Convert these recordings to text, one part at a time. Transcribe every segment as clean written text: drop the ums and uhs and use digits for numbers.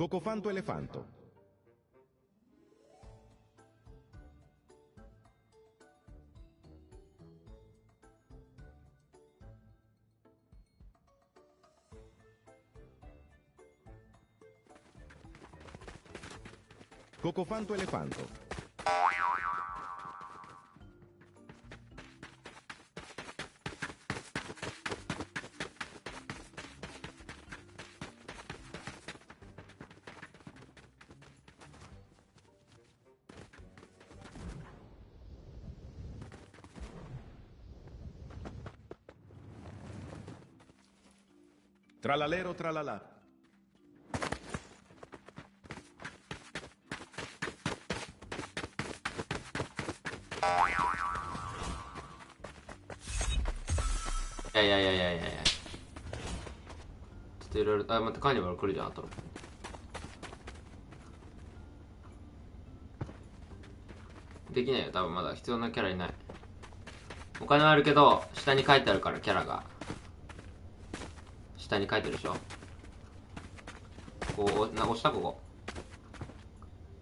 Cocofanto elefanto. Cocofanto elefanto. Tralalero tralala.いやちょっといろいろ、あ、待って、カーニバル来るじゃん、あと。できないよ、多分まだ必要なキャラいない。お金はあるけど、下に書いてあるから、キャラが。下に書いてるでしょ。こう、押した、ここ。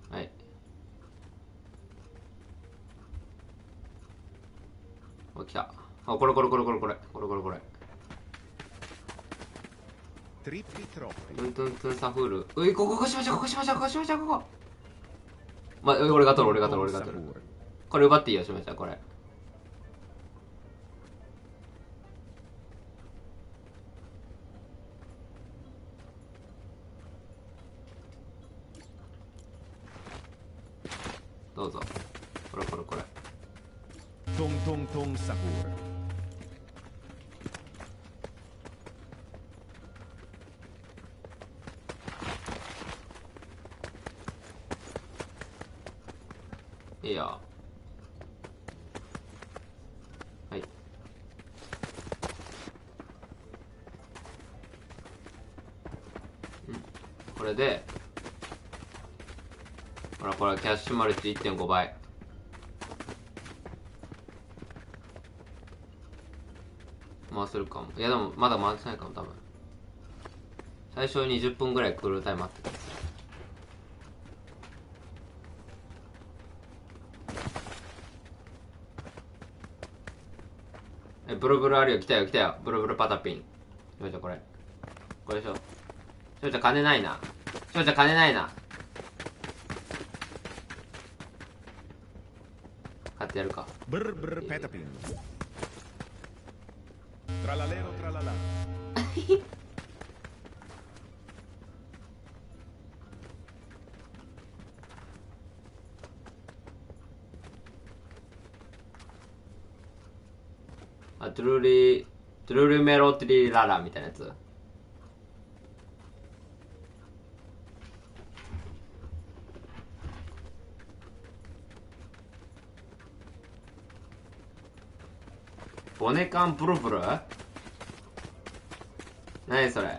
はい。お、来た。あ、これ。トゥントゥントゥンサフール。うい、ここしましょう、ここ。ま、俺が取る。これ奪っていいよ、しました、これ。どうぞ。これ。Tong tong tong sahur. いいよ。はい。これで、ほら、これキャッシュマルチ 1.5 倍。回せるかも。いやでもまだ回せないかも、多分。最初に20分ぐらいクールタイムあってください。ブルブルあるよ。来たよ。ブルブルパタピン。しょうちゃんこれでしょ。しょうちゃん金ないな。買ってやるか。ブルブルパタピン。Tralalero tralala. あ、トゥルリメロテリララみたいなやつ。ボネカンプルプル？何それ。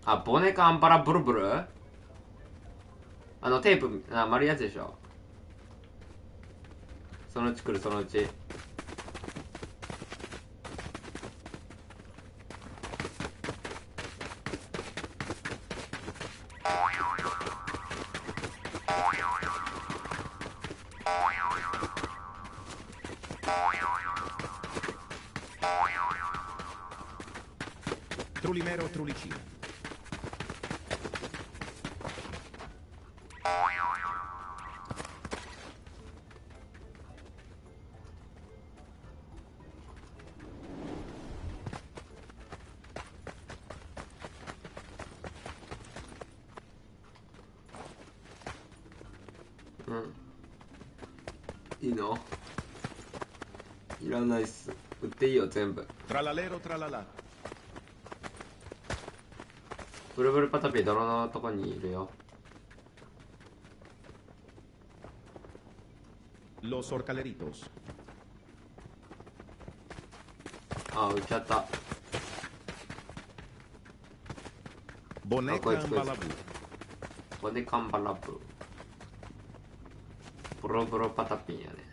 あ、ボネカンパラブルブル？テープ、丸いやつでしょ。そのうち来る、そのうち。Trulimero trulicino. うん。いいの？いらないっす。売っていいよ、全部。Tralalero tralala. ブルブルパタピ泥のとこにいるよ。Los orcaleritos. あ、売っちゃった。Bonecaこいつ。balabu. ボネカンバラブ。ブロブロパタピンやね。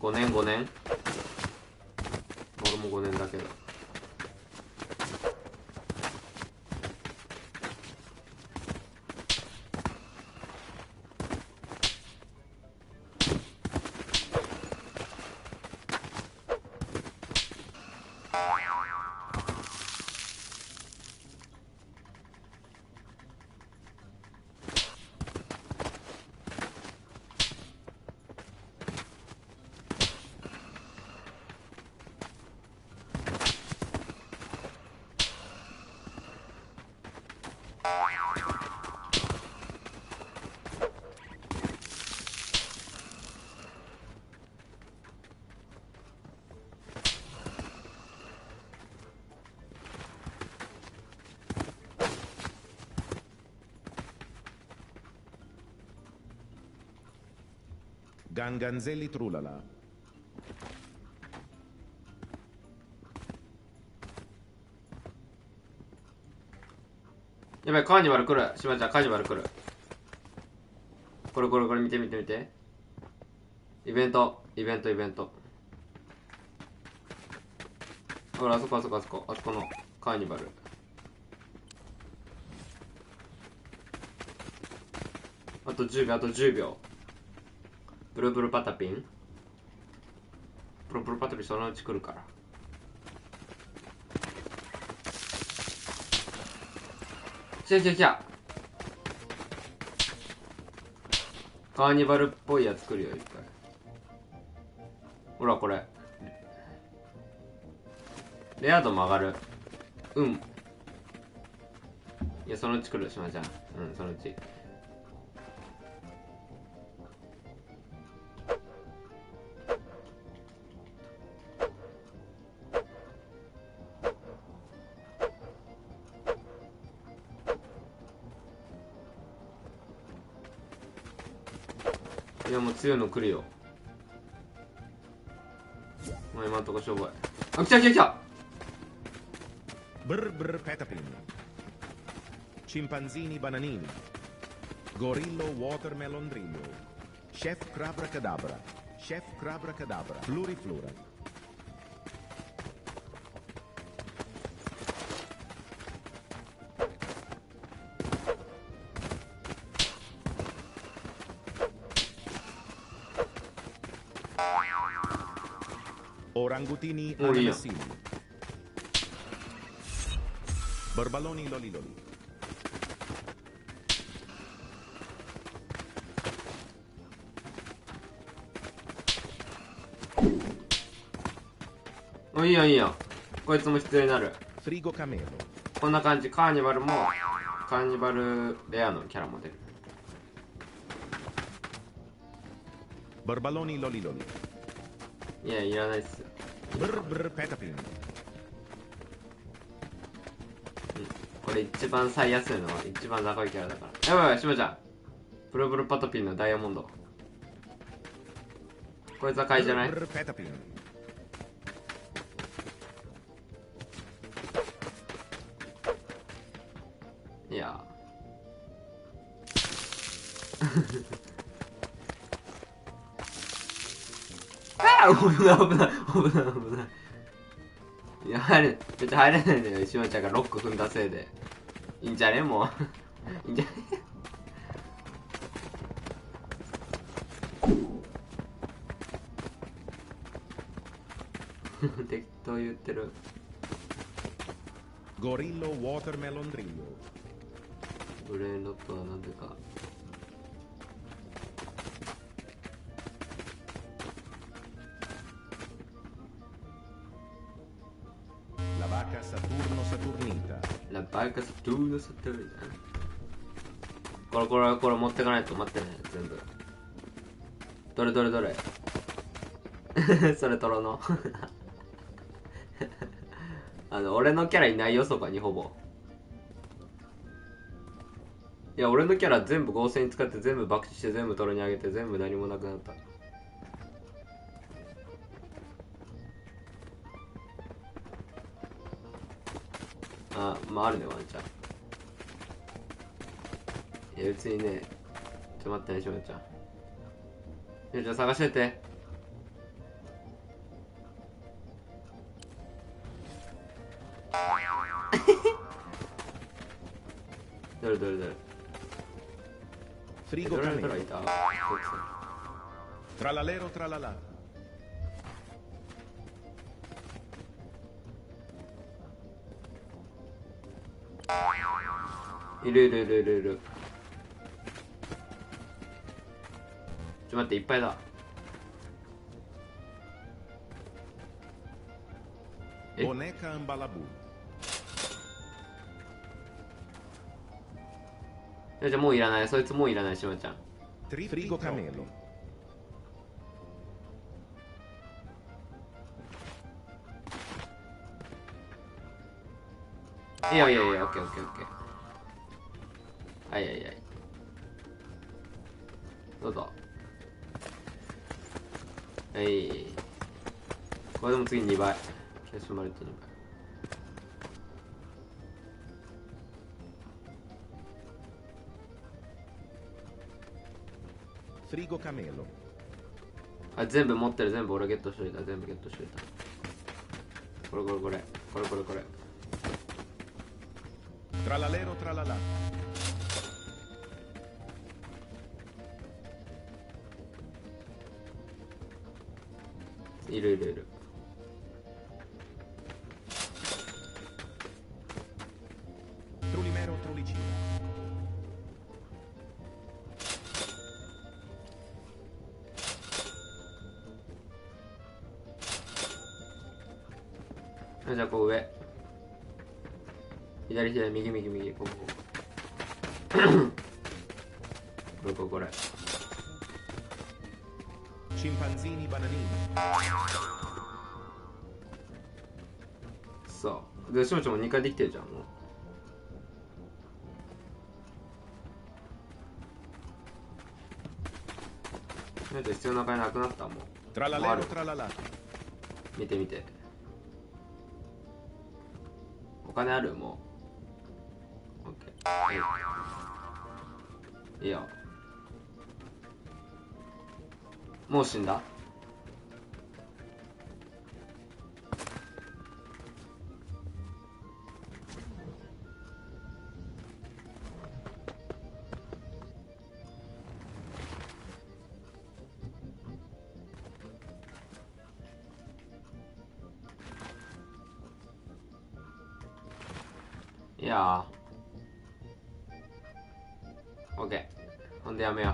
5年5年。俺も5年だけど。Ganganzelli trulala. やばい、カーニバル来る。しばちゃん、カーニバル来る。これ見て見て見て。イベント。ほら、あそこのカーニバル。あと10秒。ブルブルパタピンそのうち来るから。来た。カーニバルっぽいやつ来るよ、いっぱい。ほら、これ。レア度も上がる。いや、そのうち来る、しまちゃん。そのうち。いや、もう強いの来るよ。もう今んとこ商売。あ、来た。Brr petapin. Scimpanzini bananini. Gorillo watermelon drillo. Chef crabra cadabra. Fluriflura. オラングティニアナメシニ。Barbaloni loli loli. お、いいよ。こいつも必要になる。Frigo camelo. こんな感じ。カーニバルレアのキャラも出る。Barbaloni loli loli. いや、いらないっす。Brr petapin. これ一番最安いのは一番高いキャラだから。やばい、しまちゃん。ブルブルパトピンのダイヤモンド。こいつは買いじゃない？いやああ、危ない。いや、別に入れないんだよ。しまちゃんがロック踏んだせいで。いいんじゃね？もういいんじゃね？適当言ってる。ゴリッロウォーターメロンドリル。ブレーンロットはなぜか。ラバカサトゥーノサトゥーニータ。ラバカサトゥーノサトゥーニータ。これ持ってかないと。待ってね、全部。どれそれ取ろの。俺のキャラいないよ、そこにほぼ。いや、俺のキャラ全部合成に使って全部爆死して全部取りに上げて全部何もなくなった。まああるね、ワンちゃん。いや、別にね、ちょっと待ってね、しまちゃん。じゃあ探してて。どれどれどれ Frigo どれどれ camelo. いた Tralalero tralala. いるいるいるいるいる。待って、いっぱいだ。Boneca ambalabu. じゃあもういらない。そいつもういらない。しまちゃん。 Frigo camelo. いやいやいや、オッケーオッケーオッケー。はいはいはい。どうぞ。はい。これでも次2倍。キャッシュマルティ2倍。Frigo camelo. あ、全部持ってる。全部俺ゲットしといた。全部ゲットしといた。これこれこれ。これこれこれ。Tralalero tralala. いるいるいる。Trulimero trulicino. じゃあこう上。左左右右右。こここれこれこれ。 Scimpanzini bananini. そうでしもちゃんも2回できてるじゃん。もうなんか必要な金なくなったもん。 Tralalero tralala. 見て見て。お金ある？もうオッケー。いいよ。もう死んだ？いやー。オッケー。ほんでやめよう。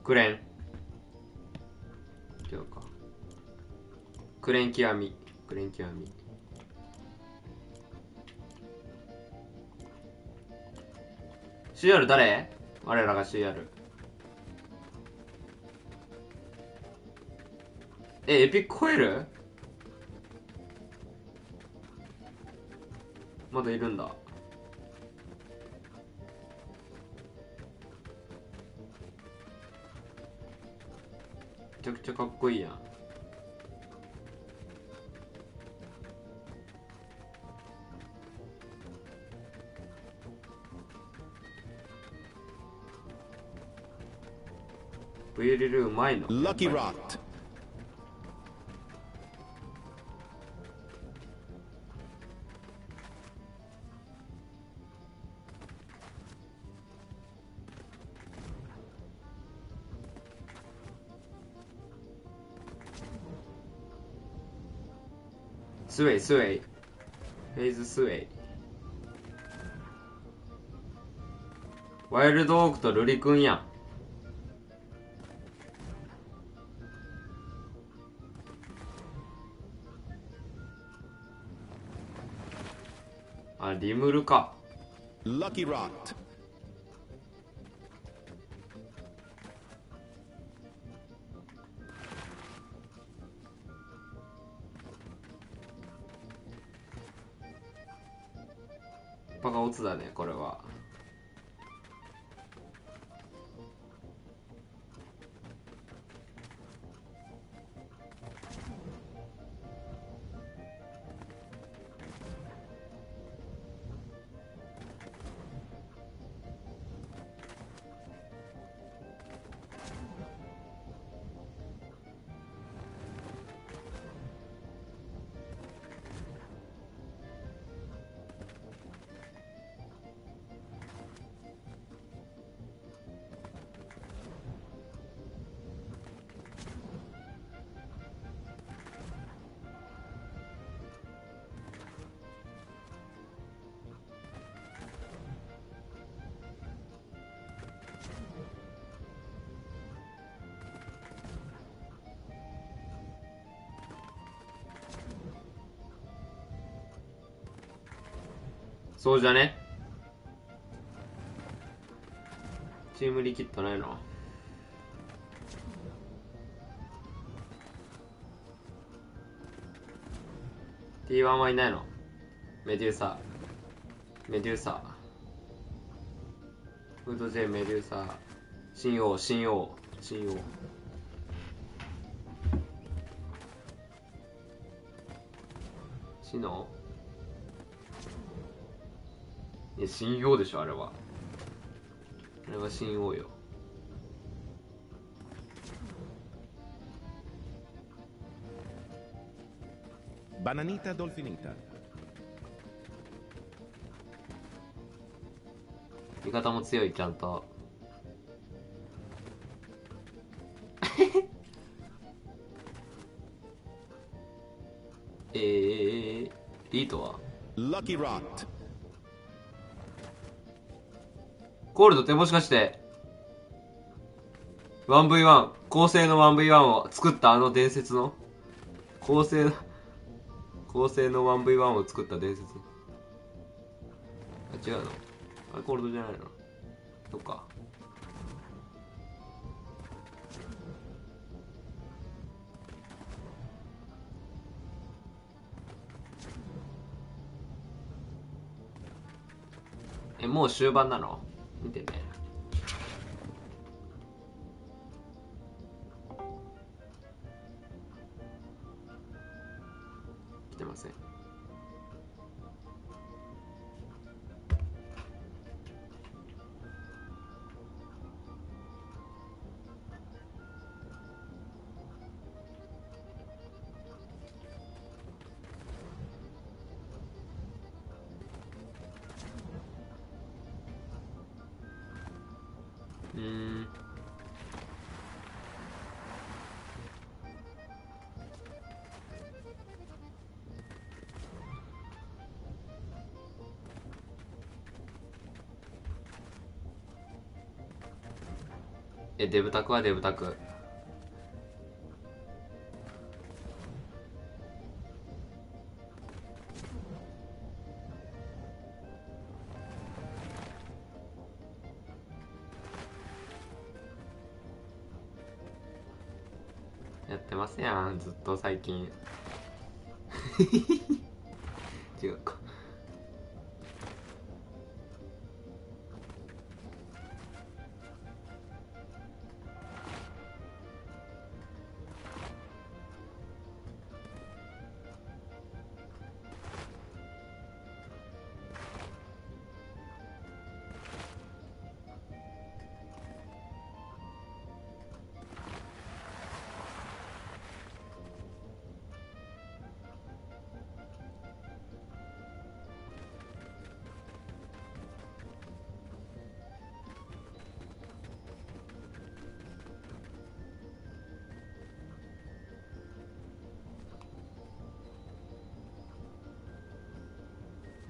クレーン。今日か。クレーン極み。クレーン極み。CR 誰？我らが CR。エピックホイール？まだいるんだ。めちゃくちゃかっこいいやん。冬リルうまいの。Lucky Rot. スウェイスウェイフェイズスウェイ。ワイルドオークとルリくんやん。あ、リムルか。Lucky Rot. バカオツだねこれは。そうじゃね。チームリキッドないの。T1 はいないの。メデューサメデューサフード J メデューサ新王新王新王。シノいや新王でしょあれは。あれは新王よ。Bananita Dolfinita. 味方も強いちゃんと。リートは Lucky Rot. コールドってもしかして 1v1 構成の 1v1 を作ったあの伝説の構成の 1v1 を作った伝説の。あ、違うの。あれコールドじゃないの。そっか。もう終盤なの。見てね。来てません。デブタクはデブタク。やってますやんずっと最近。違うか。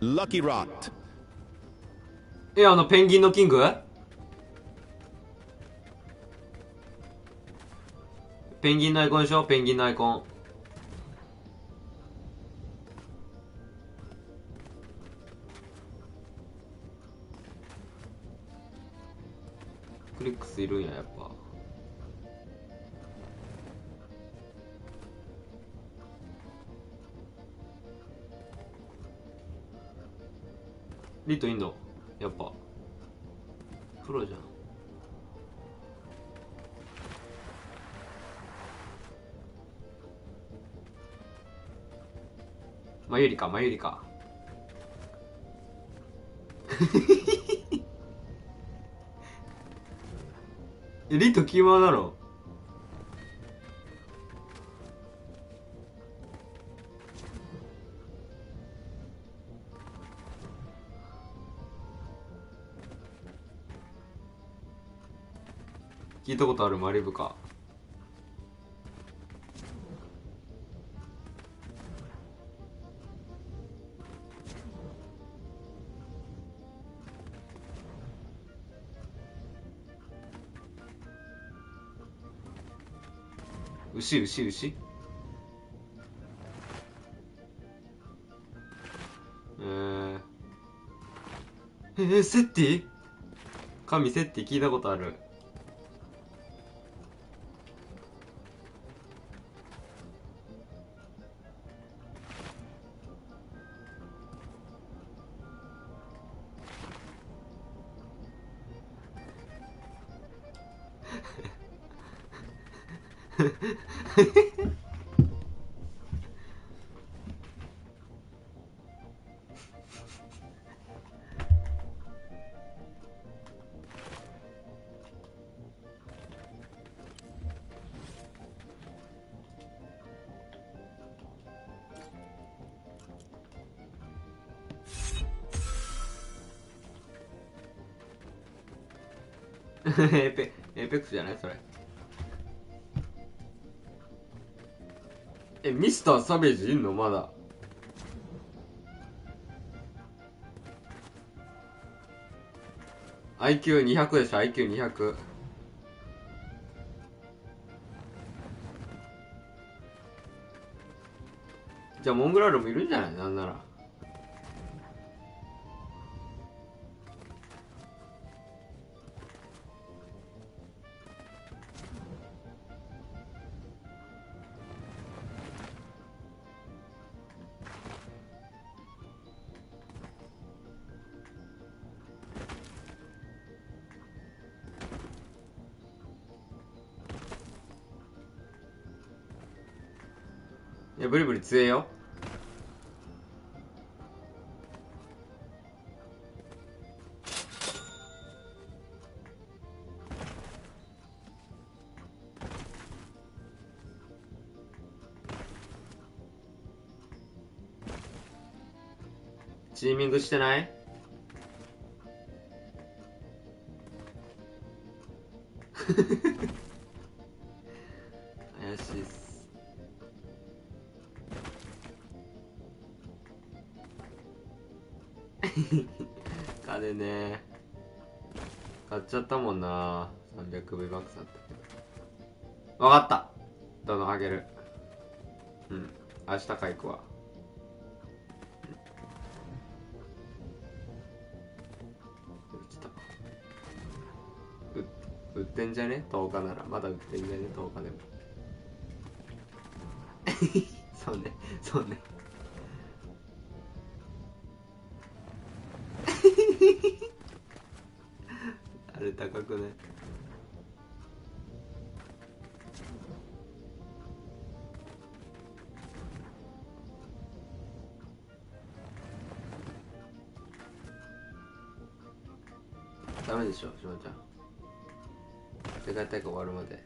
Lucky Rot. ペンギンのキング、ペンギンのアイコンでしょ、ペンギンのアイコン。クリックスいるんや、やっぱ。リトいんのやっぱプロじゃん。マユリか、マユリか。リトキーマーだろ。聞いたことある、マリブか。牛牛牛。セッティ、神セッティ聞いたことある。エペックスじゃないそれ。ミスターサベージいんのまだ。IQ200 でしょ、 IQ200。 じゃあモングラールもいるんじゃない、なんなら。いやブリブリ強えよ。チーミングしてない？怪しいっす。金ね、買っちゃったもんな。300V バックスあったけど。分かった、どんどんあげる。うん、明日買いくわ。売ってんじゃね、10日なら。まだ売ってんじゃね、10日でも。そうね、そうね。あれ高くない？ダメでしょ、しまちゃん。世界大会終わるまで。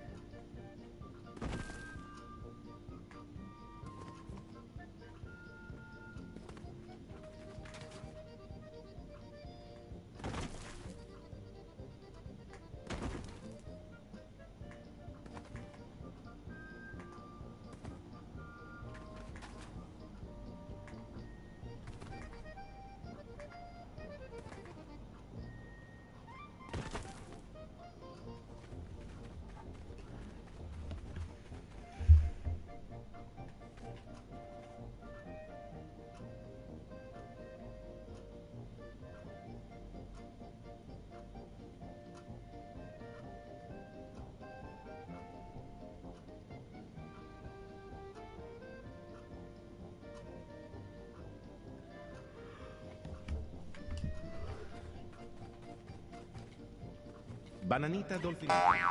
Bananita dolfinita.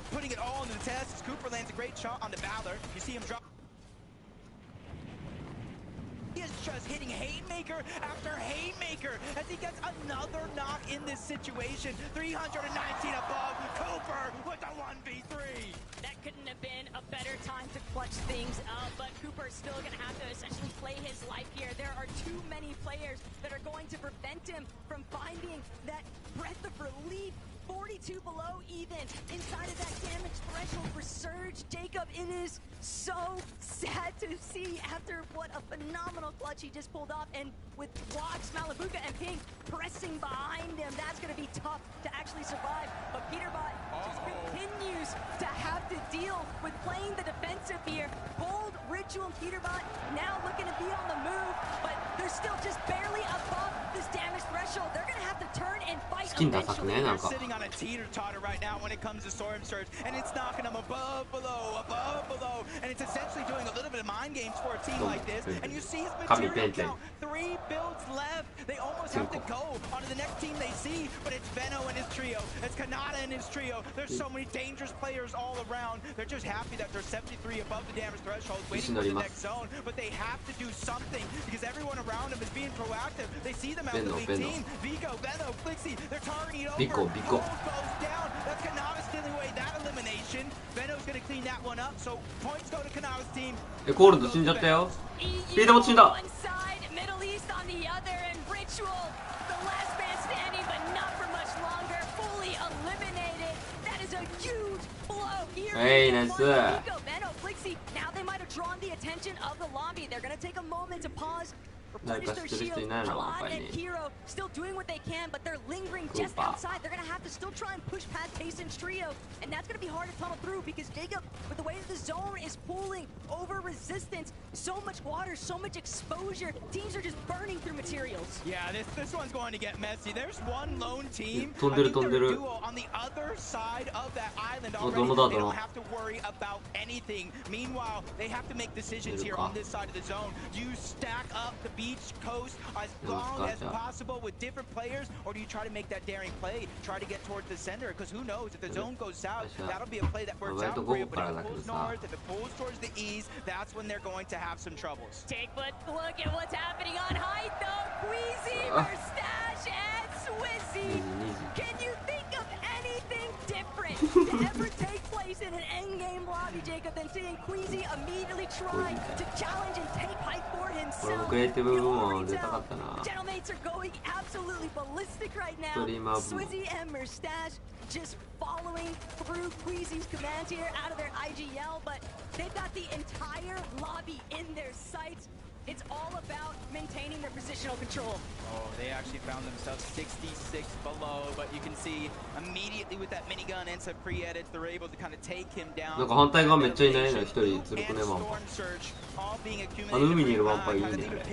Putting it all into the test as Cooper lands a great shot on the Valor. You see him drop. He is just hitting haymaker after haymaker as he gets another knock in this situation. 319 above. Cooper with the 1v3. That couldn't have been a better time to clutch things up, but Cooper's still going to have to essentially play his life here. There are too many players that are going to prevent him from finding that breath of relief. 42 below even, inside of that damage threshold for Surge. Jacob, it is so sad to see after what a phenomenal clutch he just pulled off, and with Watts, Malibuka, and Pink pressing behind him, that's going to be tough to actually survive. But Peterbot just continues to have to deal with playing the defensive here. Bold, Ritual, and Peterbot now looking to be on the move, but they're still just barely above this damage threshold. They're going to have to turn and fight eventually. They're sitting on a teeter-totter right now when it comes to Storm Surge, and it's knocking them above, below, and it's essentially doing a little bit of mind games for a team like this. And you see his material count, 3 builds left. They almost have to go onto the next team they see, but it's Veno and his trio, it's Kanata and his trio. There's so many dangerous players all around. They're just happy that they're 73 above the damage threshold, waiting for the next zone, but they have to do something because everyone around them is being proactive. They see them as the weak team. Vigo, Veno, Flixie, they're targeting it over. Vigo. Goes down. That's Kanata stealing away that elimination. Veno's gonna clean that one up, so points go to Kanata's team. コールド死んじゃったよ。スピードも死んだ。 One side, Middle East on the other, and Ritual, the last man standing, but not for much longer, fully eliminated. That is a huge blow here. Hey, nice. Vigo, Veno, Flixie, now they might have drawn the attention of the lobby. They're gonna take a moment to pause. Replenish their shield. Claude and Hero still doing what they can, but they're lingering just outside. They're gonna have to still try and push past Tason's trio, and that's gonna be hard. hard to tunnel through because Jacob, with the way that the zone is pulling over resistance, so much water, so much exposure, teams are just burning through materials. Yeah, this one's going to get messy. There's one lone team. 飛んでる飛んでる。 On the other side of that island ど already. のだ They ど don't の。 have to worry about anything. Meanwhile, they have to make decisions here on this side of the zone. Do you stack up the beach coast as long as possible with different players, or do you try to make that daring play, try to get towards the center? Because who knows, if the zone goes south, that'll be a play that works out for you. But if it pulls north, if it pulls towards the east, that's when they're going to have some troubles. Take a look at what's happening on height, though. Queasy, Mustache, and Swizzy. Can you think of anything different to ever take place in an endgame lobby, Jacob, than seeing Queasy immediately trying to challenge and take height for himself? Gentlemen are going absolutely ballistic right now. Swizzy and Mustache just following through Queasy's commands here out of their IGL, but they've got the entire lobby in their sights. It's all about maintaining their positional control. Oh, they actually found themselves 66 below, but you can see immediately with that minigun and some pre-edits, they're able to kind of take him down. なんか反対側めっちゃいないの一人つるくねマンパ。あの海にいるマンパいいねあれ。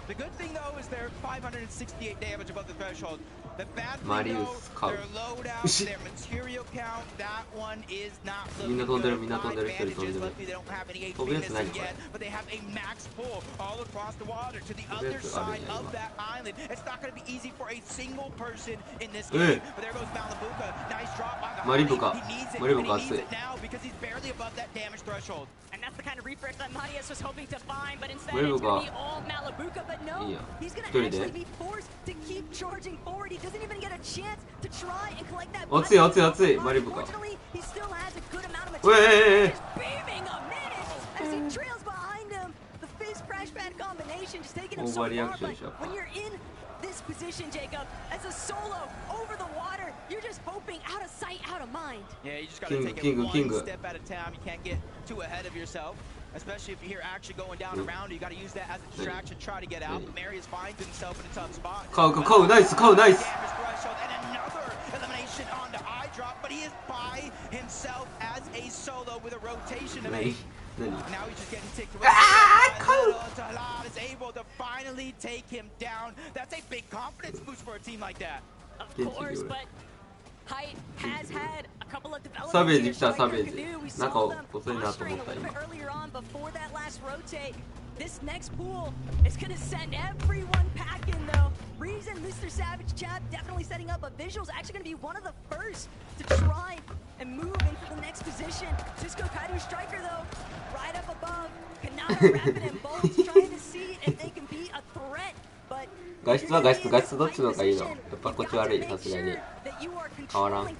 The good thing though is they're 568 damage above the threshold. The bad thing Marius though, their loadout, their material count, that one is not looking good. みんな飛んでる一人飛んでる。 Luckily they don't have any HP missing yet, but they have a max pull all across the water to the other side of that island. It's not going to be easy for a single person in this game. But there goes Malabuka. Nice drop on the Maribuka. He needs it, Maribuka but he needs it now because he's barely above that damage threshold. And that's the kind of refresh that Marius was hoping to find, but instead it's going to be all Malabuka. But no, he's going to actually be forced to keep charging forward. He doesn't even get a chance to try and collect that. Unfortunately, he still has a good amount of material. He's beaming a minute as he trails behind him. The face crash pad combination just taking him so far. But when you're in this position, Jacob, as a solo over the water, you're just hoping out of sight, out of mind. Yeah, you just got to take it one step at a time. You can't get too ahead of yourself. Especially if you hear action going down around you, you got to use that as a distraction, try to get out. But Marius finds himself in a tough spot. Nice. And another elimination on the eye drop, but he is by himself as a solo with a rotation of 8. Now he's just getting ticked away. Talad is able to finally take him down. That's a big confidence boost for a team like that. Of course, but Height has had a couple of developments. サベージ来たサベージ We なん saw か them 遅いなと思 posturing っ a た little 今 bit earlier on before that last rotate. This next pool is going to send everyone packing, though. Reason Mr. Savage Chap definitely setting up a visual is actually going to be one of the first to try and move into the next position. Cisco Kaido Striker, though, right up above. Kanata Rapid and Bolts trying to see if they can be a threat. But 画質は画質どっちの方がいいのやっぱこっち悪いさすがに変わらん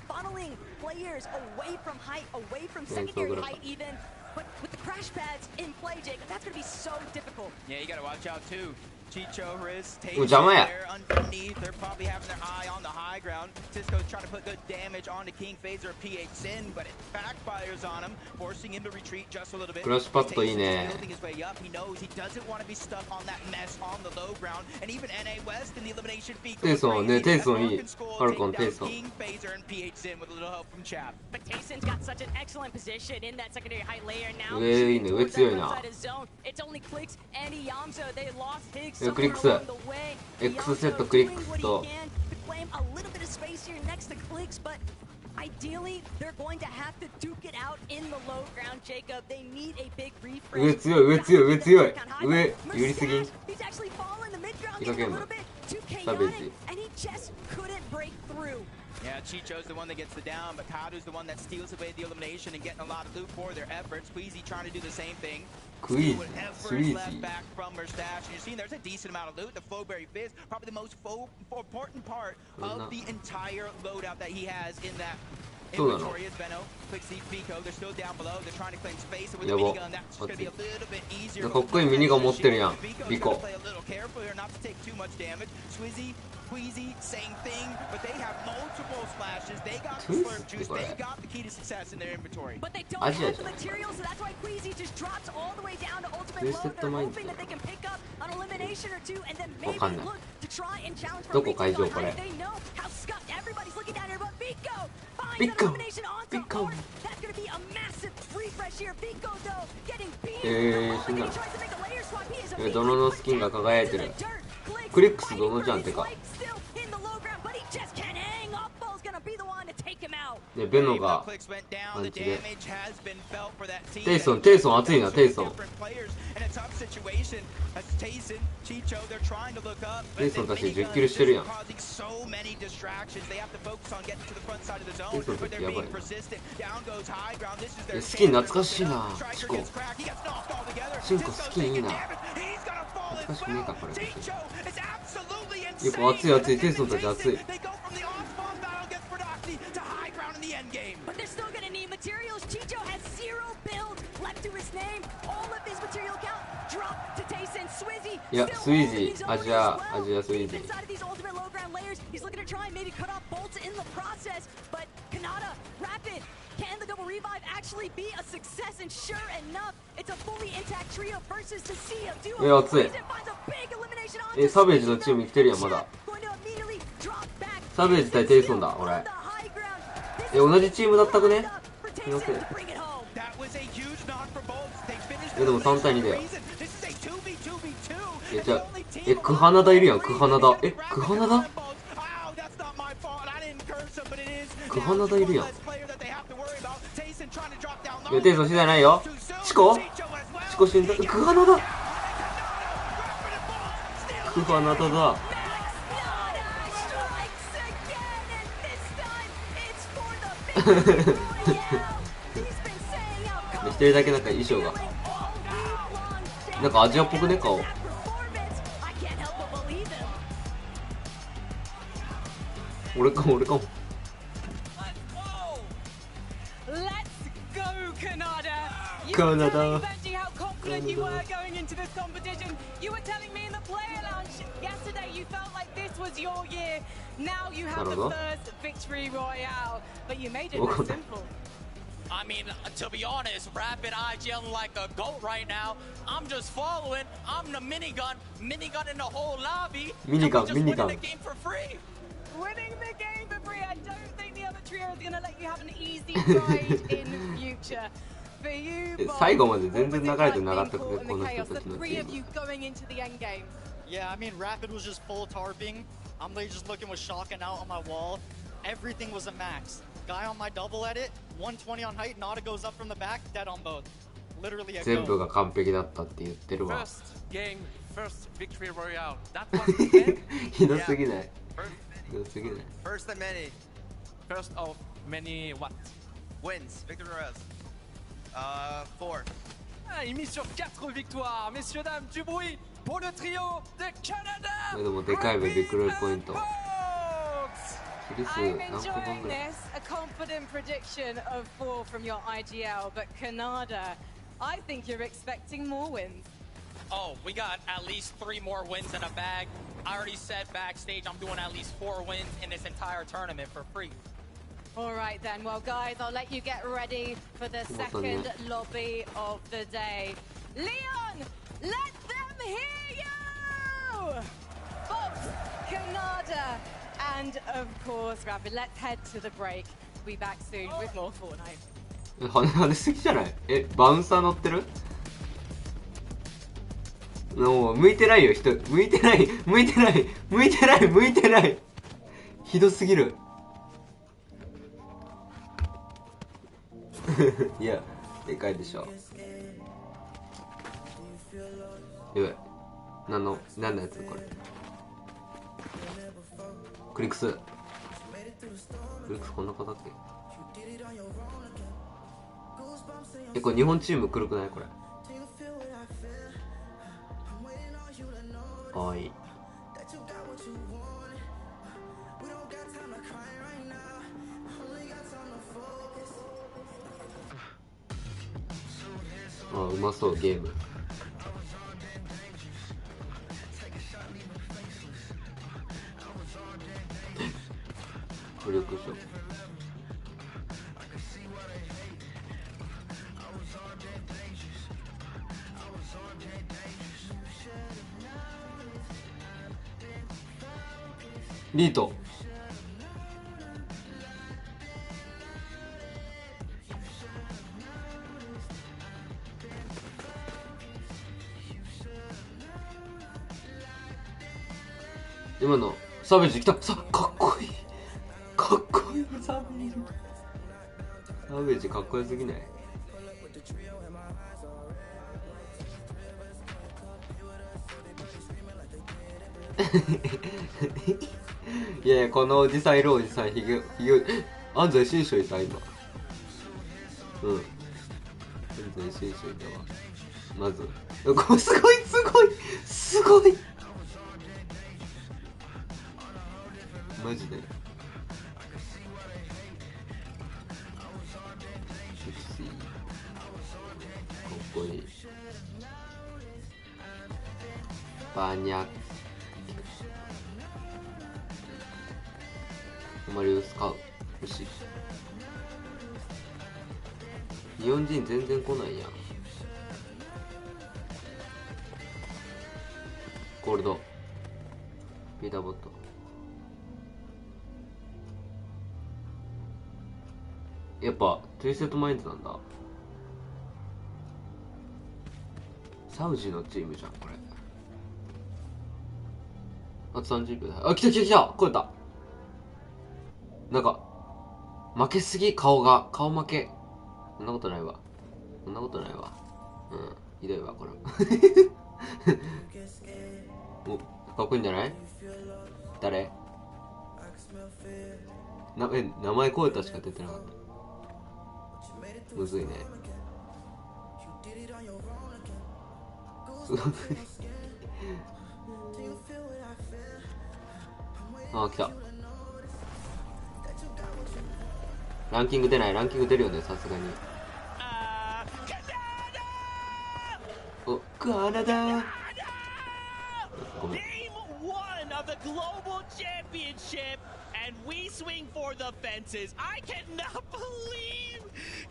players away from height, away from secondary height even. But with the crash pads in play, Jacob, that's going to be so difficult. Yeah, you got to watch out too. Chicho, Riz, Tate,邪魔や there underneath. They're probably having their eye on the high ground. Cisco's trying to put good damage onto King Phaser PH Sin, but it backfires on him, forcing him to retreat just a little bit. クラッシュパッドいいね Building his way up. He knows he doesn't want to be stuck on that mess on the low ground. And even NA West in the elimination feed. テイソンねテイソンいいファルコンテイソン King Phaser and PH Sin with a little help from Chap. But Tayson's got such an excellent position in that secondary height layer now. 上いいね上強いな It's only Clicks and Iyamzo. They lost Higgs クリックス X セットクリックスと a little bit of space here next to Clicks, but ideally they're going to have to duke it out in the low ground, Jacob. They need a big refresh. 上強い上有利すぎん He's actually fallen the mid ground いかけんの a little bit too サベー chaotic, ジ and he just couldn't break through. Yeah, Chicho's the one that gets the down, but Kadu's the one that steals away the elimination and getting a lot of loot for their efforts. Queasy trying to do the same thing. Queasy, Whatever is left back from Mustache. And you're seeing there's a decent amount of loot. The Flowberry Fizz, probably the most important part of the entire loadout that he has in that inventory is Benno. Quixie, Pico, they're still down below. They're trying to claim space with the minigun. That's going to be a little bit easier. かっこいいミニガン持ってるやん Pico's ビ got コ to play a little careful here not to take too much damage. Swizzy, Queasy, same thing, but they have multiple splashes. They got the slurp juice. They got the key to success in their inventory. But they don't have the materials, so that's why Queasy just drops all the way down to ultimate low. They're hoping that they can pick up an elimination or two and then maybe look to try and challenge for a reach. They know how scuffed everybody's looking down here, but Vico Pico. Pico.どののスキンが輝いてる。クリックスどのじゃんてか。でベノがパンチで。テイソン熱いな。テイソンたち10キルしてるやん。テイソンたちやばいな。スキン懐かしいな。シコスキンいいな。懐かしくねえかこれ。やっぱ熱い。テイソンたち熱い。But they're still gonna need materials. Chicho has 0 build left to his name. All of his material count dropped to Tayson. Swizzy. いや、スウィージー、アジアスウィージー。 Inside of these ultimate low ground layers, he's looking to try and maybe cut off bolts in the process. But Kanata, Rapid, can the double revive actually be a success? And sure enough, it's a fully intact trio versus the sea of duo. 熱い。サベージのチーム来てるやんまだ。サベージ対テイソンだ俺。同じチームだったくね。気のせい。でも3対2だよ。じゃあクハナダいるやん。クハナダいるやん。テイソン死んでないよ。チコ死んだ。クハナダだ。一人だけなんか衣装がなんかアジアっぽくね顔。俺かも。カナダ。Now you have the first victory royale, but you made it look simple. I mean, to be honest, Rapid IGL like a goat right now. I'm just following. I'm the minigun in the whole lobby. Minigun. Winning the game for free. Winning the game for free. I don't think the other trio is going to let you have an easy ride in the future. For you, Bob, 最後まで全然流れてなかったくねこの人 the たちのチ three ー of ム。 you going into the end game. Yeah, I mean, Rapid was just full tarping. I'm literally just looking with shotgun out on my wall. Everything was a max. Guy on my double edit, 120 on height. Nada goes up from the back, dead on both. Literally a 全部が完璧だったって言ってるわ。 First game, first victory royale. That was the end. ひどすぎない。 First of many. First of many what? Wins. Victory royales. 4. Ah, il mise sur 4 victoires. Messieurs, dames, du bruit pour le trio de Canada. でもでかいべビッグロールポイント。 キル数 I'm 何個分 enjoying ぐらい。 this. A confident prediction of 4 from your IGL, but Kanada, I think you're expecting more wins. Oh, we got at least 3 more wins in a bag. I already said backstage I'm doing at least 4 wins in this entire tournament for free. All right then, well guys, I'll let you get ready for the second lobby of the day. Leon, let them hear you! Bob, Kanada, and of course Rapid. Let's head to the break. We'll be back soon with more Fortnite. 跳ねすぎじゃない？バウンサー乗ってる？もう向いてないよ人。向いてない。ひどすぎる。いや、でかいでしょ。やばい。何のやつこれ。クリックスこんなことだっけ？これ日本チーム来るくないこれ。おい。あ、うまそうゲーム。武力書。リート。今のサーベージ来た。かっこいい、かっこいい。サーベージかっこよすぎない？いやいや、このおじさんいる、おじさん、ひげ安西新書いた今。安西新書いたわ。まずこれすごいマジでセクシー、かっこいい。バーニャマリウス買う。欲しい。日本人全然来ないやん。ゴールドビーダーボット。やっぱトゥイセットマインドなんだ。サウジのチームじゃんこれ。あと30秒だ。あ、来た超えた。なんか負けすぎ、顔負け。そんなことないわ。ひどいわこれ。お、かっこいいんじゃない？誰？名前超えたしか出てなかった。むずいね。すごい。あ、来た。ランキング出ない。ランキング出るよね、さすがに。お、カナダ。ごめん。Of the global championship, and we swing for the fences. I cannot believe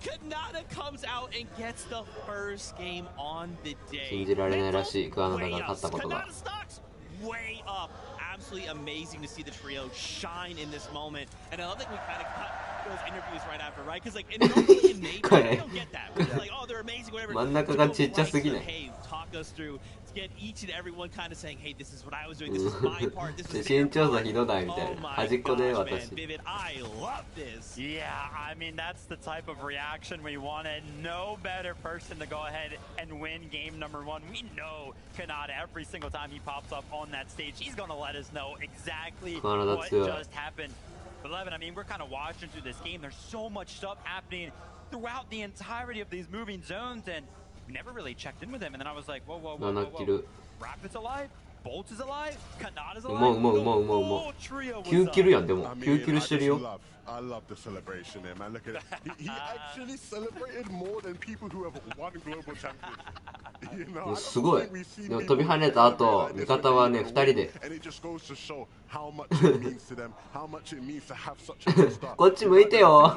Kanata comes out and gets the first game on the day. 信じられないらしい、カナダが勝ったことが。 Kanata stocks way up. Absolutely amazing to see the trio shine in this moment. And I love that we kind of cut those interviews right after, right? Because like normally in Maybe, I don't get that. We're like, oh, they're amazing, whatever. 真ん中がちっちゃすぎない？ Hey, talk us through. Get each and everyone kind of saying, hey, this is what I was doing, this is my part, this is 身長差ひどないみたいな。端っこで私。 Vivid, I love this. Yeah, I mean, that's the type of reaction we wanted. No better person to go ahead and win game number one. We know Kanata, every single time he pops up on that stage, he's going to let us know exactly what just happened. But Levin, I mean, we're kind of watching through this game. There's so much stuff happening throughout the entirety of these moving zones, and we never really checked in with him. And then I was like, whoa. Rapid's alive, Bolt is alive, Kanata's alive. The whole trio was 9キルやん。でも9キルしてるよ。 I love the celebration here, man. Look at it. He actually celebrated more than people who have won global champions. You know, すごい。でも飛び跳ねた後、味方はね2人で。こっち向いてよ。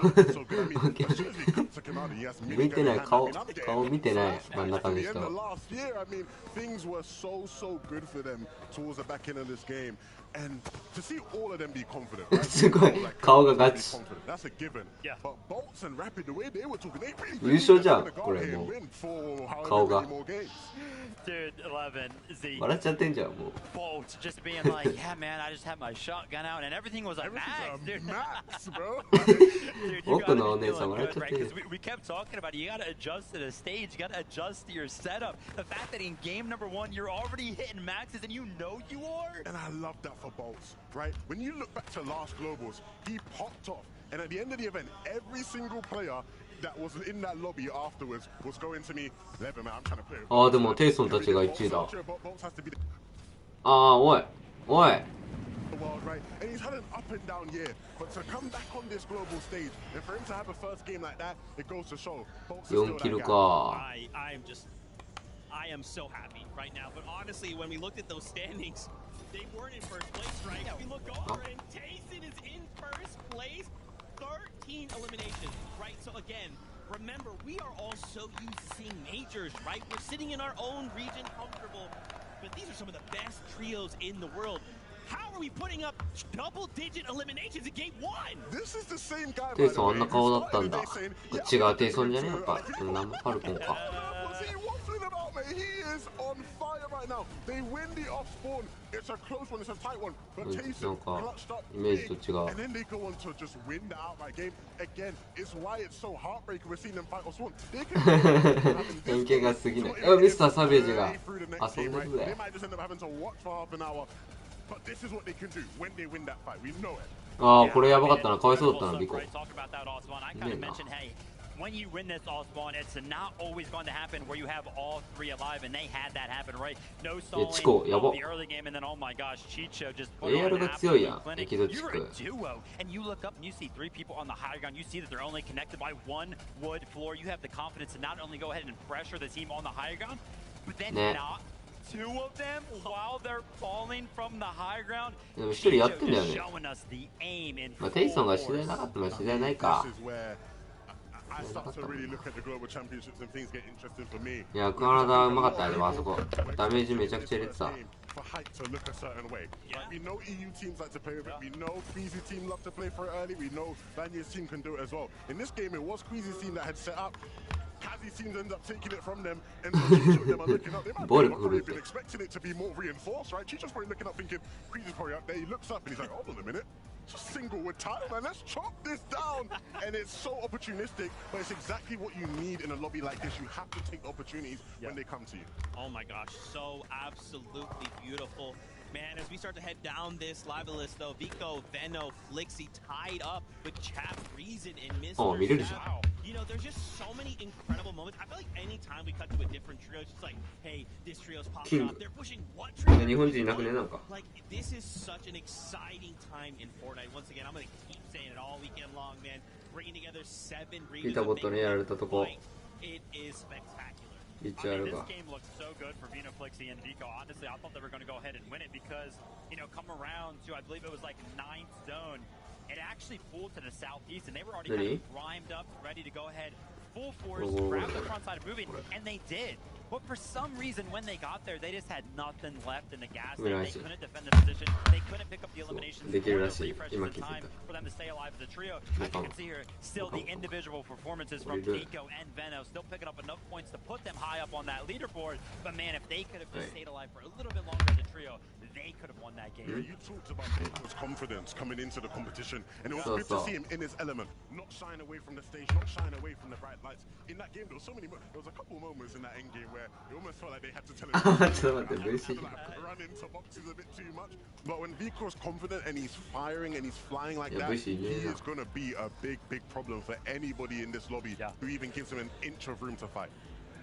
向いてない。顔見てない。真ん中の人。すごい。顔がガチ。優勝じゃんこれ。もう顔が笑っちゃってんじゃんもう。奥のお姉さん笑っちゃってる。For Bolts, right? When you look back to last globals, he popped off, and at the end of the event, every single player that was in that lobby afterwards was going to me, Levin, man, I'm trying to play. ああ、でもテイソンたちが1位だ。ああ、おい。Right? And he's had an up and down year, but to come back on this global stage and for him to have a first game like that, it goes to show. 4キルか。I am so happy right now, but honestly, when we looked at those standings, they weren't in first place, right? If you look over and Tayson is in first place, 13 eliminations, right? So again, remember, we are all so used to seeing majors, right? We're sitting in our own region comfortable, but these are some of the best trios in the world. How are we putting up double-digit eliminations in game one? This is the same guy. テイソンあんな顔だったんだ。違うテイソンじゃねやっぱ。生ファルコンか。but he is on fire right now. They win the off spawn. It's a close one, it's a tight one, but Tayson clutched up big, and then they go on to just win the outright game. Again, it's why it's so heartbreaking we're seeing them fight off spawn. They can偏見が過ぎない。ミスターサベージが遊んでるぜ。 They might just end up having to watch for half an hour, but this is what they can do when they win that fight. We know it. ああ、これやばかったな。かわいそうだったな、ビコ。 When you win this all spawn, it's not always going to happen where you have all three alive, and they had that happen, right? No stalling of the early game, and then oh my gosh, Chicho just put on an absolute clinic. You're a duo, and you look up and you see three people on the high ground. You see that they're only connected by one wood floor. You have the confidence to not only go ahead and pressure the team on the high ground, but then not two of them while they're falling from the high ground. でも一人やってんだよね。まあテイソンが自然なかったのは自然ないか。 I start to really look at the global championships and things get interesting for me. いや、カナダうまかったね、でもあそこ。ダメージめちゃくちゃ入れてた。 For height to look a certain way. Like, we know EU teams like to play with it. We know Queasy team love to play for it early. We know Vanya's team can do it as well. In this game, it was Queasy's team that had set up. Kazi's team ends up taking it from them, and so each of them are looking up. They might probably been expecting it to be more reinforced, right? Chicho's probably looking up thinking, Queasy's probably up there. He looks up and he's like, hold on a minute. Just single with time, man. Let's chop this down. And it's so opportunistic, but it's exactly what you need in a lobby like this. You have to take opportunities when they come to you. Oh my gosh, so absolutely beautiful. Man, as we start to head down this live list, though, Vico, Veno, Flixie tied up with Chap, Reason, and Mr. Wow. You know, there's just so many incredible moments. I feel like any time we cut to a different trio, it's just like, hey, this trio's popping up. They're pushing what trio? Like, this is such an exciting time in Fortnite. Once again, I'm going to keep saying it all weekend long, man. Bringing together 7 regions. It is spectacular. I mean, this game looks so good for Vino, Flixie, and Vico. Honestly, I thought they were going to go ahead and win it because, you know, come around to, I believe it was like 9th zone, it actually pulled to the southeast, and they were already kind of primed up, ready to go ahead, full force, grab the front side of moving, and they did. But for some reason, when they got there, they just had nothing left in the gas tank. They couldn't defend the position. They couldn't pick up the eliminations or the refreshes in time for them to stay alive as a trio. As you can see here, still the individual performances from Vico and Veno still picking up enough points to put them high up on that leaderboard. But man, if they could have just stayed alive for a little bit longer as a trio, they could have won that game. You talked about Vico's confidence coming into the competition, and it was good to see him in his element, not shying away from the stage, not shying away from the bright lights. In that game, there was a couple moments in that end game where it almost felt like they had to tell him run into boxes a bit too much. But when Vico's confident and he's firing and he's flying like that, he is going to be a big problem for anybody in this lobby who even gives him an inch of room to fight.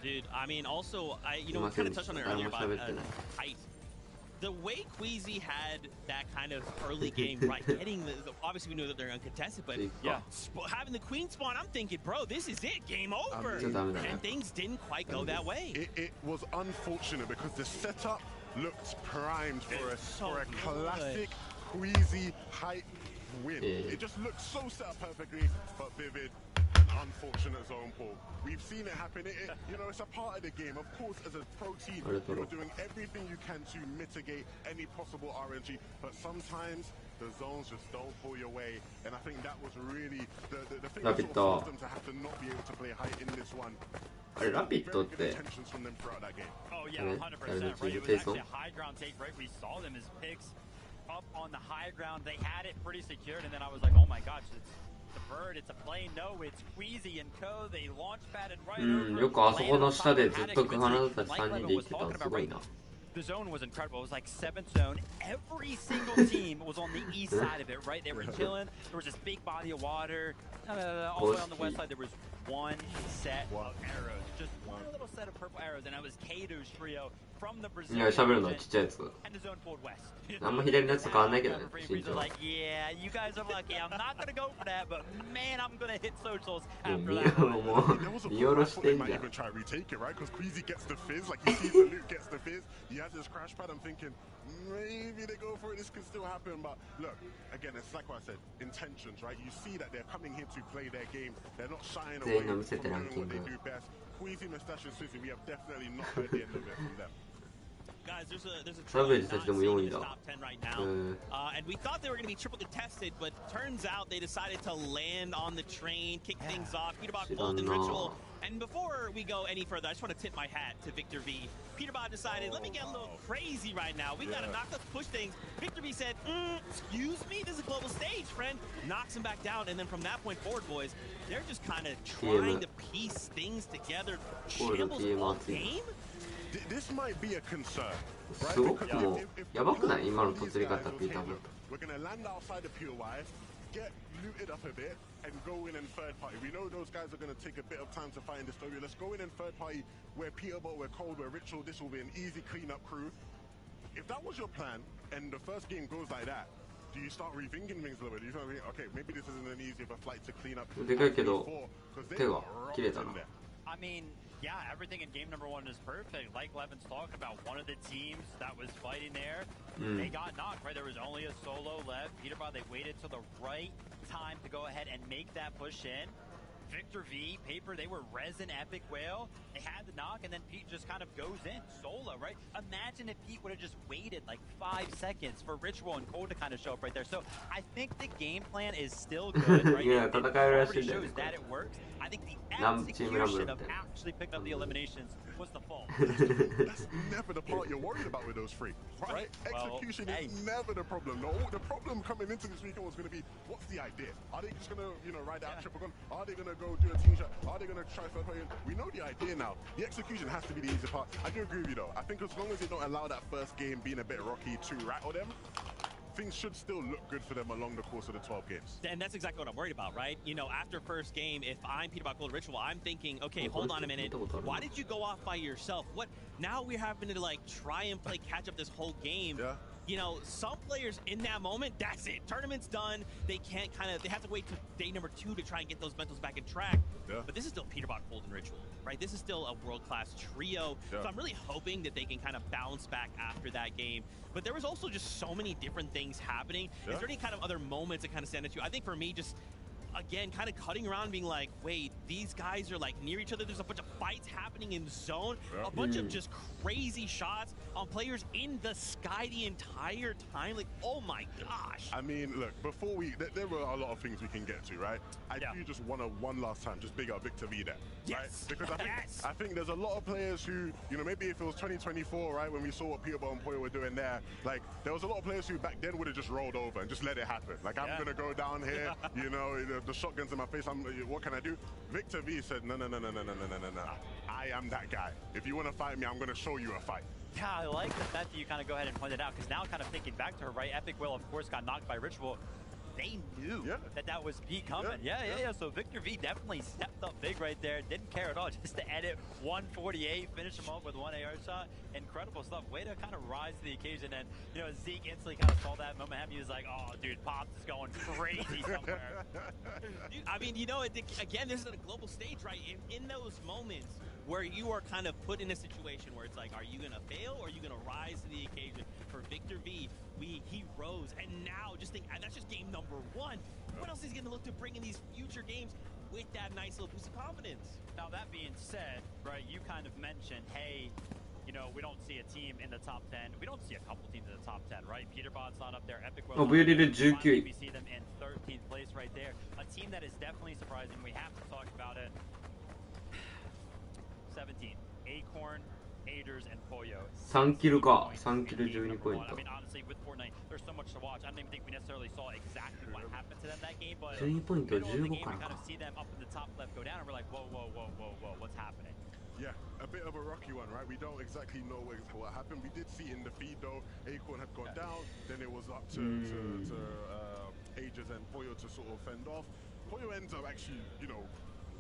Dude, I mean, also, we kind of touched on it earlier about height. The way Queasy had that kind of early game, right, getting obviously we knew that they're uncontested, but having the queen spawn, I'm thinking, bro, this is it, game over. And things didn't quite go that way. It was unfortunate because the setup looked primed for a classic Queasy height win. It just looked so set up perfectly, but Vivid, an unfortunate zone pull. We've seen it happen. You know, it's a part of the game. Of course, as a pro team, you're doing everything you can to mitigate any possible RNG, but sometimes the zones just don't pull your way. And I think that was really the thing that sort of forced them to have to not be able to play height in this one. Rapid intentions from them throughout that game. Oh yeah, 100%. Right? It was actually a high ground take, right? We saw them as picks up on the high ground. They had it pretty secured, and then I was like, oh my gosh, it's a bird, it's a plane. No, it's Queasy and Co. They launch padded right over. よくあそこの下でずっとカナダたち3人で生きてたのすごいな。 The zone was incredible. It was like 7th zone. Every single team was on the east side of it, right? They were chilling. There was this big body of water. All the way on the west side, there was one set of arrows. Just one little set of purple arrows, and it was Kato's trio from the Brazil. And the zone pulled west. Like, yeah, you guys are lucky. I'm not going to go for that, but man, I'm going to hit socials after that. There was a point they might even try to retake it, right? Because Queasy gets the fizz, like he sees the loot, gets the fizz. He has his crash pad. I'm thinking, maybe they go for it. This could still happen. But look, again, it's like what I said, intentions, right? You see that they're coming here to play their game. They're not shying away from doing what they do best. Queasy, Mustache, and Susie, we have definitely not heard the end of it from them. Guys, there's a Savage trend says them not seeing in young this though. top 10 right now. And we thought they were going to be triple contested, but turns out they decided to land on the train, kick things off. Peterbot, Golden Ritual. And before we go any further, I just want to tip my hat to Victor V. Peterbot decided, let me get a little crazy right now. We got to knock, let's push things. Victor V said, excuse me, this is a global stage, friend. Knocks him back down, and then from that point forward, boys, they're just kind of trying to piece things together. Shambles all game? This might be a concern. すごくもうやばくない今の突り方ピーターボット We're going to land outside of POI, get looted up a bit, and go in third party. We know those guys are going to take a bit of time to find the story. Let's go in third party. We're Peterbot, we're Cold, we're Ritual. This will be an easy cleanup crew. If that was your plan, and the first game goes like that, do you start rethinking things a little bit? Do you start thinking, okay, maybe this isn't an easy of a flight to clean up? でかいけど手が切れたな I mean, yeah, everything in game number 1 is perfect. Like Levin's talking about, one of the teams that was fighting there, they got knocked, right? There was only a solo left. Peterbot, they waited till the right time to go ahead and make that push in. Victor V, Paper, they were resin Epic Whale. They had the knock, and then Pete just kind of goes in solo, right? Imagine if Pete would have just waited like 5 seconds for Ritual and Cold to kind of show up right there. So I think the game plan is still good, right? It already shows that it works. I think the execution of actually picking up the eliminations was the fault. That's never the part you're worried about with those three, right? Execution is never the problem. No, the problem coming into this weekend was going to be, what's the idea? Are they just going to, ride out triple gun? Are they going to go do a team shot? Are they going to try third party? We know the idea now. The execution has to be the easy part. I do agree with you though. I think as long as they don't allow that first game being a bit rocky to rattle them, things should still look good for them along the course of the 12 games. And that's exactly what I'm worried about, right? After first game, if I'm Peterbot Gold Ritual, I'm thinking, okay, hold on a minute. Why did you go off by yourself? What? Now we're having to try and play catch up this whole game. Yeah. Some players in that moment, that's it. Tournament's done. They can't they have to wait to day number 2 to try and get those mentals back in track. Yeah. But this is still Peterbot Golden Ritual, right? This is still a world-class trio. Yeah. So I'm really hoping that they can kind of bounce back after that game. But there was also just so many different things happening. Yeah. Is there any kind of other moments that kind of stand out to you? I think for me, just again, kind of cutting around, being like, wait, these guys are near each other. There's a bunch of fights happening in zone, a bunch of just crazy shots on players in the sky the entire time. Oh my gosh. I mean, look, before there were a lot of things we can get to, right? I do just want to one last time just big up Victor V there, right? Because I think there's a lot of players who, maybe if it was 2024, right, when we saw what Peterbot and Poyo were doing there, there was a lot of players who back then would have just rolled over and just let it happen. I'm gonna go down here, the shotguns in my face, what can I do? Victor V said, no. I am that guy. If you want to fight me, I'm going to show you a fight. Yeah, I like the fact that you kind of go ahead and point it out, because now kind of thinking back to her, right? Epic Will, of course, got knocked by Ritual. They knew that was B coming. Yeah. So Victor V definitely stepped up big right there. Didn't care at all, just to edit 148, finish him off with 1 AR shot. Incredible stuff. Way to kind of rise to the occasion. And, Zeke instantly kind of saw that moment. He was like, oh, dude, Pops is going crazy somewhere. Dude, I mean, again, this is a global stage, right? In those moments where you are kind of put in a situation where it's like, are you going to fail or are you going to rise to the occasion? For Victor V, he rose, and now just think, that's just game number 1. What else is he going to look to bring in these future games with that nice little boost of confidence? Now, that being said, right, you kind of mentioned, hey, we don't see a team in the top 10. We don't see a couple teams in the top 10, right? Peterbot's not up there. Epic World. We see them in 13th place right there. A team that is definitely surprising. We have to talk about it. 17. Acorn, Aders, and Poyo. 3キルか。3キル12ポイント。 I mean, honestly, with Fortnite, there's so much to watch. I don't even think we necessarily saw exactly what happened to them that game, but 12ポイント15 we から kind か of see them up in the top left go down, and we're like, whoa, what's happening? Yeah, a bit of a rocky one, right? We don't exactly know what happened. We did see in the feed, though, Acorn had gone down. Then it was up to Ages and Poyo to sort of fend off. Poyo ends up actually,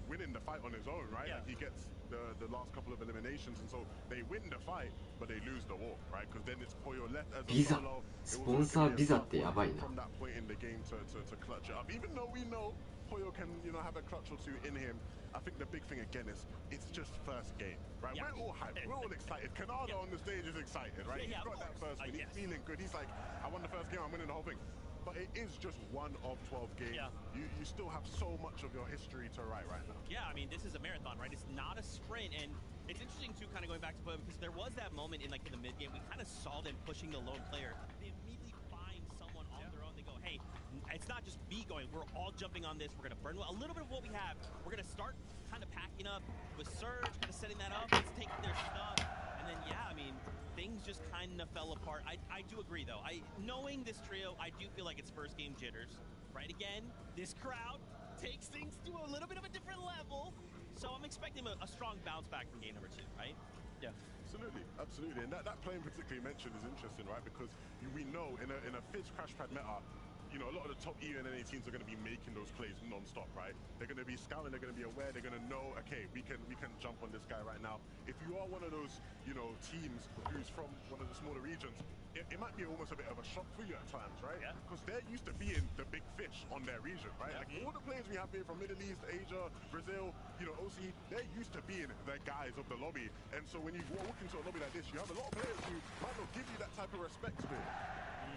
winning the fight on his own, right? Like he gets the last couple of eliminations, and so they win the fight, but they lose the war, right? Because then it's Poyo left as a solo. スポンサービザってやばいな。 From that point in the game to clutch it up, even though we know Poyo can, have a clutch or two in him. I think the big thing again is it's just first game, right? We're all hyped, we're all excited. Canada on the stage is excited, right? He's got that first win, he's feeling good. He's like, I won the first game, I'm winning the whole thing. But it is just one of 12 games. You still have so much of your history to write right now. Yeah, I mean, this is a marathon, right? It's not a sprint, and It's interesting too, kind of going back to play, because there was that moment in the mid game, we kind of saw them pushing the lone player. They immediately find someone on their own. They go, hey, it's not just me going, we're all jumping on this. We're going to burn a little bit of what we have. We're going to start kind of packing up with Surge, kind of setting that up. It's taking their stuff. And then, yeah, I mean, things just kind of fell apart. I do agree, though. Knowing this trio, I do feel like it's first game jitters. Right, again, this crowd takes things to a little bit of a different level. So I'm expecting a strong bounce back from game number 2, right? Yeah. Absolutely, absolutely. And that play in particular you mentioned is interesting, right? Because we know in a Fizz crash pad meta, you know, a lot of the top EU and NA teams are going to be making those plays non-stop, right? They're going to be scouting, they're going to be aware, they're going to know, okay, we can jump on this guy right now. If you are one of those, you know, teams who's from one of the smaller regions, it might be almost a bit of a shock for you at times, right? Yeah. Because they're used to being the big fish on their region, right? Like all the players we have here from Middle East, Asia, Brazil, you know, OC, they're used to being the guys of the lobby. And so when you walk into a lobby like this, you have a lot of players who might not give you that type of respect to it.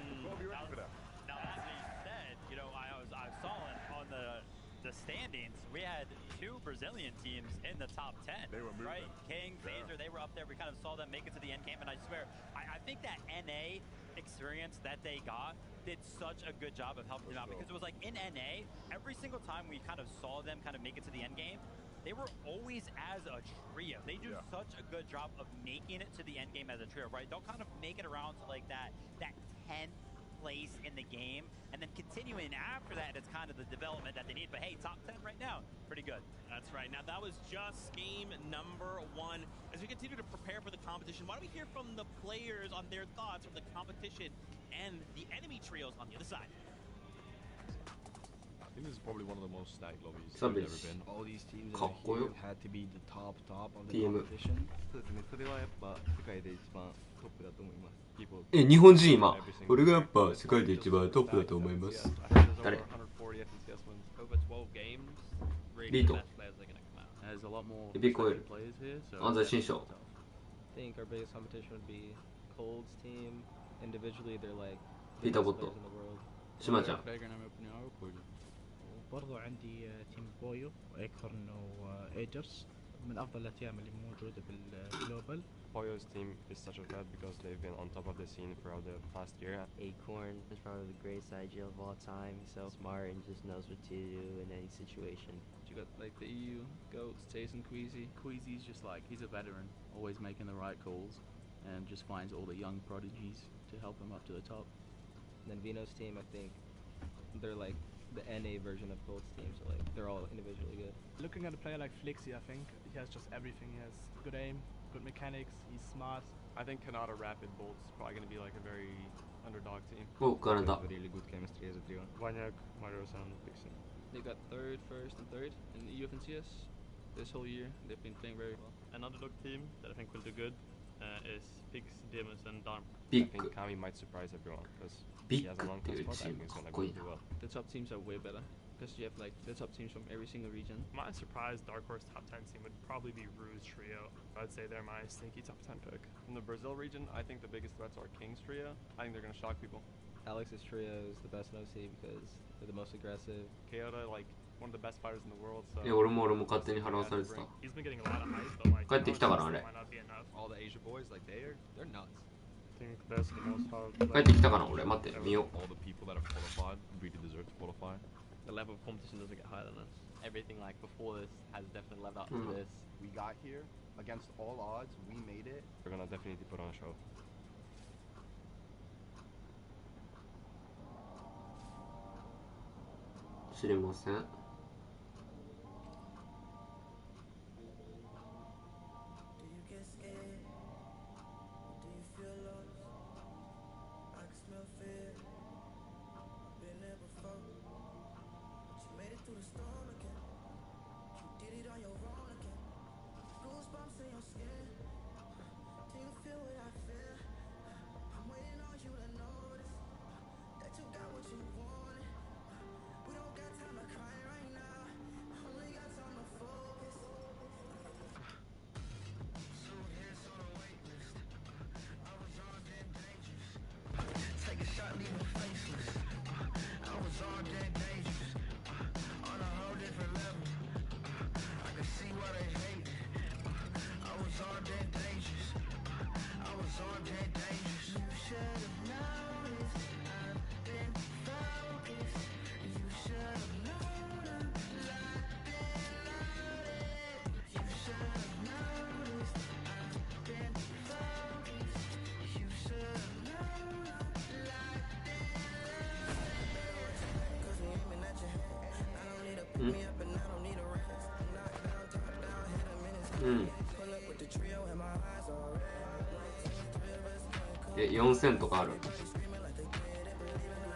You've got to be ready for that. Now, as you said, you know, I saw on the standings, we had 2 Brazilian teams in the top 10. They were moving. Right? King, Phaser, they were up there. We kind of saw them make it to the end game, and I swear, I think that NA experience that they got did such a good job of helping them out, because it was like in NA, every single time we kind of saw them kind of make it to the end game, they were always as a trio. They do such a good job of making it to the end game as a trio, right? They'll kind of make it around to like that 10th place in the game, and then continuing after that, it's kind of the development that they need. But hey, top 10 right now, pretty good. That's right. Now that was just game number 1. As we continue to prepare for the competition, why don't we hear from the players on their thoughts from the competition and the enemy trios on the other side? I think this is probably one of the most stacked lobbies I've ever been. All these teams in here had to be the top of the competition. そうですね。それはやっぱ世界で一番トップだと思います。日本人今、これがやっぱ世界で一番トップだと思います。誰？リート。エピコエル。安西新章。I think our biggest competition would be Cold's team. Individually, they're like the best players in the world. شمعちゃん. برضو عندي تيم بويو وأكثر إنه ايجرز من أفضل الأتيام اللي موجودة بالجلوبال. Poyo's team is such a threat because they've been on top of the scene throughout the past year. Acorn is probably the greatest IGL of all time. He's so smart and just knows what to do in any situation. You got like the EU goats, Jason Queasy. Queasy's just like, he's a veteran, always making the right calls, and just finds all the young prodigies to help him up to the top. And then Vino's team, I think they're like the NA version of Cold's team, so like they're all individually good. Looking at a player like Flixi, I think he has just everything. He has good aim, good mechanics, he's smart. I think Canada Rapid Bolt's probably going to be like a very underdog team. Oh, Canada. Really good chemistry as a trio. Vanyak, Marosa, and Flixi. They got third, first, and third in the UFNCS this whole year. They've been playing very well. An underdog team that I think will do good is Pix, Demus, and Darm. I think Kami might surprise everyone because he has a long pass spot. I think he's going to go do well. The top teams are way better because you have like the top teams from every single region. My surprise Dark Horse top 10 team would probably be Ruse Trio. I'd say they're my sneaky top 10 pick. From the Brazil region, I think the biggest threats are King's Trio. I think they're going to shock people. Alex's trio is the best in OC because they're the most aggressive. Kyoto, like one of the best fighters in the world. So 俺も勝手に払わされてた。 He's been getting a lot of hype, but like 帰ってきたからあれ。 All the Asia boys, like they're nuts. I think that's the most hard. 帰ってきたから俺待って見よう。 All the people that have qualified really deserve to qualify. The level of competition doesn't get higher than this. Everything like before this has definitely led up to this. We got here against all odds. We made it. We're gonna definitely put on a show. 知りません。I was 4000とかある。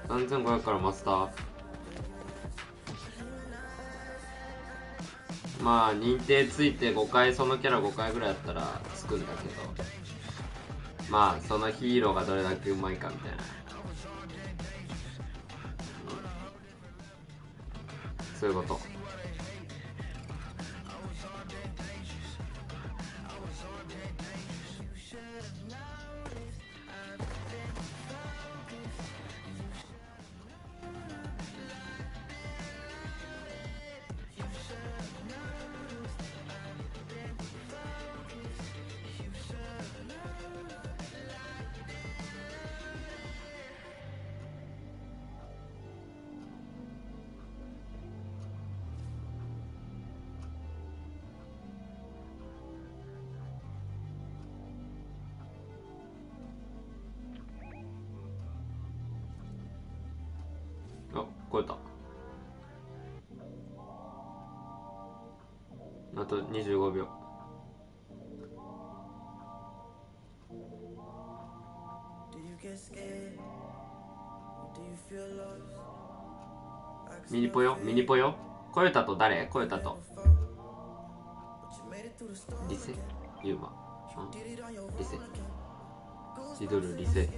3500からマスター。まあ認定ついて5回、そのキャラ5回ぐらいやったらつくんだけど、まあそのヒーローがどれだけうまいかみたいな、そういうこと。超えた。あと25秒。ミニポヨ、ミニポヨ。超えたと誰？超えたとリセ、ユーマ、リセ、シドル、リセ。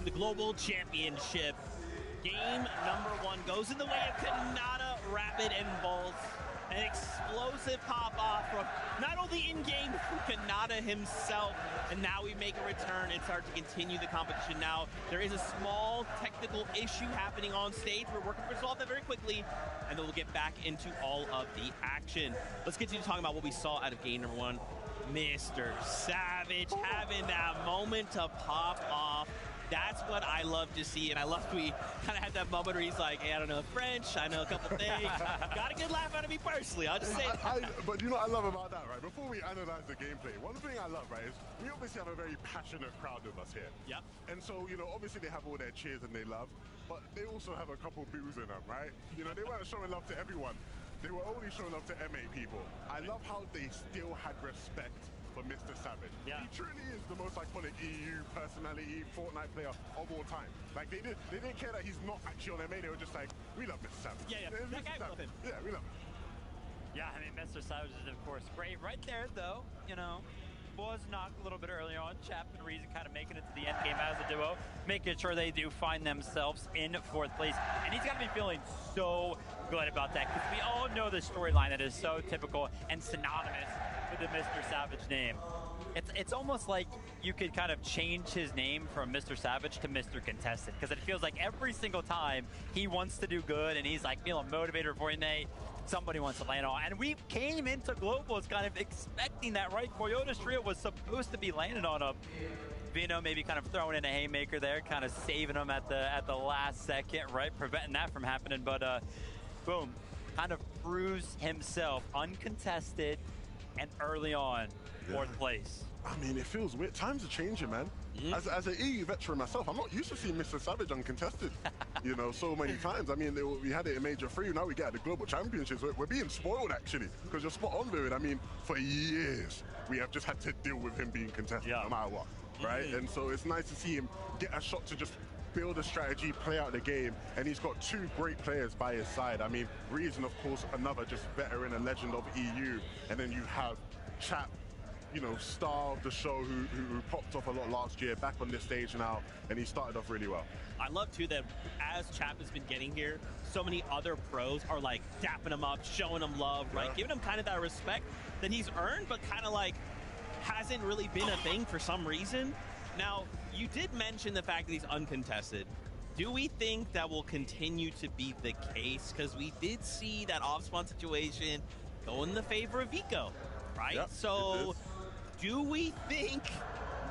The global championship. Game number 1 goes in the way of Kanata, Rapid, and Bolt. An explosive pop-off from not only in-game from Kanata himself, and now we make a return and start to continue the competition. Now, there is a small technical issue happening on stage. We're working to resolve that very quickly, and then we'll get back into all of the action. Let's continue talking about what we saw out of game number 1. Mr. Savage having that moment to pop off. That's what I love to see, and I love we kind of had that moment where he's like, hey, I don't know French, I know a couple things. Got a good laugh out of me personally, I'll just say that. But you know what I love about that, right? Before we analyze the gameplay, one thing I love, right, is we obviously have a very passionate crowd with us here. Yep. And so, you know, obviously they have all their cheers and they love, but they also have a couple boos in them, right? You know, they weren't showing love to everyone. They were only showing love to MA people. I love how they still had respect for Mr. Savage. Yeah. He truly is the most iconic EU personality, Fortnite player of all time. Like they didn't care that he's not actually on MA. They were just like, we love Mr. Savage. Yeah, that guy, we love him. Yeah, we love him. Yeah, I mean, Mr. Savage is of course great. Right there, though, you know, was knocked a little bit earlier on. Chap and Reason kind of making it to the end game as a duo, making sure they do find themselves in 4th place. And he's got to be feeling so good about that, because we all know the storyline that is so typical and synonymous with the Mr. Savage name. It's almost like you could kind of change his name from Mr. Savage to Mr. Contested, because it feels like every single time he wants to do good and he's like feeling motivated for Fortnite, somebody wants to land on. And we came into Globals kind of expecting that, right? Coyote's trio was supposed to be landing on a Vino, maybe kind of throwing in a haymaker there, kind of saving him at the last second, right? Preventing that from happening, but boom, kind of proves himself uncontested and early on 4th place. I mean, it feels weird. Times are changing, man. As an EU veteran myself, I'm not used to seeing Mr. Savage uncontested, you know, so many times. I mean, we had it in Major 3, now we get the Global Championships. We're being spoiled, actually, because you're spot on with it. I mean, for years, we have just had to deal with him being contested no matter what, right? And so it's nice to see him get a shot to just build a strategy, play out the game, and he's got 2 great players by his side. I mean, Reason, of course, another just veteran, a legend of EU, and then you have Chap, you know, star of the show who popped off a lot last year, back on this stage now, and he started off really well. I love too that as Chap has been getting here, so many other pros are like dapping him up, showing him love, right? Giving him kind of that respect that he's earned, but kind of like hasn't really been a thing for some reason. Now, you did mention the fact that he's uncontested. Do we think that will continue to be the case? Because we did see that off-spawn situation go in the favor of Vico, right? Yep, so do we think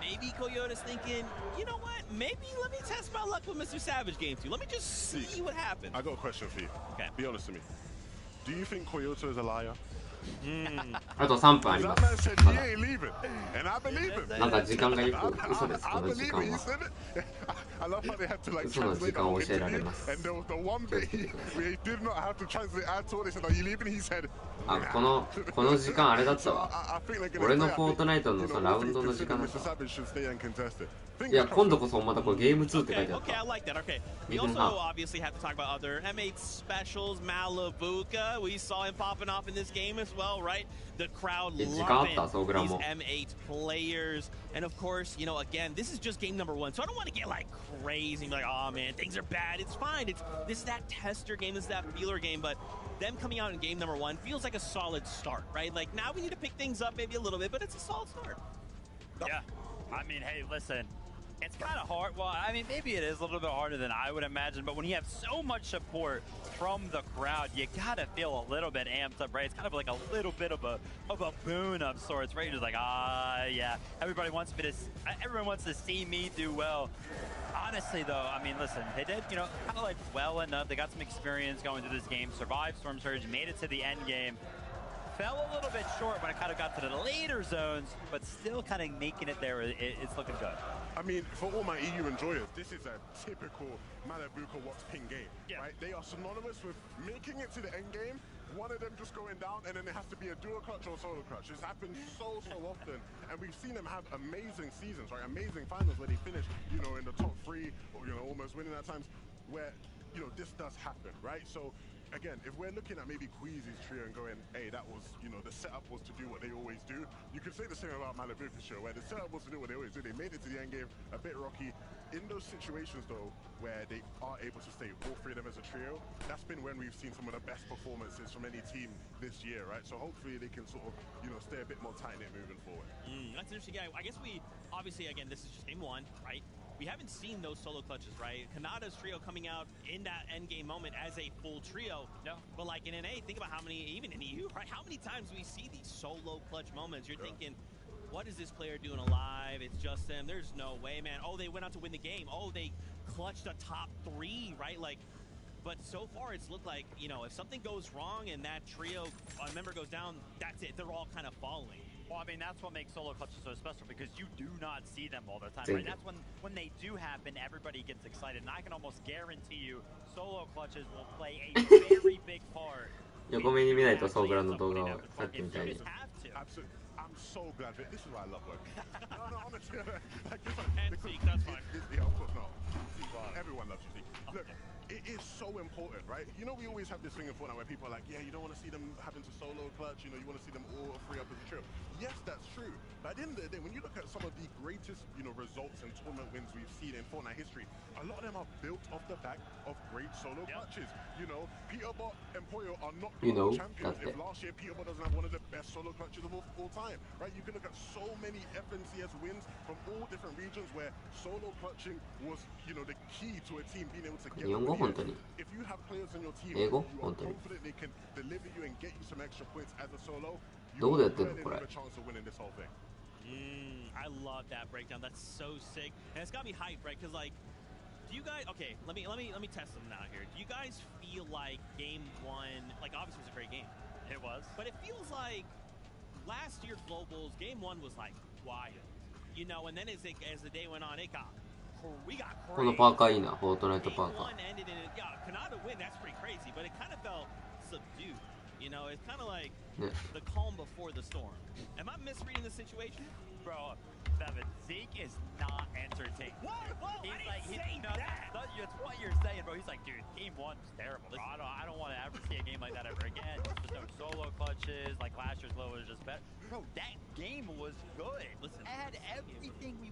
maybe Coyote's thinking, you know what, maybe let me test my luck with Mr. Savage game 2. Let me just see what happens. I got a question for you. Okay. Be honest with me. Do you think Coyote is a liar? あと3分あります。まだなんか時間がよく嘘です。この時間は嘘の時間を教えられます。あ、この時間あれだったわ。俺のフォートナイトのそのラウンドの時間だったわ。いや、今度こそまたこれゲーム2って書いてあった。We also obviously have to talk about other M8 specials. Malavuka, we saw him popping off in this game as well, right? The crowd loving these M8 players. And of course, you know, again, this is just game number 1, so I don't want to get like crazy and be like, oh man, things are bad. It's fine. This is that tester game, this is that feeler game, but them coming out in game number 1 feels like a solid start, right? Like now we need to pick things up maybe a little bit, but it's a solid start. Yeah, I mean, hey, listen. It's kind of hard. Well, I mean, maybe it is a little bit harder than I would imagine, but when you have so much support from the crowd, you gotta feel a little bit amped up, right? It's kind of like a little bit of a boon of sorts, right? You're just like, yeah, everyone wants to see me do well. Honestly, though, I mean, listen, they did, you know, kind of like well enough. They got some experience going through this game, survived Storm Surge, made it to the end game. Fell a little bit short when it kind of got to the later zones, but still kind of making it there. It's looking good. I mean, for all my EU enjoyers, this is a typical Malavuka Watts ping game, right? They are synonymous with making it to the end game, one of them just going down, and then it has to be a dual clutch or solo clutch. It's happened so often, and we've seen them have amazing seasons, right? Amazing finals where they finish, you know, in the top 3, or, you know, almost winning at times, where, you know, this does happen, right? So, again, if we're looking at maybe Queasy's trio and going, hey, that was, you know, the setup was to do what they always do, you could say the same about Malavuka's trio, where the setup was to do what they always do. They made it to the end game, a bit rocky. In those situations, though, where they are able to stay, all 3 of them as a trio, that's been when we've seen some of the best performances from any team this year, right? So hopefully they can sort of, you know, stay a bit more tight-knit moving forward. That's interesting. Yeah, I guess we, obviously, again, this is just game 1, right? We haven't seen those solo clutches, right? Kanada's trio coming out in that end game moment as a full trio. No. But like in NA, think about how many, even in EU, right? How many times we see these solo clutch moments? You're thinking, what is this player doing alive? It's just them. There's no way, man. Oh, they went out to win the game. Oh, they clutched a top 3, right? Like, but so far it's looked like, you know, if something goes wrong and that trio member goes down, that's it. They're all kind of falling. Well, I mean, that's what makes solo clutches so special, because you do not see them all the time, right? That's when they do happen, everybody gets excited, and I can almost guarantee you solo clutches will play a very big part. 横目に見ないとソーグラの動画をさっきみたいに。I'm so glad that this is why I love work. No, honestly, like and Zeke, that's fine. Yeah, of course not. Everyone loves you, Zeke. Look, it is so important, right? You know, we always have this thing in Fortnite where people are like, yeah, you don't want to see them having to solo clutch, you know, you want to see them all 3 up as a trio. Yes, that's true. But at the end of the day, when you look at some of the greatest, you know, results and tournament wins we've seen in Fortnite history, a lot of them are built off the back of great solo clutches. You know, Peterbot and Poyo are not global champions if last year Peterbot doesn't have one of the best solo clutches of all time, right? You can look at so many FNCS wins from all different regions where solo clutching was, you know, the key to a team being able to get over. If you have players on your team who are confident they can deliver you and get you some extra points as a solo, you have a chance of winning this whole thing. I love that breakdown. That's so sick, and it's got me hyped, right? Because like, do you guys? Okay, let me test something out here. Do you guys feel like game 1? Like, obviously it was a great game. It was, but it feels like last year's globals, game 1 was like wild, you know, and then as the day went on, we got crazy. このパーカーいいな、フォートナイトパーカー。Yeah, Canada win, that's pretty crazy, but it kind of felt subdued. You know, it's kind of like the calm before the storm. Am I misreading the situation? Bro, Seven, Zeke is not entertained. Whoa, he's I like, didn't say that. That's what you're saying, bro. He's like, dude, game 1 was terrible. Bro. I don't want to ever see a game like that ever again. There's no solo clutches. Like last year's glow was just better. Bro, that game was good. Listen, it had everything we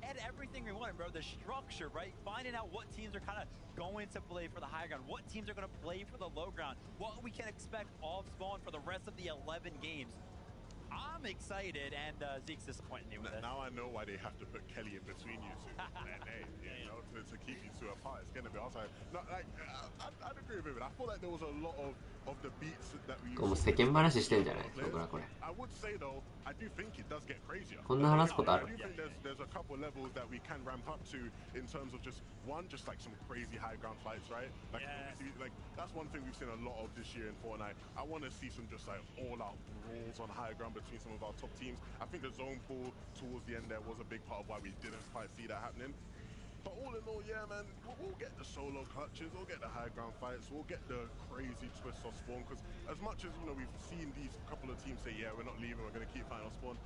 had everything we wanted, bro. The structure, right? Finding out what teams are kind of going to play for the high ground, what teams are going to play for the low ground, what we can expect off spawn for the rest of the 11 games. I'm excited, and Zeke's disappointing me with it. Now I know why they have to put Kelly in between you two. And hey, you know, to keep you two part, it's gonna be outside. No, like I'd agree with it. I feel like there was a lot of the beats that we. もう世間話してんじゃない僕らこれ。 I would say though, I do think it does get crazier. こんな話すことある I do think there's a couple levels that we can ramp up to in terms of just like some crazy high ground fights, right? Like, like that's one thing we've seen a lot of this year in Fortnite. I want to see some just like all-out brawls on high ground between some of our top teams. I think the zone pool towards the end there was a big part of why we didn't quite see that happening. But all in all, yeah, man, we'll get the solo clutches, we'll get the high ground fights, we'll get the crazy twists off spawn. Because as much as, you know, we've seen these couple of teams say, yeah, we're not leaving, we're going to keep fighting on spawn,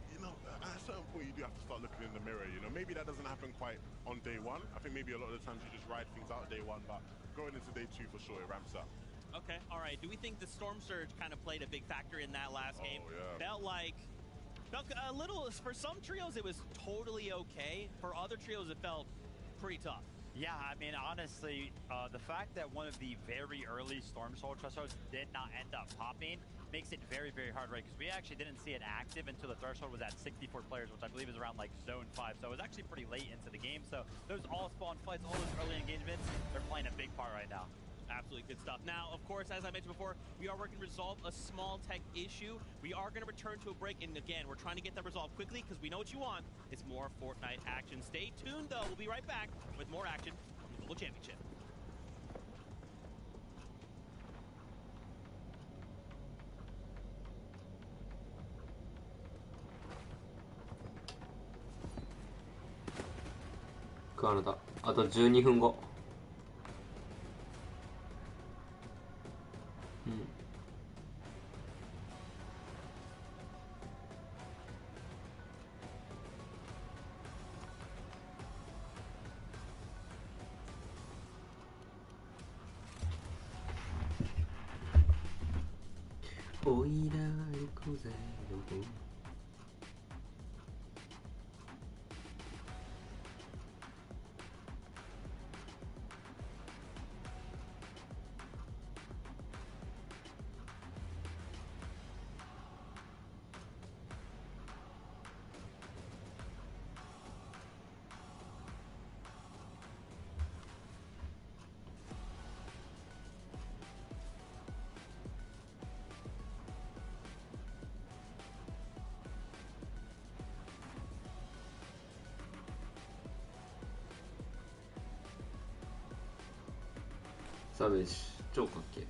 you know, at a certain point, you do have to start looking in the mirror, you know. Maybe that doesn't happen quite on day one. I think maybe a lot of the times you just ride things out day one, but going into day two, for sure, it ramps up. Okay, all right. Do we think the Storm Surge kind of played a big factor in that last game? Yeah. Felt a little, for some trios, it was totally okay. For other trios, it felt pretty tough. Yeah, I mean, honestly, the fact that one of the very early Storm Surge thresholds did not end up popping makes it very, very hard, right? Because we actually didn't see it active until the threshold was at 64 players, which I believe is around like zone 5. So it was actually pretty late into the game. So those all spawn fights, all those early engagements, they're playing a big part right now. Absolutely good stuff. Now, of course, as I mentioned before, we are working to resolve a small tech issue. We are going to return to a break, and again, we're trying to get that resolved quickly because we know what you want. It's more Fortnite action. Stay tuned, though. We'll be right back with more action from the Global Championship.カナダあと12分後。おいら行こうぜどこサーベージ超かっけえ。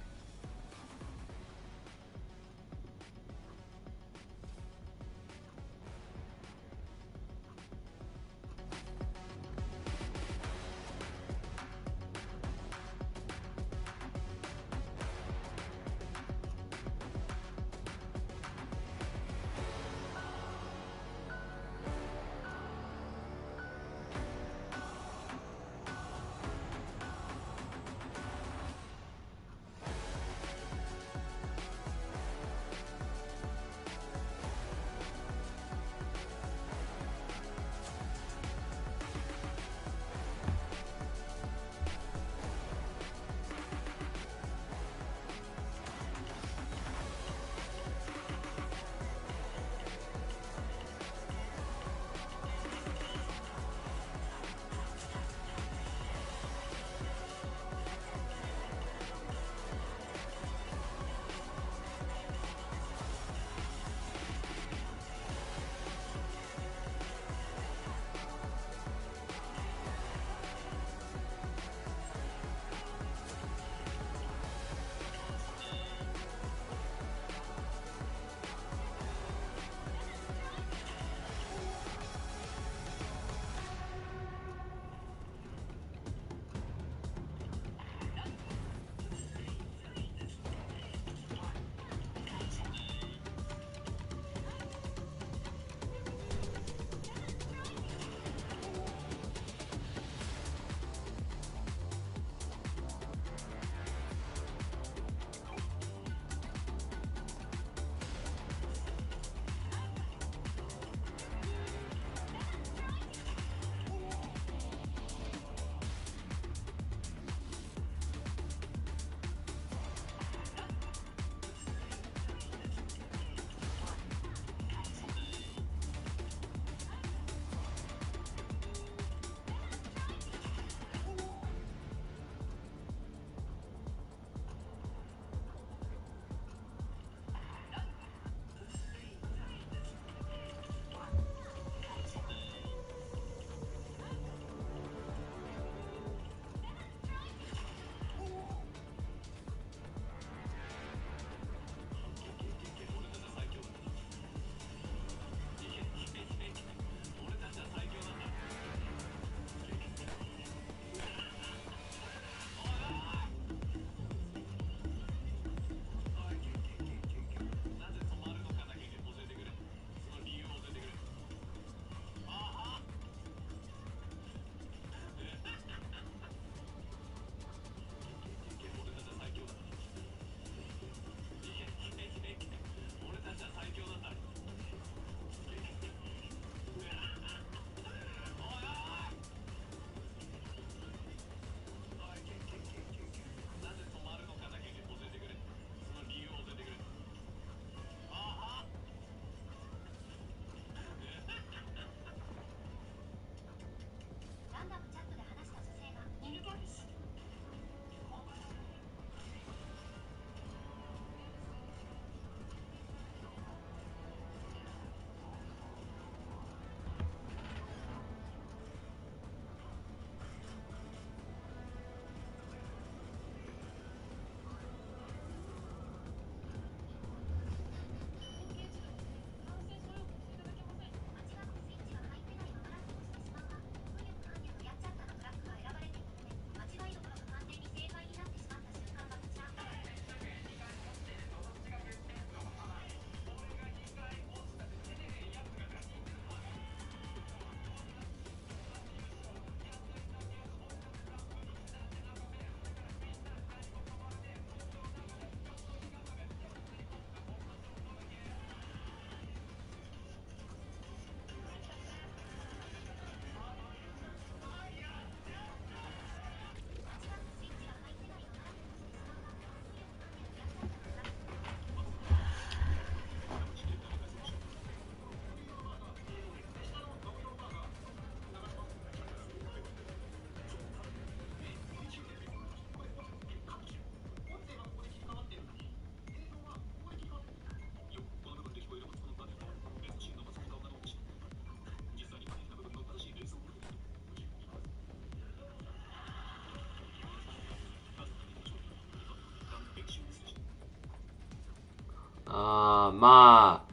ま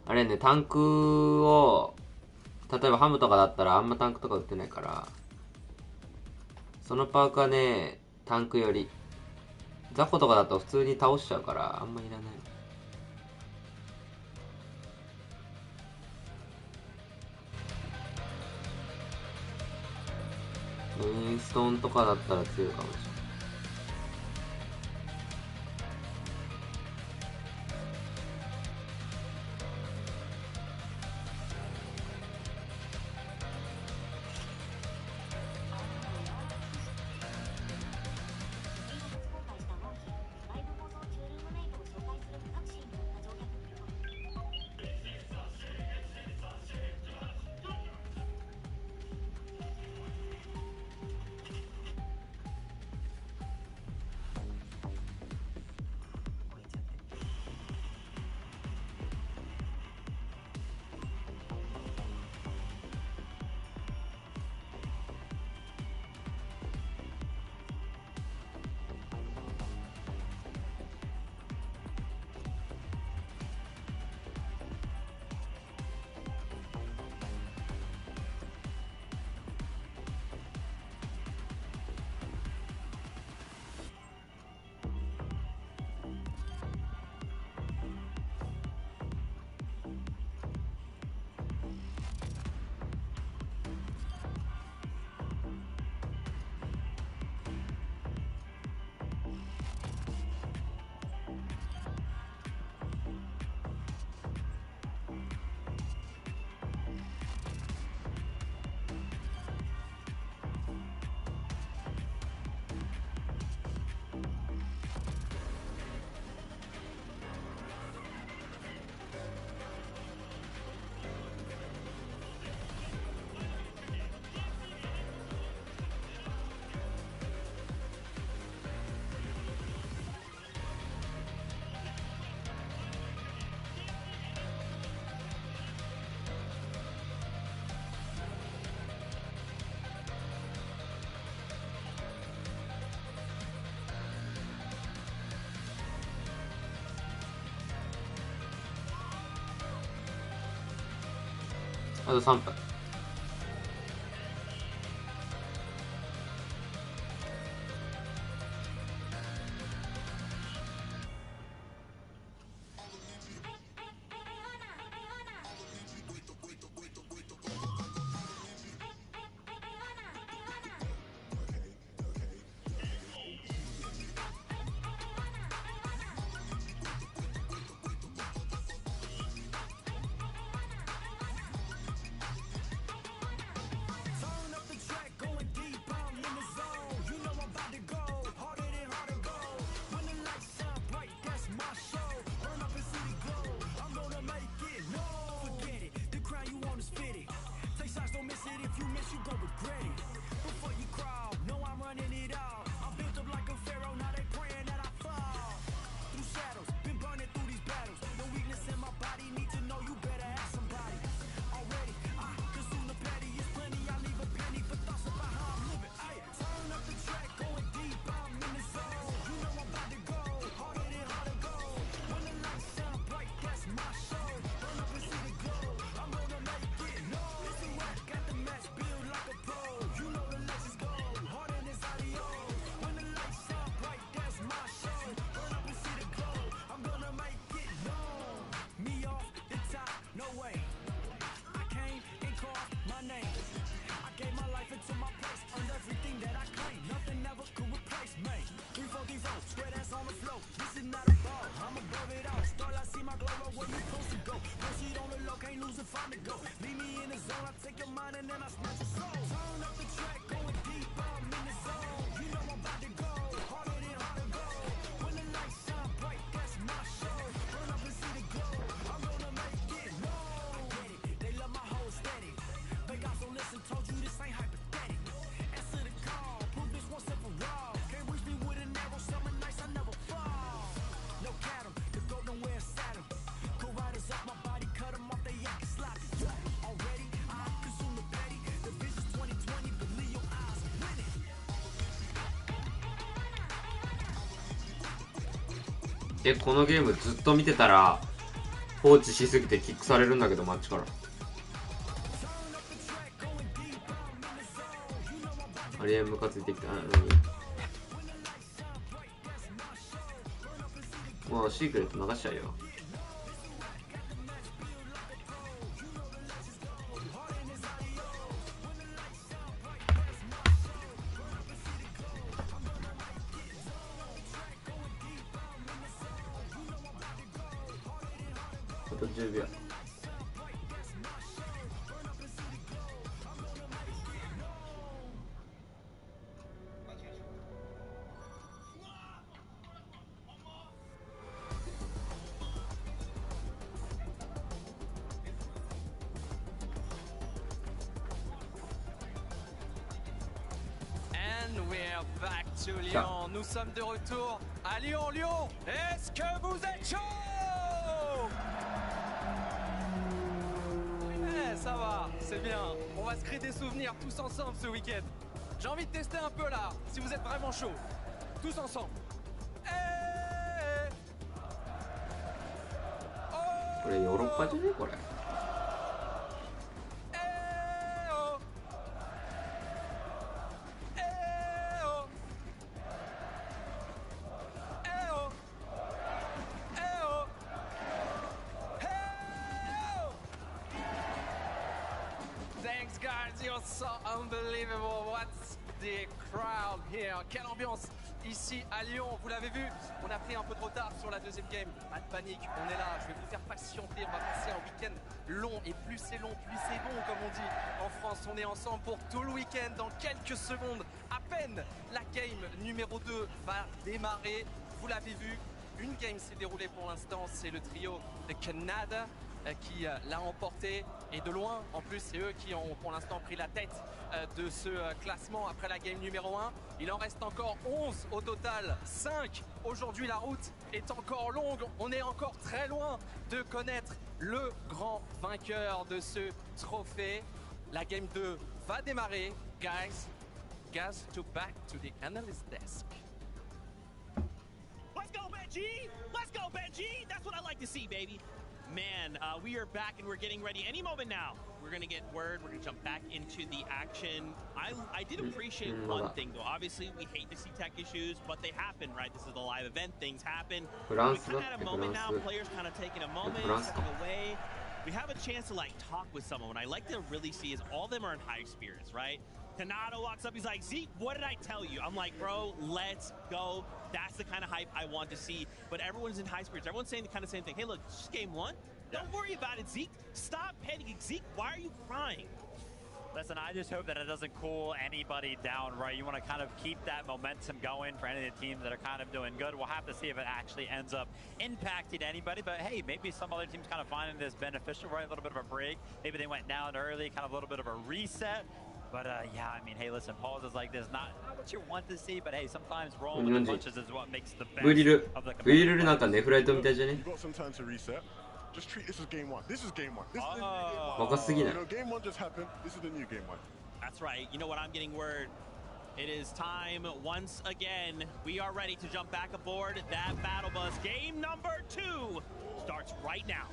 ああれね、タンクを例えばハムとかだったらあんまタンクとか売ってないから、そのパークはねタンクよりザコとかだと普通に倒しちゃうからあんまいらない。メインストーンとかだったら強いかもしれない。あと3分。このゲームずっと見てたら放置しすぎてキックされるんだけど、マッチから。ありえんムカついてきた。もうシークレット流しちゃうよ。あと10秒。We're back to Lyon. Nous sommes de retour à Lyon. Lyon, est-ce que vous êtes chaud? Eh, ça va, c'est bien. On va se créer des souvenirs tous ensemble ce week-end. J'ai envie de tester un peu là, si vous êtes vraiment chaud. Tous ensemble.これヨーロッパじゃねこれ。Thanks guys, you're so unbelievable. What's the crowd here? Quelle ambiance ici à Lyon, vous l'avez vu, on a pris un peu de retard sur la deuxième game. Pas de panique, on est là, je vais vous faire patienter, on va passer un week-end long et plus c'est long, plus c'est bon comme on dit. En France, on est ensemble pour tout le week-end, dans quelques secondes, à peine la game numéro 2 va démarrer. Vous l'avez vu, une game s'est déroulée pour l'instant, c'est le trio de Canada qui l'a emporté et de loin. En plus, c'est eux qui ont pour l'instant pris la tête de ce classement après la game numéro 1. Il en reste encore 11 au total, 5. Aujourd'hui, la route est encore longue. On est encore très loin de connaître le grand vainqueur de ce trophée. La game 2 va démarrer. Guys, back to the analyst desk. Let's go, Benji! Let's go, Benji! That's what I like to see, baby. Man, we are back and we're getting ready any moment now. We're going to get word. We're going to jump back into the action. I did appreciate one thing, though. Obviously, we hate to see tech issues, but they happen, right? This is a live event. Things happen. We kind of had a moment now. Players kind of taking a moment, stepping away. We have a chance to, like, talk with someone. What I like to really see is all of them are in high spirits, right? Kanado walks up. He's like, Zeke, what did I tell you? I'm like, bro, let's go. That's the kind of hype I want to see. But everyone's in high spirits. Everyone's saying the kind of same thing. Hey, look, it's just game 1. Don't worry about it, Zeke. Stop panicking. Zeke, why are you crying? Listen, I just hope that it doesn't cool anybody down, right? You want to kind of keep that momentum going for any of the teams that are kind of doing good. We'll have to see if it actually ends up impacting anybody. But hey, maybe some other teams kind of finding this beneficial, right? A little bit of a break. Maybe they went down early, kind of a little bit of a reset. But yeah, I mean, hey, listen, pauses like this, not what you want to see, but hey, sometimes rolling with the punches is what makes the best of the competitive. You've got some time to reset. Just treat this as game 1. This is game 1. This is the new game 1. You know, game 1 just happened. This is the new game 1. That's right. You know what? I'm getting word. It is time once again. We are ready to jump back aboard that battle bus. Game number 2 starts right now.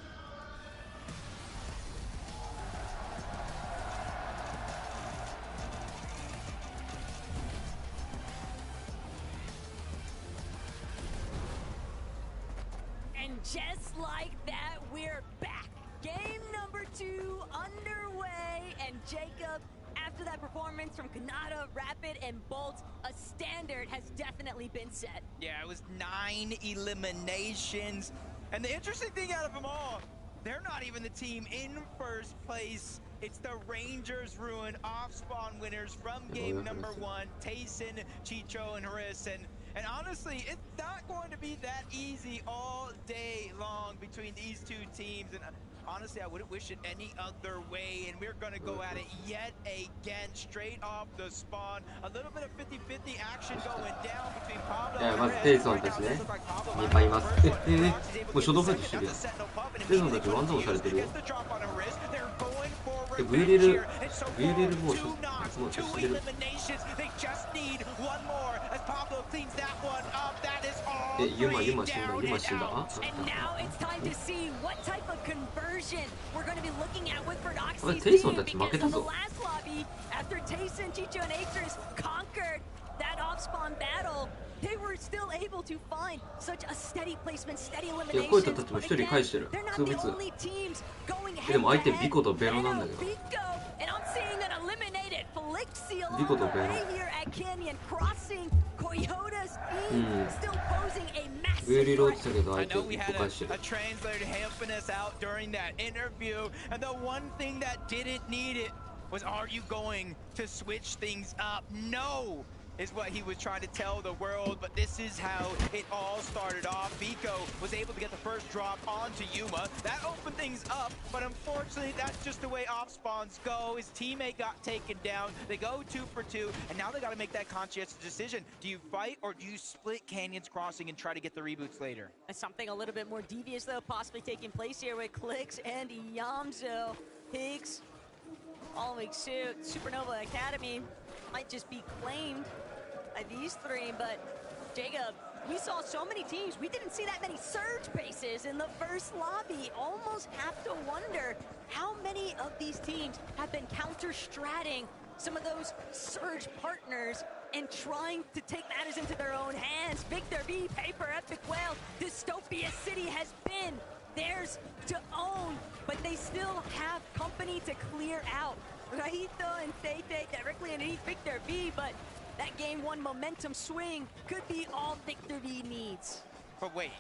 And just like that, we're back. Game number 2 underway. And Jacob, after that performance from Kanata, Rapid, and Bolt, a standard has definitely been set. Yeah, it was 9 eliminations. And the interesting thing out of them all, they're not even the team in first place. It's the Rangers Ruin off-spawn winners from game number 1, Tayson, Chicho, and Harrison. And honestly, it's not going to be that easy all day long between these two teams. And honestly, I wouldn't wish it any other way. And we're going to go at it yet again, straight off the spawn. A little bit of 50-50 action going down between Pablo and Chris. テイソンたちね。いっぱいいます。もう初動ファイトしてるやん。テイソンたちワンダウンされてるよ。VLL もうしてる。They just need one more as Pablo cleans that one up. That is all three down. And now it's time to see what type of conversion we're going to be looking at with Prodoxy's Tayson team. Because in the last lobby, after Tayson, Chicho, and Aether's conquered that off-spawn battle, they were still able to find such a steady placement, steady eliminations. But again, they're not the only teams going head-to-head. Venom, Vico, and I'm seeing an eliminated Felixi along the way here at Canyon Crossing. Coyota's team still posing a massive threat. I know we had a translator helping us out during that interview, and the one thing that didn't need it was, are you going to switch things up? No! Is what he was trying to tell the world, but this is how it all started off. Vico was able to get the first drop onto Yuma. That opened things up, but unfortunately, that's just the way off spawns go. His teammate got taken down. They go 2 for 2, and now they got to make that conscientious decision. Do you fight, or do you split Canyons Crossing and try to get the reboots later? Something a little bit more devious, though, possibly taking place here with Clix and Yamzo. Higgs, following suit, Supernova Academy might just be claimed by these three, but Jacob, we saw so many teams. We didn't see that many surge bases in the first lobby. Almost have to wonder how many of these teams have been counter-stratting some of those surge partners and trying to take matters into their own hands. Victor V, Paper, Epic Whale, Dystopia City has been theirs to own, but they still have company to clear out. Rajito and Tete directly underneath Victor V, but that game one momentum swing could be all Victor V needs. But wait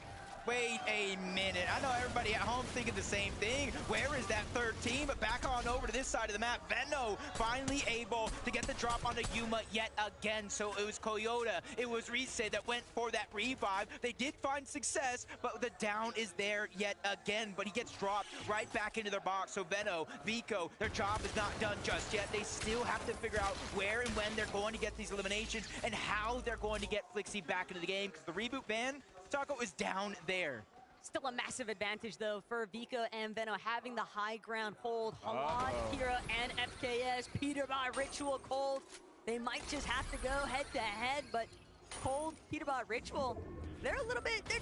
a minute. I know everybody at home thinking the same thing. Where is that third team? But back on over to this side of the map. Venno finally able to get the drop onto Yuma yet again. So it was Coyote, it was Reset that went for that revive. They did find success, but the down is there yet again. But he gets dropped right back into their box. So Venno, Vico, their job is not done just yet. They still have to figure out where and when they're going to get these eliminations and how they're going to get Flixi back into the game, because the reboot ban, Taco, is down there. Still a massive advantage, though, for Vico and Venno having the high ground hold. Halad, Kira, and FKS. Peter by Ritual, Cold. They might just have to go head-to-head, but Cold, Peter by Ritual, they're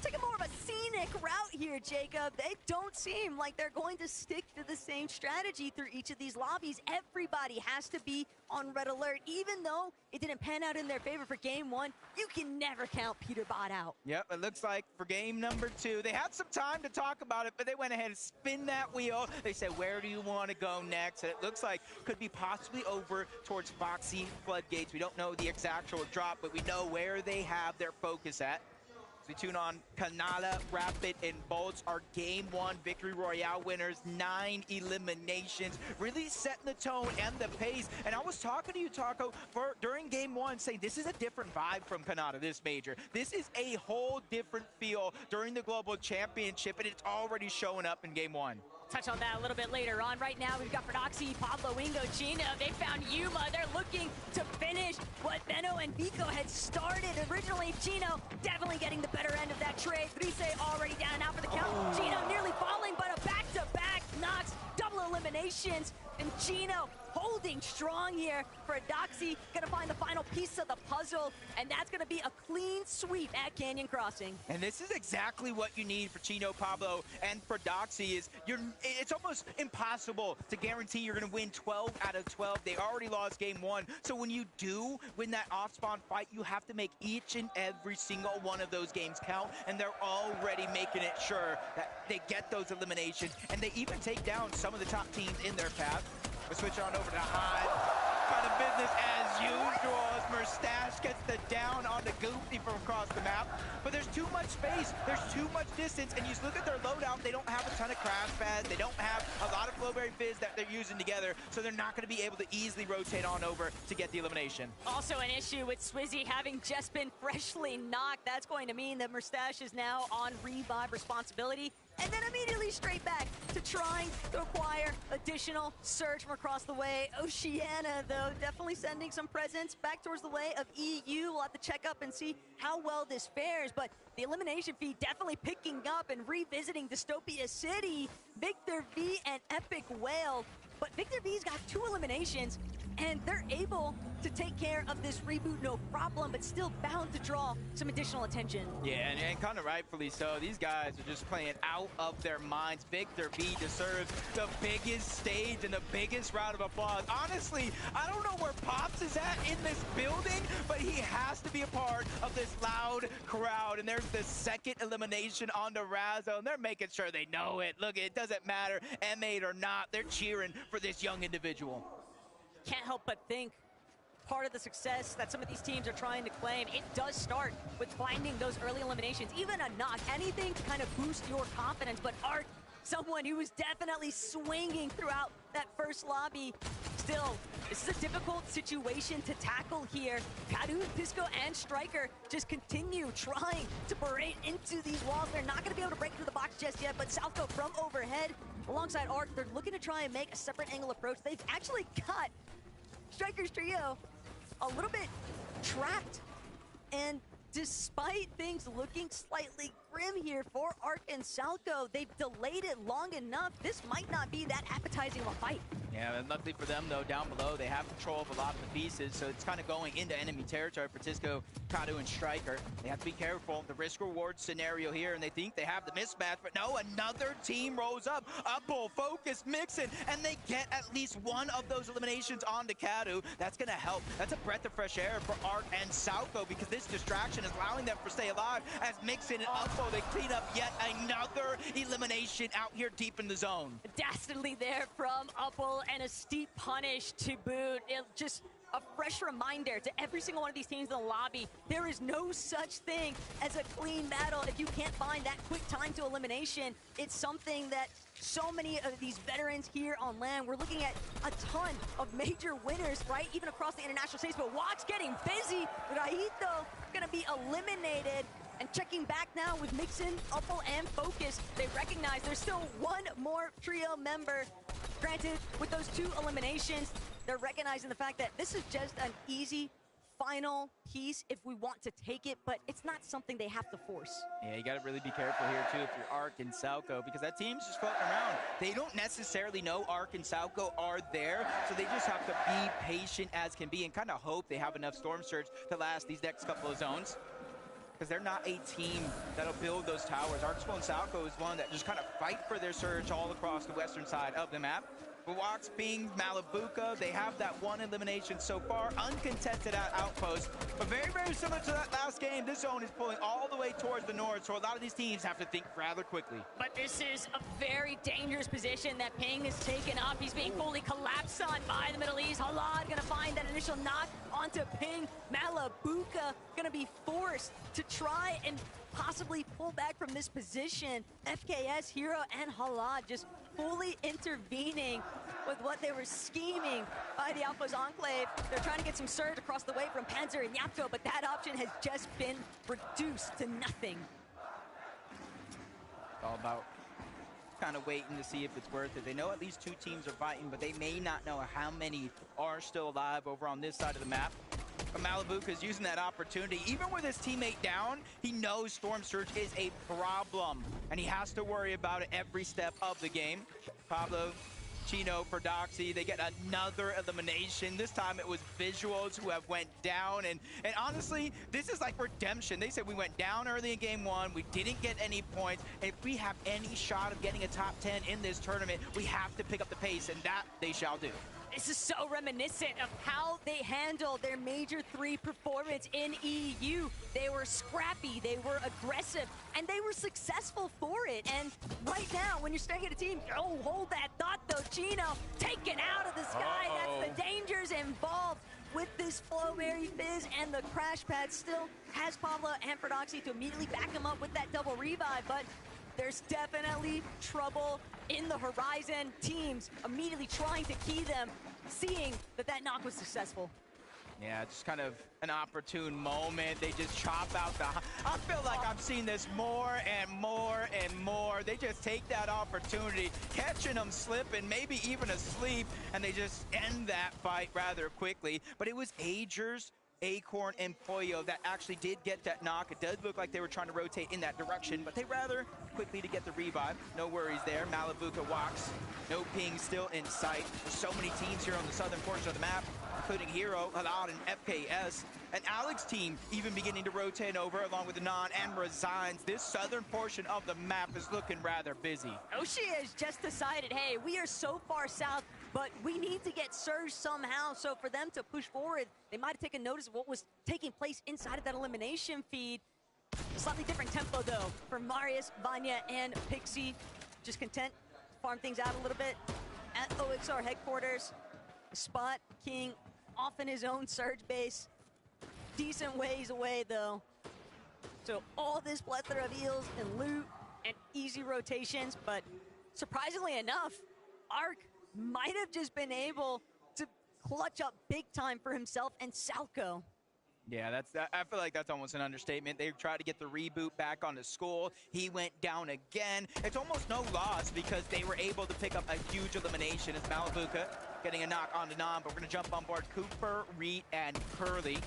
taking more of a scenic route here, Jacob. They don't seem like they're going to stick to the same strategy through each of these lobbies. Everybody has to be on red alert. Even though it didn't pan out in their favor for game one, you can never count Peter Bot out. Yep, it looks like for game number 2, they had some time to talk about it, but they went ahead and spin that wheel. They said, where do you want to go next? And it looks like could be possibly over towards Foxy Floodgates. We don't know the exact drop, but we know where they have their focus at. So we tune on Kanala, Rapid, and Bolts, our Game 1 Victory Royale winners. 9 eliminations, really setting the tone and the pace. And I was talking to you, Taco, during Game 1, saying this is a different vibe from Kanata, this major. This is a whole different feel during the Global Championship, and it's already showing up in Game 1. Touch on that a little bit later on. Right now, we've got Prodoxy, Pablo, Ingo, Chino. They found Yuma. They're looking to finish what Venno and Vico had started. Originally, Chino definitely getting the better end of that trade. Rise already down and out for the count. Chino nearly falling, but a back-to-back knocks, double eliminations. And Chino holding strong here. Prodoxy gonna find the final piece of the puzzle, and that's gonna be a clean sweep at Canyon Crossing. And this is exactly what you need for Chino, Pablo, and Prodoxy. It's almost impossible to guarantee you're gonna win 12 out of 12. They already lost game 1. So when you do win that off-spawn fight, you have to make each and every single one of those games count, and they're already making it sure that they get those eliminations, and they even take down some of the top teams in their path. We'll switch on over to Hive. Kind of business as usual as Mustache gets the down on the Goofy from across the map. But there's too much space, there's too much distance, and you look at their loadout, they don't have a ton of crash pads, they don't have a lot of Flowberry Fizz that they're using together, so they're not going to be able to easily rotate on over to get the elimination. Also an issue with Swizzy having just been freshly knocked. That's going to mean that Mustache is now on revive responsibility, and then immediately straight back to trying to acquire additional surge from across the way. Oceana, though, definitely sending some presence back towards the way of EU. We'll have to check up and see how well this fares, but the elimination feed definitely picking up and revisiting Dystopia City. Victor V and Epic Whale, but Victor V's got 2 eliminations. and they're able to take care of this reboot no problem, but still bound to draw some additional attention. Yeah, and kind of rightfully so. These guys are just playing out of their minds. Victor V deserves the biggest stage and the biggest round of applause. Honestly, I don't know where Pops is at in this building, but he has to be a part of this loud crowd. And there's the second elimination on the Razzo, and they're making sure they know it. Look, it doesn't matter, M8 or not, they're cheering for this young individual. Can't help but think part of the success that some of these teams are trying to claim, it does start with finding those early eliminations, even a knock, anything to kind of boost your confidence. But Art, someone who was definitely swinging throughout that first lobby. Still, this is a difficult situation to tackle here. Kadu, Pisco, and Striker just continue trying to berate into these walls. They're not going to be able to break through the box just yet, but Southco from overhead alongside Art, they're looking to try and make a separate angle approach. They've actually got Striker's trio a little bit trapped, and despite things looking slightly grim here for Arc and Salco, they've delayed it long enough. This might not be that appetizing of a fight. Yeah, and luckily for them, though, down below, they have control of a lot of the pieces, so it's kind of going into enemy territory for Tisco, Kadu, and Striker. They have to be careful. The risk-reward scenario here, and they think they have the mismatch, but no, another team rolls up. Upbull, Focus, Mixin, and they get at least one of those eliminations onto Kadu. That's going to help. That's a breath of fresh air for Art and Salco, because this distraction is allowing them to stay alive as Mixin and Upbull, they clean up yet another elimination out here deep in the zone. Dastardly there from Upbull, and a steep punish to boot. It just a fresh reminder to every single one of these teams in the lobby, there is no such thing as a clean battle if you can't find that quick time to elimination. It's something that so many of these veterans here on land, we're looking at a ton of major winners, right? Even across the international stage, but watch getting busy. Raito gonna be eliminated. And checking back now with Mixin, Upbull, and Focus, they recognize there's still one more trio member. Granted, with those two eliminations, they're recognizing the fact that this is just an easy final piece if we want to take it, but it's not something they have to force. Yeah, you got to really be careful here, too, if you're Arc and Salco, because that team's just floating around. They don't necessarily know Arc and Salco are there, so they just have to be patient as can be and kind of hope they have enough Storm Surge to last these next couple of zones. Because they're not a team that'll build those towers. Arxpo and Salco is one that just kind of fight for their surge all across the western side of the map. Wax, Ping, Malabuka, they have that one elimination so far, uncontested at Outpost. But very, very similar to that last game, this zone is pulling all the way towards the north, so a lot of these teams have to think rather quickly. But this is a very dangerous position that Ping has taken up. He's being fully collapsed on by the Middle East. Halad gonna find that initial knock onto Ping. Malabuka gonna be forced to try and possibly pull back from this position. FKS, Hero, and Halad just fully intervening with what they were scheming by the Outpost Enclave. They're trying to get some surge across the way from Panzer and Yapto, but that option has just been reduced to nothing. It's all about kind of waiting to see if it's worth it. They know at least two teams are fighting, but they may not know how many are still alive over on this side of the map. But Malabuka is using that opportunity. Even with his teammate down, he knows Storm Surge is a problem, and he has to worry about it every step of the game. Pablo, Chino for Doxy, they get another elimination. This time it was Visuals who have went down, and honestly, this is like redemption. They said we went down early in game one, we didn't get any points. If we have any shot of getting a top 10 in this tournament, we have to pick up the pace, and that they shall do. This is so reminiscent of how they handled their Major 3 performance in EU. They were scrappy, they were aggressive, and they were successful for it. And right now, when you're staring at a team, oh, hold that thought though, Chino, taken out of the sky. That's the dangers involved with this Flowberry Fizz, and the crash pad still has Pablo and Prodoxy to immediately back him up with that double revive, but there's definitely trouble in the horizon. Teams immediately trying to key them, seeing that that knock was successful. Yeah, just kind of an opportune moment. They just chop out the... I feel like I've seen this more and more and more. They just take that opportunity, catching them slipping, maybe even asleep, and they just end that fight rather quickly. But it was Agers, Acorn, and Pollo that actually did get that knock. It does look like they were trying to rotate in that direction, but they rather quickly to get the revive. No worries there. Malabuka walks. No ping still in sight. There's so many teams here on the southern portion of the map. including Hero, Halal, and FKS. And Alex team even beginning to rotate over along with Anon and Resigns. This southern portion of the map is looking rather busy. Oshi has just decided, hey, we are so far south, but we need to get surged somehow. So for them to push forward, they might have taken notice of what was taking place inside of that elimination feed. Slightly different tempo though for Marius, Vanya, and Pixie. Just content to farm things out a little bit at OXR headquarters. Spot King off in his own surge base. Decent ways away though. So all this plethora of heals and loot and easy rotations, but surprisingly enough, Arc might have just been able to clutch up big time for himself and Salco. Yeah, I feel like that's almost an understatement. They tried to get the reboot back onto school. He went down again. It's almost no loss because they were able to pick up a huge elimination. It's Malabuka getting a knock onto Nam, but we're going to jump on board Cooper, Reed, and Curly.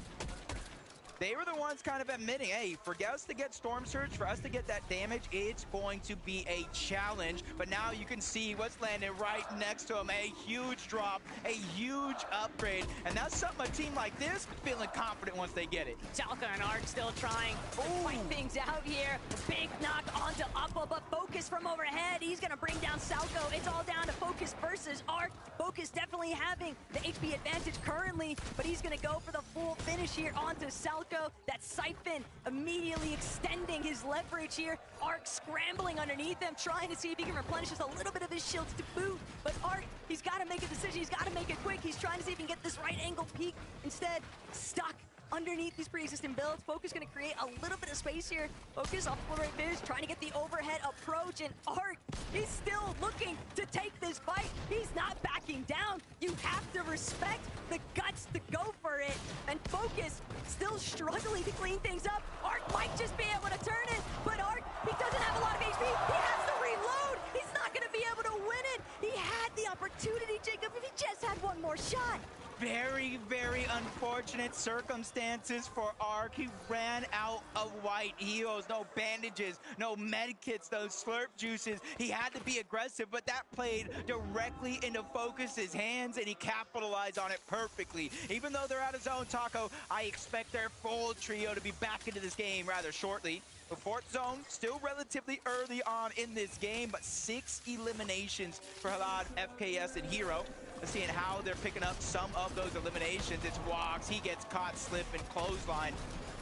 They were the ones kind of admitting, hey, for us to get Storm Surge, for us to get that damage, it's going to be a challenge. But now you can see what's landing right next to him. A huge drop, a huge upgrade. And that's something a team like this feeling confident once they get it. Salka and Arc still trying to fight things out here. A big knock onto Uppo, but Focus from overhead. He's going to bring down Salco. It's all down to Focus versus Arc. Focus definitely having the HP advantage currently, but he's going to go for the full finish here onto Salco. That Siphon immediately extending his leverage here. Arc scrambling underneath him, trying to see if he can replenish just a little bit of his shields to boot. But Arc, he's got to make a decision. He's got to make it quick. He's trying to see if he can get this right angle peek. Instead, stuck underneath these pre-existing builds. Focus going to create a little bit of space here. Focus off the right biz, trying to get the overhead approach, and Arc is still looking to take this fight. He's not backing down. You have to respect the guts to go for it. And Focus still struggling to clean things up. Arc might just be able to turn it, but Arc, he doesn't have a lot of HP. He has to reload. He's not going to be able to win it. He had the opportunity, Jacob, if he just had one more shot. Very, very unfortunate circumstances for Arc. He ran out of white heals, no bandages, no med kits, those slurp juices. He had to be aggressive, but that played directly into Focus's hands, and he capitalized on it perfectly. Even though they're out of zone, Taco, I expect their full trio to be back into this game rather shortly. The fourth zone, still relatively early on in this game, but 6 eliminations for Halad, FKS, and Hero. Seeing how they're picking up some of those eliminations. It's Walks, he gets caught slipping, clothesline,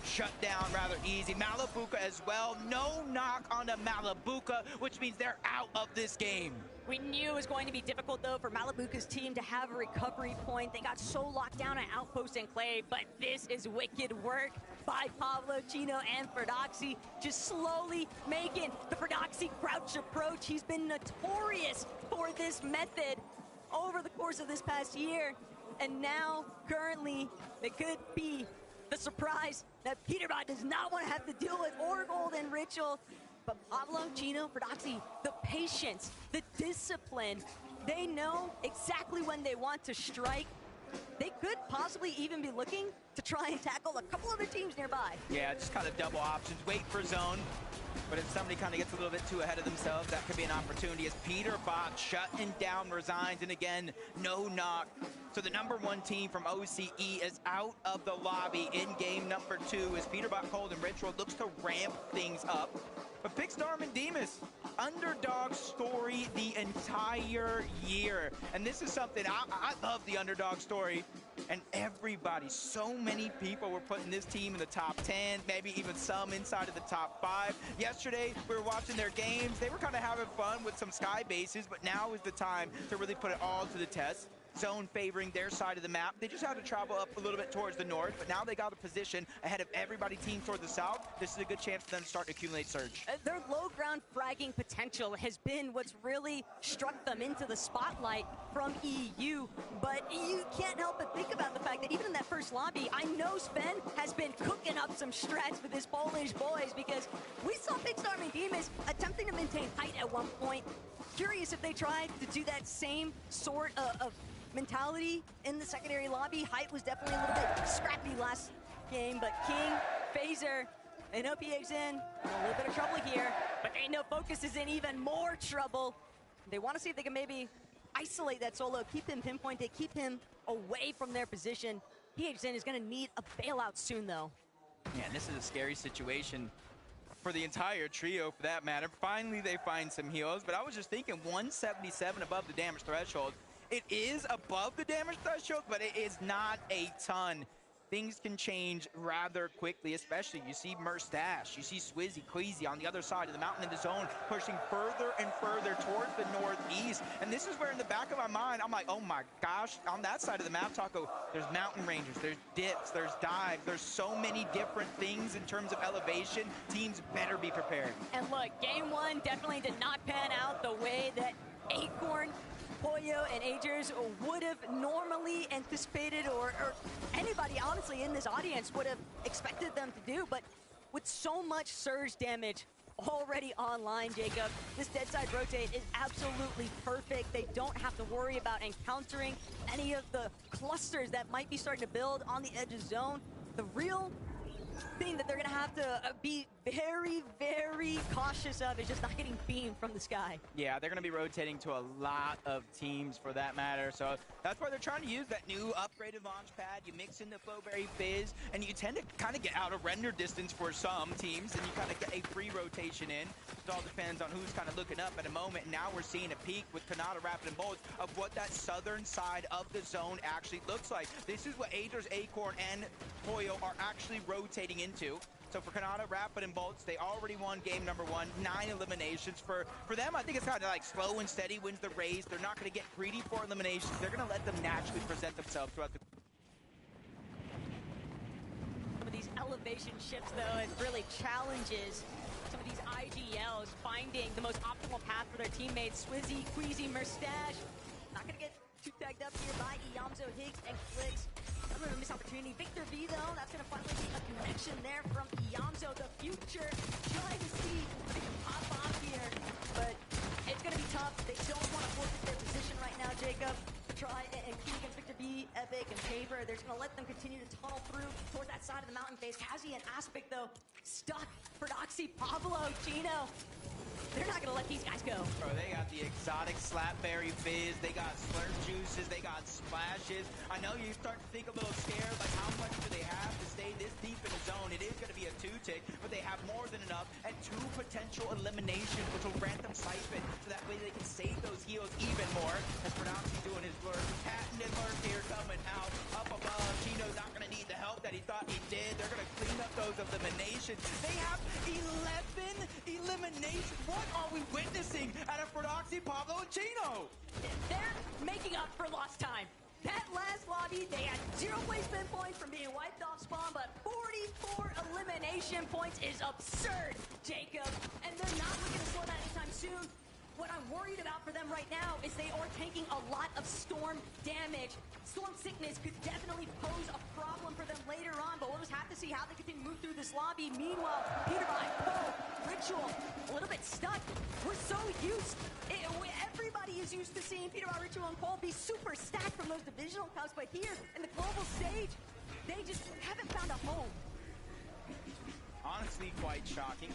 shut down rather easy. Malabuka as well, no knock on the Malabuka, which means they're out of this game. We knew it was going to be difficult, though, for Malabuka's team to have a recovery point. They got so locked down at Outpost Enclave, but this is wicked work by Pablo, Chino, and Ferdoxy, just slowly making the Ferdoxy crouch approach. He's been notorious for this method over the course of this past year, and now, currently, it could be the surprise that Peterbot does not want to have to deal with, or Golden Ritual. But Pablo, Chino, Ferdoxy, the patience, the discipline, they know exactly when they want to strike. They could possibly even be looking to try and tackle a couple other teams nearby. Yeah, just kind of double options, wait for zone. But if somebody kind of gets a little bit too ahead of themselves, that could be an opportunity as Peterbot shutting down Resigns, and again, no knock. So the #1 team from OCE is out of the lobby in game number 2 as Peterbot, Cold, and Ritual looks to ramp things up. But Pixstorm and Demas, underdog story the entire year. And this is something, I love the underdog story. And everybody, so many people were putting this team in the top 10, maybe even some inside of the top 5. Yesterday, we were watching their games. They were kind of having fun with some sky bases, but now is the time to really put it all to the test. Zone favoring their side of the map. They just had to travel up a little bit towards the north, but now they got a position ahead of everybody team towards the south. This is a good chance for them to start to accumulate surge. Their low ground fragging potential has been what's really struck them into the spotlight from EU, but you can't help but think about the fact that even in that first lobby, I know Sven has been cooking up some strats with his Polish boys, because we saw Pixstorm and Demas attempting to maintain height at one point. Curious if they tried to do that same sort of mentality in the secondary lobby. Height was definitely a little bit scrappy last game, but King, Phaser, and OPA's in a little bit of trouble here, but they know Focus is in even more trouble. They want to see if they can maybe isolate that solo, keep him pinpointed, keep him away from their position. PHN is going to need a bailout soon, though. Yeah, and this is a scary situation for the entire trio, for that matter. Finally, they find some heals, but I was just thinking 177 above the damage threshold. It is above the damage threshold, but it is not a ton. Things can change rather quickly, especially you see Merstash, you see Swizzy, Queasy on the other side of the mountain in the zone, pushing further and further towards the northeast. And this is where in the back of my mind, I'm like, oh my gosh, on that side of the map, Taco, there's mountain ranges, there's dips, there's dives, there's so many different things in terms of elevation. Teams better be prepared. And look, game one definitely did not pan out the way that Acorn, Pollo, and Agers would have normally anticipated, or anybody honestly in this audience would have expected them to do. But with so much surge damage already online, Jacob, this dead side rotate is absolutely perfect. They don't have to worry about encountering any of the clusters that might be starting to build on the edge of zone. The real thing that they're going to have to be very, very cautious of is just not getting beamed from the sky. Yeah, they're going to be rotating to a lot of teams for that matter. So that's why they're trying to use that new upgraded launch pad. You mix in the Flowberry Fizz, and you tend to kind of get out of render distance for some teams, and you kind of get a free rotation in. It all depends on who's kind of looking up at a moment. And now we're seeing a peak with Kanata, Rapid, and Bolt of what that southern side of the zone actually looks like. This is what Agers, Acorn, and Pollo are actually rotating into. So for Kanata, Rapid, and Bolts, they already won game number 1, 9 eliminations. For them, I think it's kind of like slow and steady wins the race. They're not going to get greedy for eliminations. They're going to let them naturally present themselves throughout the... Some of these elevation shifts, though, it really challenges some of these IGLs finding the most optimal path for their teammates. Swizzy, Queasy, Merstash, not going to get too tagged up here by Iyamzo, Higgs, and Clicks. A little missed opportunity. Victor V, though, that's going to finally be a connection there from Iyamzo. The future, trying to see if they can pop off here, but it's going to be tough. They don't want to forfeit their position right now, Jacob. Try and keep against Victor V, Epic, and Paver. They're just going to let them continue to tunnel through towards that side of the mountain face. Kazi and Aspect, though, stuck. Prodoxy, Pablo, Gino. They're not going to let these guys go. Bro, they got the exotic Slapberry Fizz, they got Slurp Juices, they got Splashes. I know you start to think a little scared, like how much do they have to stay this deep in the zone? It is going to be a 2-tick, but they have more than enough, and 2 potential eliminations, which will grant them siphon, so that way they can save those heals even more. As Prodoxy doing his lurk, patented lurk here coming out, up above. Chino's not going to need the help that he thought he did. They're going to clean up those eliminations. They have 11 eliminations. What are we witnessing out of Prodoxy, Pablo, and Chino? They're making up for lost time. That last lobby, they had 0 placement points from being wiped off spawn, but 44 elimination points is absurd, Jacob. And they're not looking to slow that anytime soon. What I'm worried about for them right now is they are taking a lot of storm damage. Storm sickness could definitely pose a problem for them later on, but we'll just have to see how they continue to move through this lobby. Meanwhile, Peterby, Poe, Ritual, a little bit stuck. We're so used. Everybody is used to seeing Peterby, Ritual, and Cole be super stacked from those divisional cups, but here in the global stage, they just haven't found a home. Honestly, quite shocking.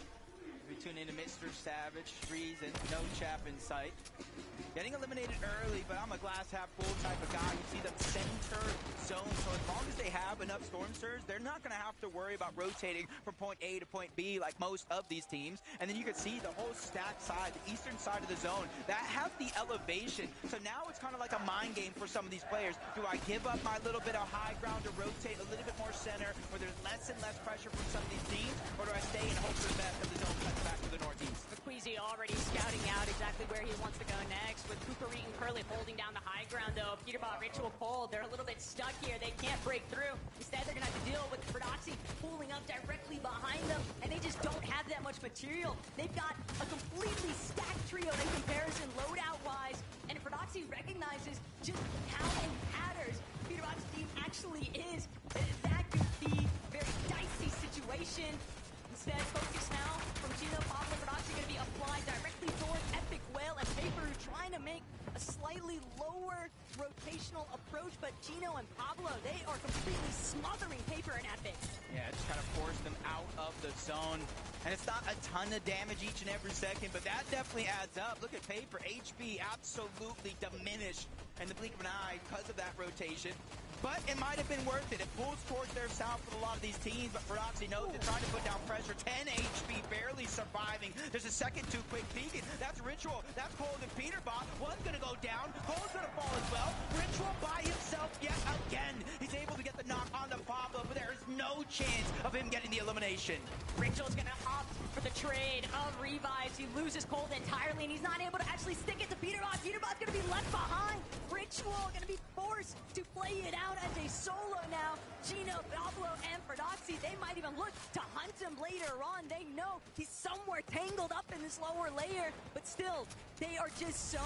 We tune into Mr. Savage, Reason, no chap in sight. Getting eliminated early, but I'm a glass half full type of guy. You see them center zone, so as long as they have enough Storm Surge, they're not going to have to worry about rotating from point A to point B like most of these teams. And then you can see the whole stack side, the eastern side of the zone, that has the elevation. So now it's kind of like a mind game for some of these players. Do I give up my little bit of high ground to rotate a little bit more center where there's less and less pressure from some of these teams? Or do I stay and hope for the best of the zone cuts back to the northeast? Queasy already scouting out exactly where he wants to go next, with Cooper and Curly holding down the high ground, though. Peterbot, Ritual, Cole, they're a little bit stuck here. They can't break through. Instead, they're going to have to deal with Prodoxy pulling up directly behind them, and they just don't have that much material. They've got a completely stacked trio in comparison, loadout-wise, and Prodoxy recognizes just how it matters Peterbot's team actually is. That could be a very dicey situation. Instead, focus now from Gino, Pablo, Prodoxy actually going to be applied directly towards Epic Whale and Paper, trying to make a slightly lower rotational approach, but Gino and Pablo, they are completely smothering Paper and Epic. Yeah, just kind of force them out of the zone. And it's not a ton of damage each and every second, but that definitely adds up. Look at Paper, HP absolutely diminished in the blink of an eye because of that rotation. But it might have been worth it. It pulls towards their south with a lot of these teams, but Feroxy knows they're trying to put down pressure. 10 HP, barely surviving. There's a second too quick Beacon. That's Ritual. That's Cold and Peterbot. One's going to go down. Cold's going to fall as well. Ritual by himself yet again. He's able to get the knock on the Pablo, but there is no chance of him getting the elimination. Ritual's going to opt for the trade of revives. He loses Cold entirely, and he's not able to actually stick it to Peterbot. Peterbot's going to be left behind. Ritual going to be forced to play it out as a solo now. Gino, Pablo, and Feroxy, they might even look to hunt him later on. They know he's somewhere tangled up in this lower layer, but still, they are just so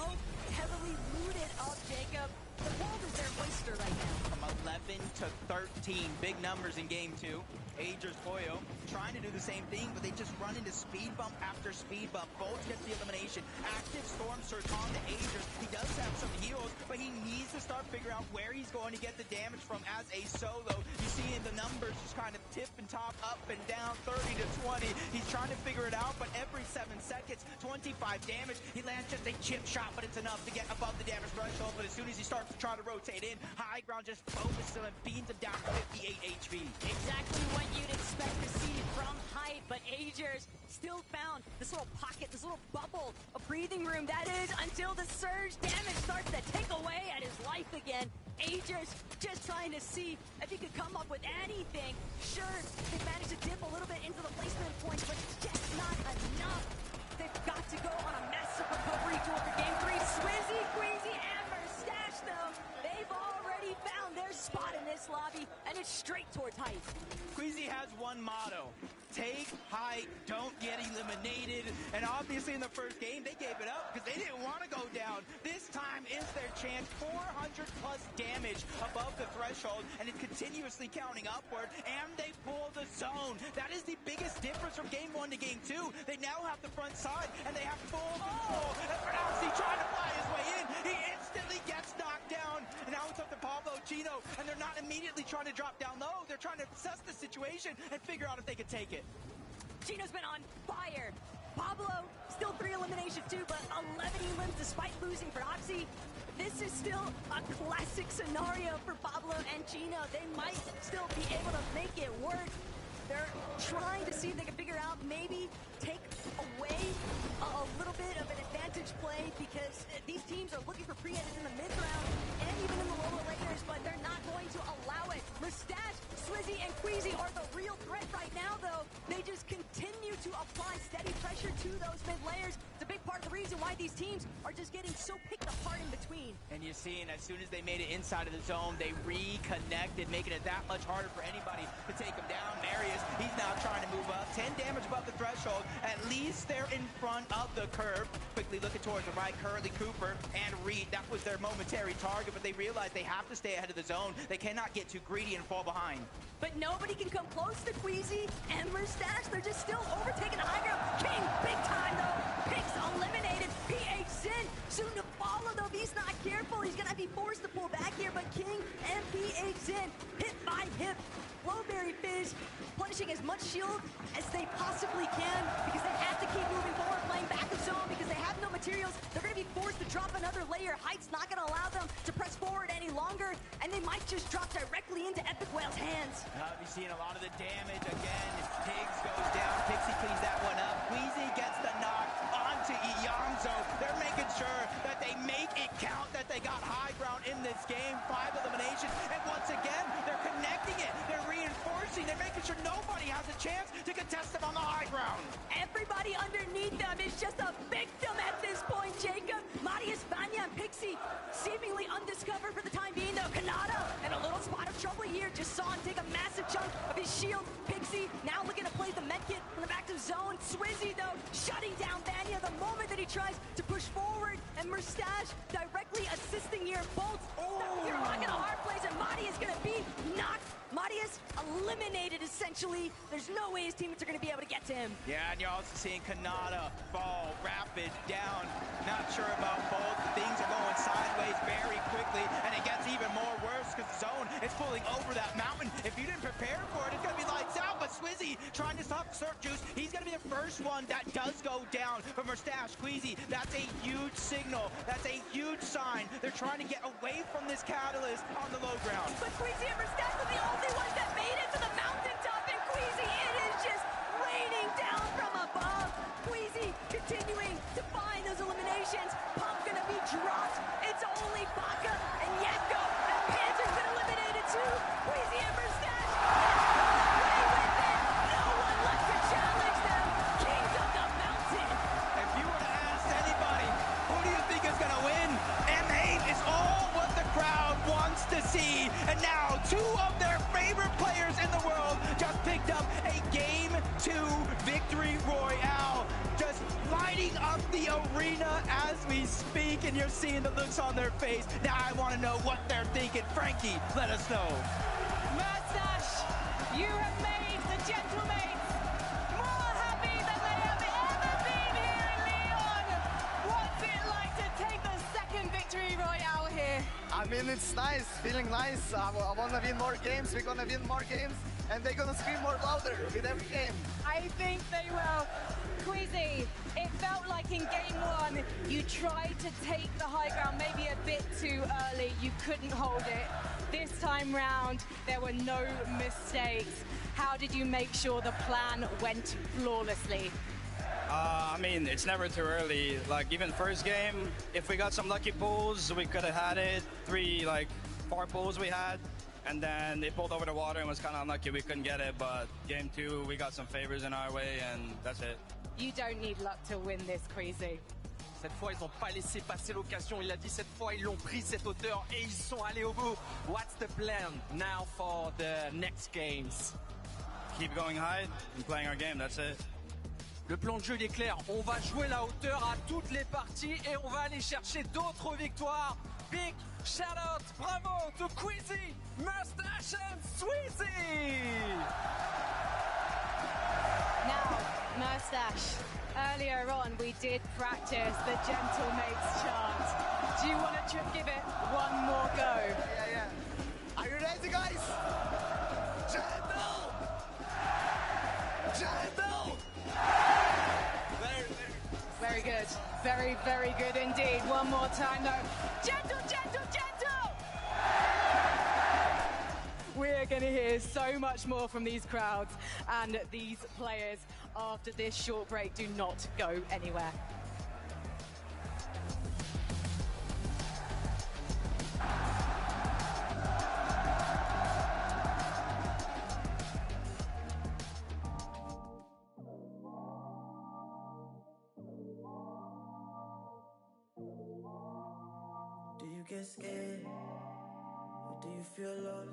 heavily looted up, Jacob. The world is their oyster right now. From 11 to 13, big numbers in game 2. Ager's Hoyo trying to do the same thing, but they just run into speed bump after speed bump. Bolt gets the elimination. Active Storm Surge on the Agers. He does have some heals, but he needs to start figuring out where he's going to get the damage from as a solo. You see in the numbers just kind of tip and top, up and down, 30 to 20. He's trying to figure it out, but every 7 seconds, 25 damage. He lands just a chip shot, but it's enough to get above the damage threshold. But as soon as he starts to try to rotate in, High Ground just focuses him and beans him down to 58 HP. Exactly what you'd expect to see from Hype, but Agers still found this little pocket, this little bubble of breathing room. That is until the surge damage starts to take away at his life again. Agers just trying to see if he could come up with anything. Sure, they managed to dip a little bit into the placement points, but it's just not enough. They've got to go on a massive recovery tour for game 3. Swizzy, Queasy, and Mustache, though, they've already found their spot in this lobby, and it's straight towards Hype. Queasy has one motto: take height, don't get eliminated. And obviously in the first game, they gave it up because they didn't want to go down. This time is their chance. 400 plus damage above the threshold, and it's continuously counting upward, and they pull the zone. That is the biggest difference from game 1 to game 2. They now have the front side, and they have full control. And Feroxy trying to fly his way in. He instantly gets knocked down. And now it's up to Pablo, Gino, and they're not immediately trying to drop down low. They're trying to assess the situation and figure out if they can take it. Gino's been on fire. Pablo, still 3 eliminations too, but 11 elims despite losing Feroxy. This is still a classic scenario for Pablo and Gino. They might still be able to make it work. They're trying to see if they can figure out, maybe take away a little bit of an advantage play, because these teams are looking for pre-edits in the mid-round and even in the lower layers, but they're not going to allow it. Mustache, Swizzy, and Queasy are the real threat right now, though. They just continue to apply steady pressure to those mid-layers. It's a big part of the reason why these teams are just getting so picked apart in between. And you're seeing, as soon as they made it inside of the zone, they reconnected, making it that much harder for anybody to take them down. Marius, he's now trying to move up. 10 damage above the threshold. At least they're in front of the curve. Quickly looking towards the right, Curly, Cooper, and Reed. That was their momentary target, but they realized they have to stay ahead of the zone. They cannot get too greedy and fall behind. But nobody can come close to Queasy and Mustache. They're just still overtaking the high ground. King, big time, though. Pink's eliminated. PH Sin soon to follow, though. If he's not careful, he's going to be forced to pull back here. But King and PH Sin, hip by hip. Flowberry Fizz punishing as much shield as they possibly can, because they have to keep moving forward, playing back of zone, because they have no materials. They're going to be forced to drop another layer. Height's not going to allow them to press forward any longer, and they might just drop directly into Epic Whale's hands. You're seeing a lot of the damage again. Pigs goes down. Pixie cleans that one up. Queasy gets the knock onto Iyamzo. They're making sure that they make it count, that they got high ground in this game. 5 eliminations, and once again, they're connecting it. They're reinforcing. They're making sure nobody has a chance to contest them on the high ground. Everybody underneath them is just a victim at this point, Jacob. Marius, Vanya, and Pixie seemingly undiscovered for the time being, though. Kanata in a little spot of trouble here. Just saw him take a massive chunk of his shield. Pixie now looking to play the medkit from the back to zone. Swizzy, though, shutting down Vanya the moment that he tries to push forward, and Mustache directly assisting here. Bolt you're rocking a hard place, and Madi is going to be knocked. Marius eliminated, essentially. There's no way his teammates are going to be able to get protect him. Yeah, and you're also seeing Kanata fall rapid down. Not sure about both. Things are going sideways very quickly, and it gets even more worse because the zone is pulling over that mountain. If you didn't prepare for it, it's going to be lights out. But Swizzy trying to stop Surf Juice. He's going to be the first one that does go down from Mustache. Queasy, that's a huge signal. That's a huge sign. They're trying to get away from this catalyst on the low ground. But Queasy and Mustache are the only ones that made it to the mountaintop, and Queasy, it is just raining down from above. Queasy continuing to find those eliminations. Pump gonna be dropped. It's only Baka and Yeko, and Panzer's been eliminated too. Queasy and Mustache away with it. No one left to challenge them. Kings of the mountain. If you were to ask anybody, who do you think is going to win? M8 is all what the crowd wants to see. And now two of their favorite players in the world just picked up a Game 2 victory royale. Just lighting up the arena as we speak, and you're seeing the looks on their face. Now I want to know what they're thinking. Frankie, let us know. Mustache, you have made the Gentlemates more happy than they have ever been here in Leon. What's it like to take the second victory royale here? I mean, it's nice, feeling nice. I want to win more games, we're going to win more games, and they're going to scream more louder with every game. I think they will. Queasy, it felt like in game one, you tried to take the high ground maybe a bit too early. You couldn't hold it. This time round, there were no mistakes. How did you make sure the plan went flawlessly? I mean, it's never too early. Like, even first game, if we got some lucky pulls, we could have had it. 4 pulls we had. And then they pulled over the water and was kind of unlucky we couldn't get it. But game 2, we got some favors in our way, and that's it. You don't need luck to win this, Queasy. Cette fois, ils n'ont pas laissé passer l'occasion. Il a dit cette fois, ils l'ont pris cette hauteur et ils sont allés au bout. What's the plan now for the next games? Keep going high and playing our game, that's it. Le plan de jeu, il est clair. On va jouer la hauteur à toutes les parties et on va aller chercher d'autres victoires. Big shout out, bravo to Queasy, Mustache and Sweezy! Now, Mustache, earlier on we did practice the Gentlemates chant. Do you want to give it one more go? Yeah. Are you ready, guys? Gentle! Gentle! Very good. Very, very good indeed. One more time though. Gentle, gentle, gentle! We're going to hear so much more from these crowds and these players after this short break. Do not go anywhere. Do you get scared? Or do you feel lost?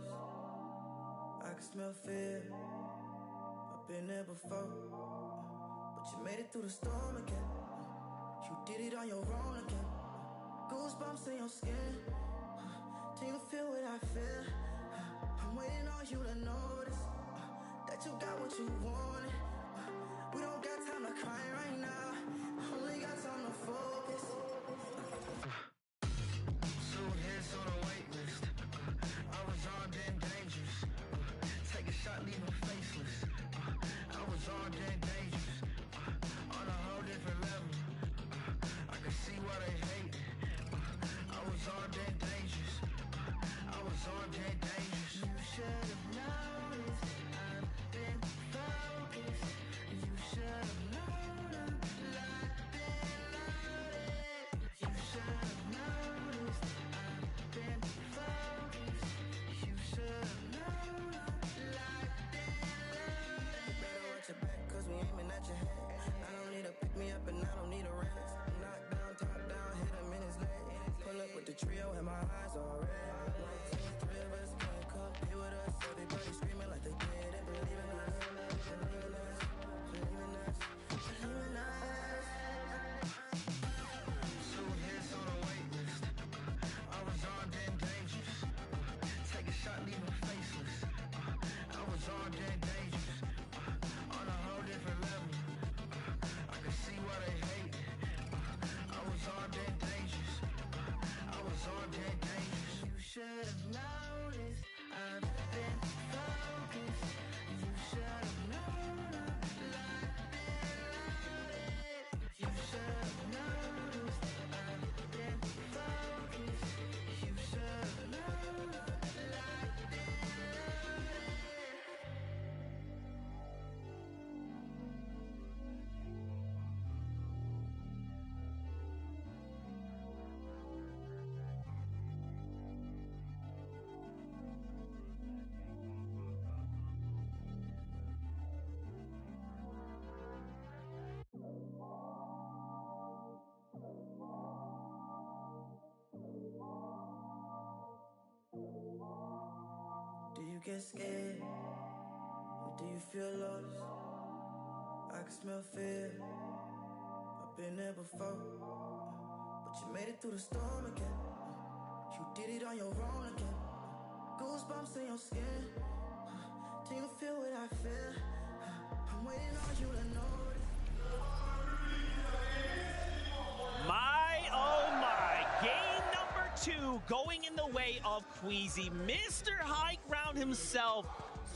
I can smell fear. I've been there before. But you made it through the storm again. You did it on your own again. Goosebumps in your skin. Do you feel what I feel? I'm waiting on you to notice that you got what you wanted. We don't got time to cry right now. Only got time to focus. Soon heads on a wait list. I was armed and dangerous. Take a shot, leave them faceless. I was armed and dangerous. On a whole different level. I can see why they hate. I was armed and dangerous. I was armed and dangerous. You should have noticed. I've been focused. You should have known I'm locked and loaded. You should have noticed. I've been focused. You should have known I'm locked and loaded. You better watch your back, cause we aiming at your head. I don't need a pick me up and I don't need a rest. Knock down, top down, hit him in his leg. Pull up with the trio and my eyes all red. 1, 2, 3 of us can't compete with us. Everybody screaming like they did and believe in us. Believe in us, believe in us, believe in us. Soon heads on a wait list. I was armed and dangerous. Take a shot, leave them faceless. I was armed and dangerous. On a whole different level. get scared? Or do you feel lost? I can smell fear. I've been there before. But you made it through the storm again. You did it on your own again. Goosebumps in your skin. Do you feel what I feel? I'm waiting on you to notice. My, oh my, game number 2 going in the way of Queasy. Mr. High Ground himself,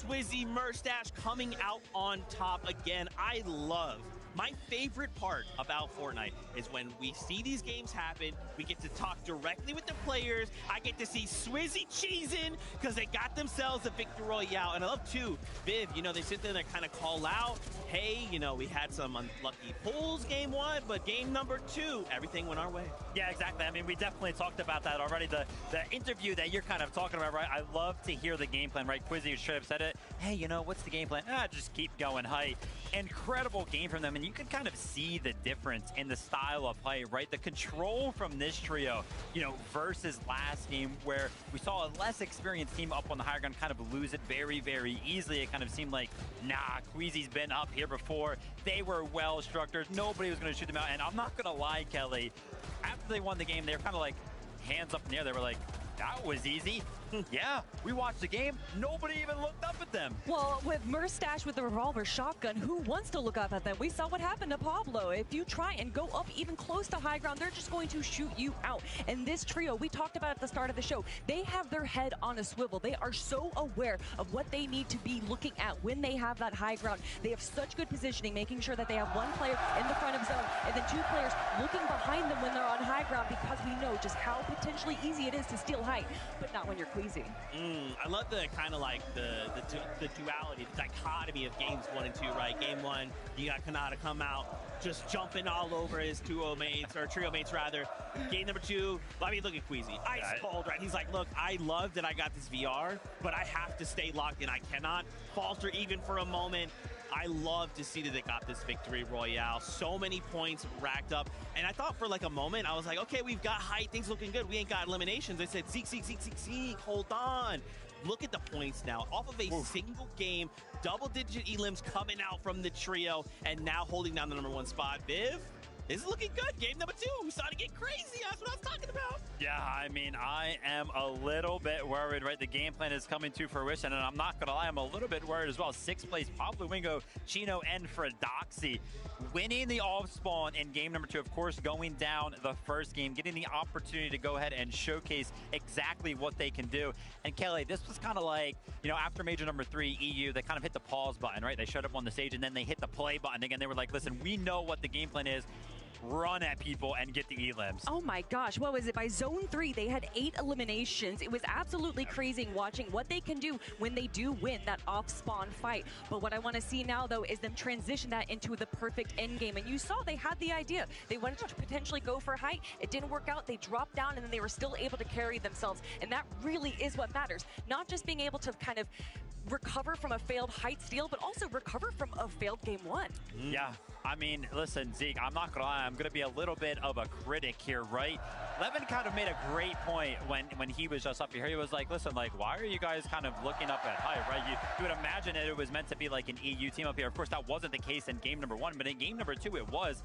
Swizzy Merstash coming out on top again. I love, my favorite part about Fortnite is when we see these games happen, we get to talk directly with the players. I get to see Swizzy cheesing because they got themselves a victory royale. And I love too, Viv, you know, they sit there and they kind of call out, hey, you know, we had some unlucky pulls game 1, but game number 2, everything went our way. Yeah, exactly. I mean, we definitely talked about that already. The interview that you're kind of talking about, right? I love to hear the game plan, right? Quizzy straight up said it. Hey, you know, what's the game plan? Just keep going, height. Incredible game from them, and you can kind of see the difference in the style of play, right? The control from this trio, you know, versus last game where we saw a less experienced team up on the higher ground kind of lose it very, very easily. It kind of seemed like, nah, Queasy's been up here before. They were well structured. Nobody was going to shoot them out. And I'm not going to lie, Kelly, after they won the game, they were kind of like hands up in the air. They were like, that was easy. Yeah, we watched the game. Nobody even looked up at them. Well, with Merstash with the revolver shotgun, who wants to look up at them? We saw what happened to Pablo. If you try and go up even close to high ground, they're just going to shoot you out. And this trio, we talked about at the start of the show, they have their head on a swivel. They are so aware of what they need to be looking at when they have that high ground. They have such good positioning, making sure that they have one player in the front of zone and then 2 players looking behind them when they're on high ground, because we know just how potentially easy it is to steal height, but not when you're Queasy. I love the kind of like the duality, the dichotomy of games 1 and 2, right? Game 1, you got Kanata come out, just jumping all over his trio mates rather. Game number 2, I mean, look at Queasy, ice cold, right? He's like, look, I love that I got this VR, but I have to stay locked in. I cannot falter even for a moment. I love to see that they got this victory royale. So many points racked up. And I thought for like a moment, I was like, okay, we've got height, things looking good. We ain't got eliminations. I said, Zeke, hold on. Look at the points now. Off of a single game, double-digit elims coming out from the trio, and now holding down the #1 spot. Viv, this is looking good. Game number 2, we started to get crazy. That's what I was talking about. Yeah, I mean, I am a little bit worried, right? The game plan is coming to fruition, and I'm not going to lie, I'm a little bit worried as well. 6th place, Pablo Wingo, Chino, and Fredoxy winning the off-spawn in game number 2. Of course, going down the first game, getting the opportunity to go ahead and showcase exactly what they can do. And Kelly, this was kind of like, you know, after major number 3, EU, they kind of hit the pause button, right? They showed up on the stage, and then they hit the play button again. They were like, listen, we know what the game plan is. Run at people and get the elims. Oh my gosh, what was it? By zone 3, they had 8 eliminations. It was absolutely crazy watching what they can do when they do win that off-spawn fight. But what I want to see now, though, is them transition that into the perfect end game. And you saw they had the idea. They wanted to potentially go for height. It didn't work out. They dropped down, and then they were still able to carry themselves. And that really is what matters. Not just being able to kind of recover from a failed height steal, but also recover from a failed game 1. Yeah, I mean, listen, Zeke, I'm not gonna lie, I'm gonna be a little bit of a critic here, right? Levin kind of made a great point when he was just up here. He was like, listen, like, why are you guys kind of looking up at height, right? You would imagine that it was meant to be like an EU team up here. Of course, that wasn't the case in game number 1, but in game number 2, it was.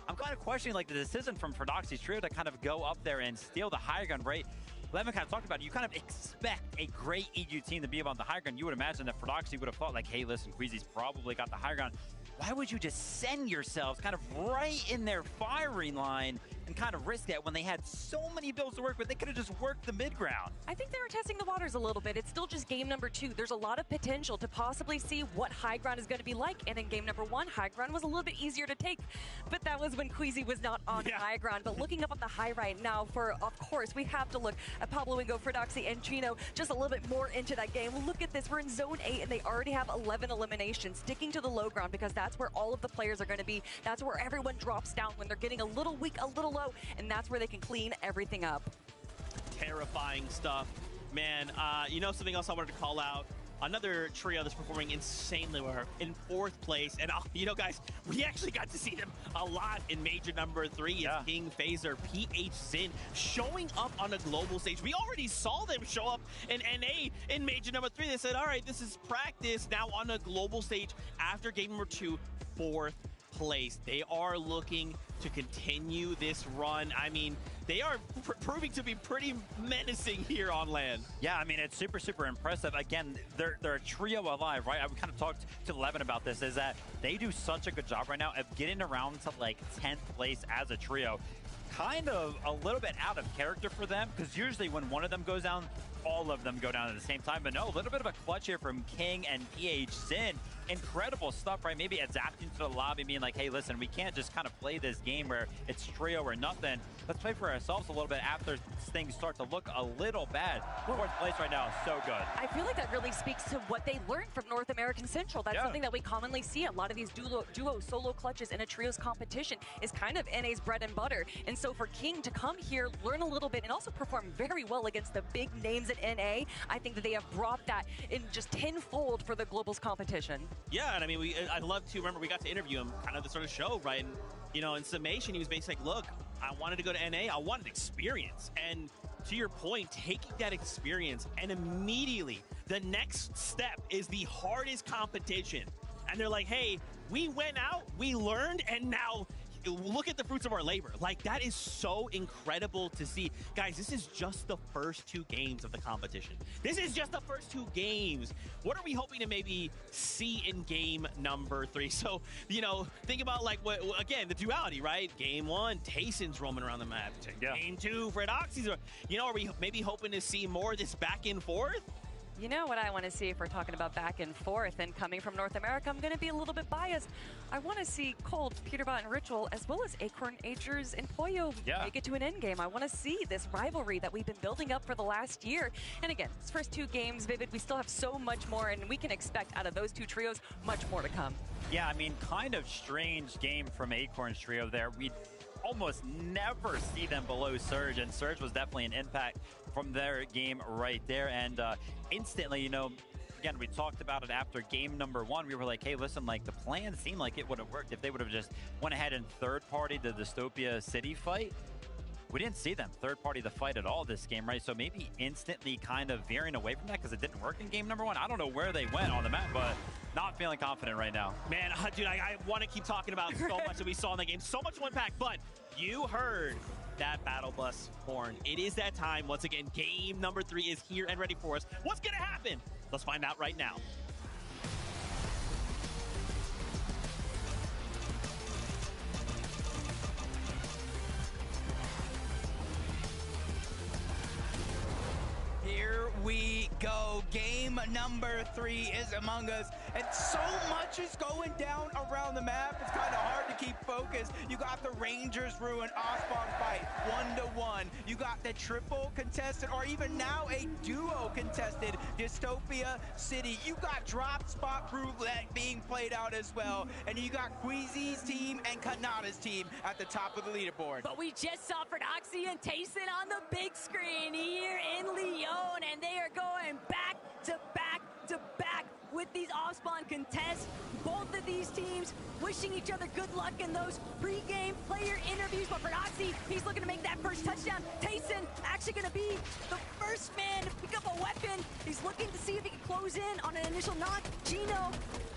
I'm kind of questioning like the decision from Fredoxy's trio to kind of go up there and steal the high ground, right? Levin kind of talked about it. You kind of expect a great EU team to be on the high ground. You would imagine that Fredoxy would have thought like, hey, listen, Queasy's probably got the high ground. Why would you just send yourselves kind of right in their firing line and kind of risk that when they had so many builds to work with? They could have just worked the mid ground. I think they were testing the waters a little bit. It's still just game number 2. There's a lot of potential to possibly see what high ground is going to be like. And in game number 1, high ground was a little bit easier to take. But that was when Queasy was not on high ground. But looking up on the high right now, of course, we have to look at Pablo Wingo, Fredoxy, and Chino just a little bit more into that game. Look at this. We're in zone 8, and they already have 11 eliminations, sticking to the low ground because that's where all of the players are going to be. That's where everyone drops down when they're getting a little weak, a little low, and that's where they can clean everything up. Terrifying stuff. Man, you know something else I wanted to call out? another trio that's performing insanely well in 4th place. And, you know, guys, we actually got to see them a lot in major number 3. Yeah. It's King, Phaser, PH Zin showing up on a global stage. We already saw them show up in NA in major number 3. They said, all right, this is practice now on a global stage after game number 2, 4th place. They are looking to continue this run. I mean, they are proving to be pretty menacing here on land. Yeah, I mean, it's super, super impressive. Again, they're a trio alive, right? I kind of talked to Levin about this, is that they do such a good job right now of getting around to like 10th place as a trio. Kind of a little bit out of character for them, because usually when one of them goes down, all of them go down at the same time. But no, a little bit of a clutch here from King and PH Zin. Incredible stuff, right? Maybe adapting to the lobby, being like, hey, listen, we can't just kind of play this game where it's trio or nothing. Let's play for ourselves a little bit after things start to look a little bad. 4th place right now is so good. I feel like that really speaks to what they learned from North American Central. That's something that we commonly see. A lot of these duo solo clutches in a trios competition is kind of NA's bread and butter. And so for King to come here, learn a little bit, and also perform very well against the big names in NA, I think that they have brought that in just tenfold for the Globals competition. Yeah, and I mean, I'd love to, remember, we got to interview him kind of the sort of show, right? And, you know, in summation, he was basically like, look, I wanted to go to NA, I wanted experience. And to your point, taking that experience and immediately the next step is the hardest competition. And they're like, hey, we went out, we learned, and now look at the fruits of our labor. Like, that is so incredible to see. Guys, this is just the first 2 games of the competition. This is just the first 2 games. What are we hoping to maybe see in game number 3? So, you know, think about, like, what, again, the duality, right? Game 1, Tayson's roaming around the map. Yeah. Game 2, Fredoxy's, you know, are we maybe hoping to see more of this back and forth? You know what I want to see if we're talking about back and forth, and coming from North America, I'm going to be a little bit biased. I want to see Colt, Peterbot, and Ritual, as well as Acorn, Agers, and Poyo make it to an end game. I want to see this rivalry that we've been building up for the last year. And again, it's first 2 games, Vivid, we still have so much more, and we can expect out of those 2 trios much more to come. Yeah, I mean, kind of strange game from Acorn's trio there. We almost never see them below Surge, and Surge was definitely an impact from their game right there. And instantly, you know, again, we talked about it after game number 1. We were like, hey, listen, like, the plan seemed like it would have worked if they would have just went ahead and third-party the Dystopia City fight. We didn't see them third-party the fight at all this game, right? So maybe instantly kind of veering away from that because it didn't work in game number 1. I don't know where they went on the map, but not feeling confident right now. Man, dude, I want to keep talking about so much that we saw in the game. So much to unpack, but you heard that battle bus horn. It is that time. Once again, game number 3 is here and ready for us. What's going to happen? Let's find out right now. Here we go. Game number 3 is among us, and so much is going down around the map. It's kind of hard to keep focused. You got the Rangers ruin Osbong fight 1-1. You got the triple contested, or even now a duo contested Dystopia City. You got drop spot roulette being played out as well, and you got Queasy's team and Kanata's team at the top of the leaderboard. But we just saw Fredoxy and Tayson on the big screen here in Lyon, and they are going back to back to back with these off-spawn contests. Both of these teams wishing each other good luck in those pre-game player interviews. But Fredoxy, he's looking to make that first touchdown. Tayson actually going to be the first man to pick up a weapon. He's looking to see if he can close in on an initial knock. Gino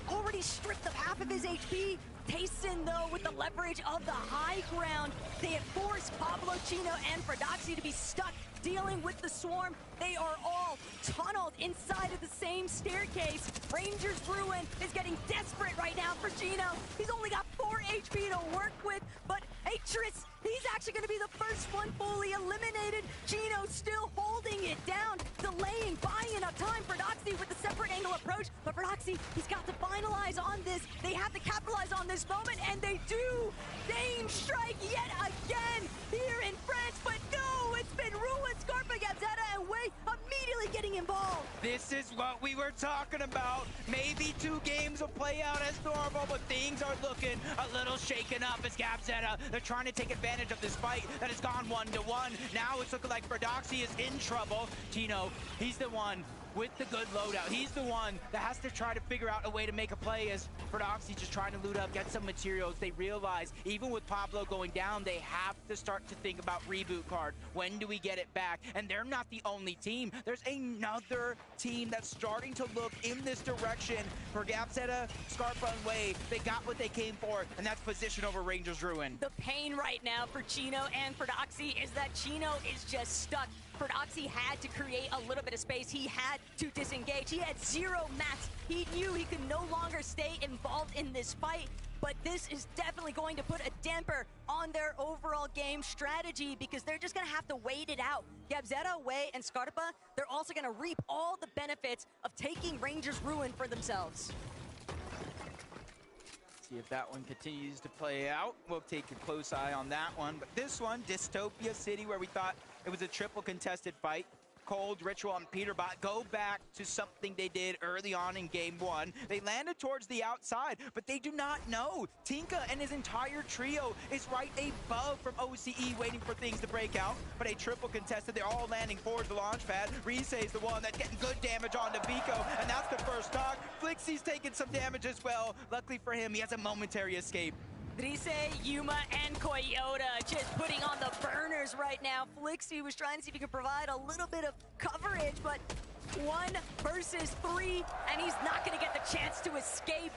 already stripped of half of his HP. Tayson, though, with the leverage of the high ground, they have forced Pablo, Chino, and Fredoxy to be stuck dealing with the swarm. They are all tunneled inside of the same staircase. Ranger's Ruin is getting desperate right now for Gino. He's only got 4 HP to work with, but Atris, he's actually going to be the first one fully eliminated. Gino still holding it down, delaying, buying enough time. Fredoxy with the separate angle approach, but Fredoxy, he's got to finalize on this. They have to capitalize on this moment, and they do. Dame strike yet again here in France, but no, it's been ruined. Scarpa, Gabzetta, and Way immediately getting involved. This is what we were talking about. Maybe 2 games will play out as normal, but things are looking a little shaken up as Gabzetta. They're trying to take advantage of this fight that has gone 1-1. Now it's looking like Fredoxy is in trouble. Gino, he's the one with the good loadout. He's the one that has to try to figure out a way to make a play as Fortnite just trying to loot up, get some materials. They realize even with Pablo going down, they have to start to think about reboot card. When do we get it back? And they're not the only team. There's another team that's starting to look in this direction. For Gapzetta, Scarpa, and Way, they got what they came for, and that's position over Rangers Ruin. The pain right now for Chino and for Doxy is that Chino is just stuck. Fordoxy had to create a little bit of space. He had to disengage. He had 0 mats. He knew he could no longer stay involved in this fight. But this is definitely going to put a damper on their overall game strategy because they're just going to have to wait it out. Gabzetta, Way, and Scarpa, they're also going to reap all the benefits of taking Rangers Ruin for themselves. See if that one continues to play out. We'll take a close eye on that one. But this one, Dystopia City, where we thought it was a triple contested fight. Cold, Ritual, and Peterbot go back to something they did early on in game 1. They landed towards the outside, but they do not know. Tinka and his entire trio is right above from OCE waiting for things to break out. But a triple contested, they're all landing towards the launch pad. Rise is the one that's getting good damage onto Vico, and that's the first stock. Flixie's taking some damage as well. Luckily for him, he has a momentary escape. Rise, Yuma, and Koyota just putting on the burners right now. Flixie was trying to see if he could provide a little bit of coverage, but 1 versus 3, and he's not going to get the chance to escape.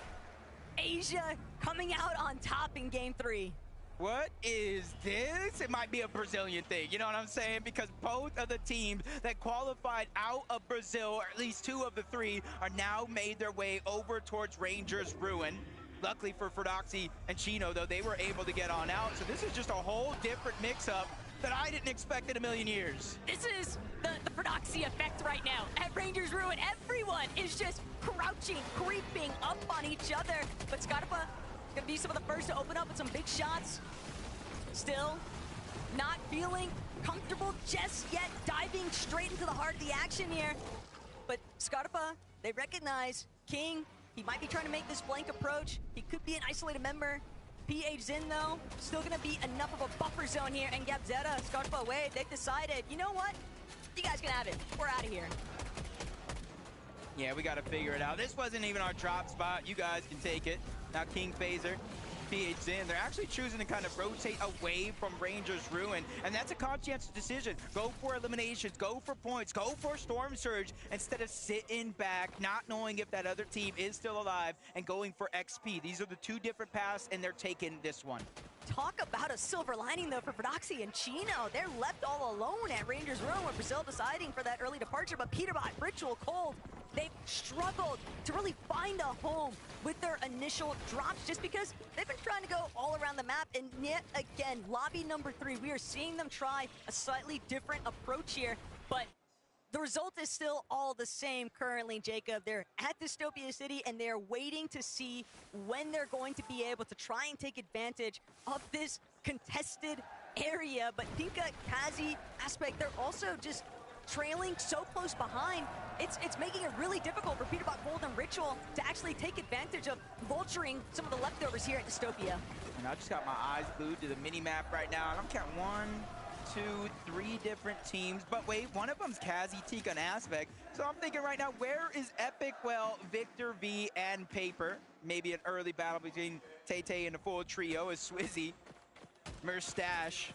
Asia coming out on top in game 3. What is this? It might be a Brazilian thing, you know what I'm saying? Because both of the teams that qualified out of Brazil, or at least 2 of the 3, are now made their way over towards Rangers Ruin. Luckily for Fordoxy and Chino, though, they were able to get on out. So this is just a whole different mix-up that I didn't expect in a million years. This is the Fordoxy effect right now. At Rangers Ruin, everyone is just crouching, creeping up on each other. But Scarpa gonna be some of the first to open up with some big shots. Still not feeling comfortable just yet, diving straight into the heart of the action here. But Scarpa, they recognize King. He might be trying to make this flank approach. He could be an isolated member. PH Zin, though, still going to be enough of a buffer zone here. And Gabzetta, Scarpa away, they've decided, you know what? You guys can have it. We're out of here. Yeah, we got to figure it out. This wasn't even our drop spot. You guys can take it. Now King Phaser, PH Zin, they're actually choosing to kind of rotate away from Rangers Ruin, and that's a conscientious decision. Go for eliminations, go for points, go for Storm Surge, instead of sitting back, not knowing if that other team is still alive, and going for XP. These are the 2 different paths, and they're taking this one. Talk about a silver lining, though, for Fordoxy and Chino. They're left all alone at Rangers Ruin with Brazil deciding for that early departure, but Peterbot, Ritual, Cold, they've struggled to really find a home with their initial drops just because they've been trying to go all around the map. And yet again, lobby number 3, we are seeing them try a slightly different approach here, but the result is still all the same currently, Jacob. They're at Dystopia City, and they're waiting to see when they're going to be able to try and take advantage of this contested area. But Tinka, Kazi, Aspect, they're also just trailing so close behind. It's making it really difficult for Peterbot, Gold, and Ritual to actually take advantage of vulturing some of the leftovers here at Dystopia. And I just got my eyes glued to the mini-map right now, and I'm counting 1, 2, 3 different teams. But wait, one of them's Kazi, Tika, and Aspect. So I'm thinking right now, where is Epic? Well, Victor V and Paper. Maybe an early battle between Tay and the full trio is Swizzy, Merstash.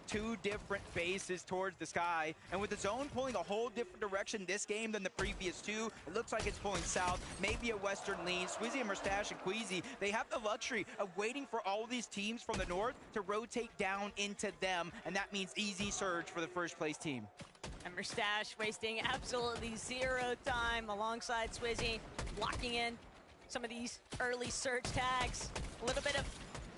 2 different bases towards the sky, and with the zone pulling a whole different direction this game than the previous 2, it looks like it's pulling south, maybe a western lean. Swizzy and Merstash and Queasy, they have the luxury of waiting for all these teams from the north to rotate down into them, and that means easy surge for the first place team. And Merstash wasting absolutely 0 time alongside Swizzy, locking in some of these early surge tags. A little bit of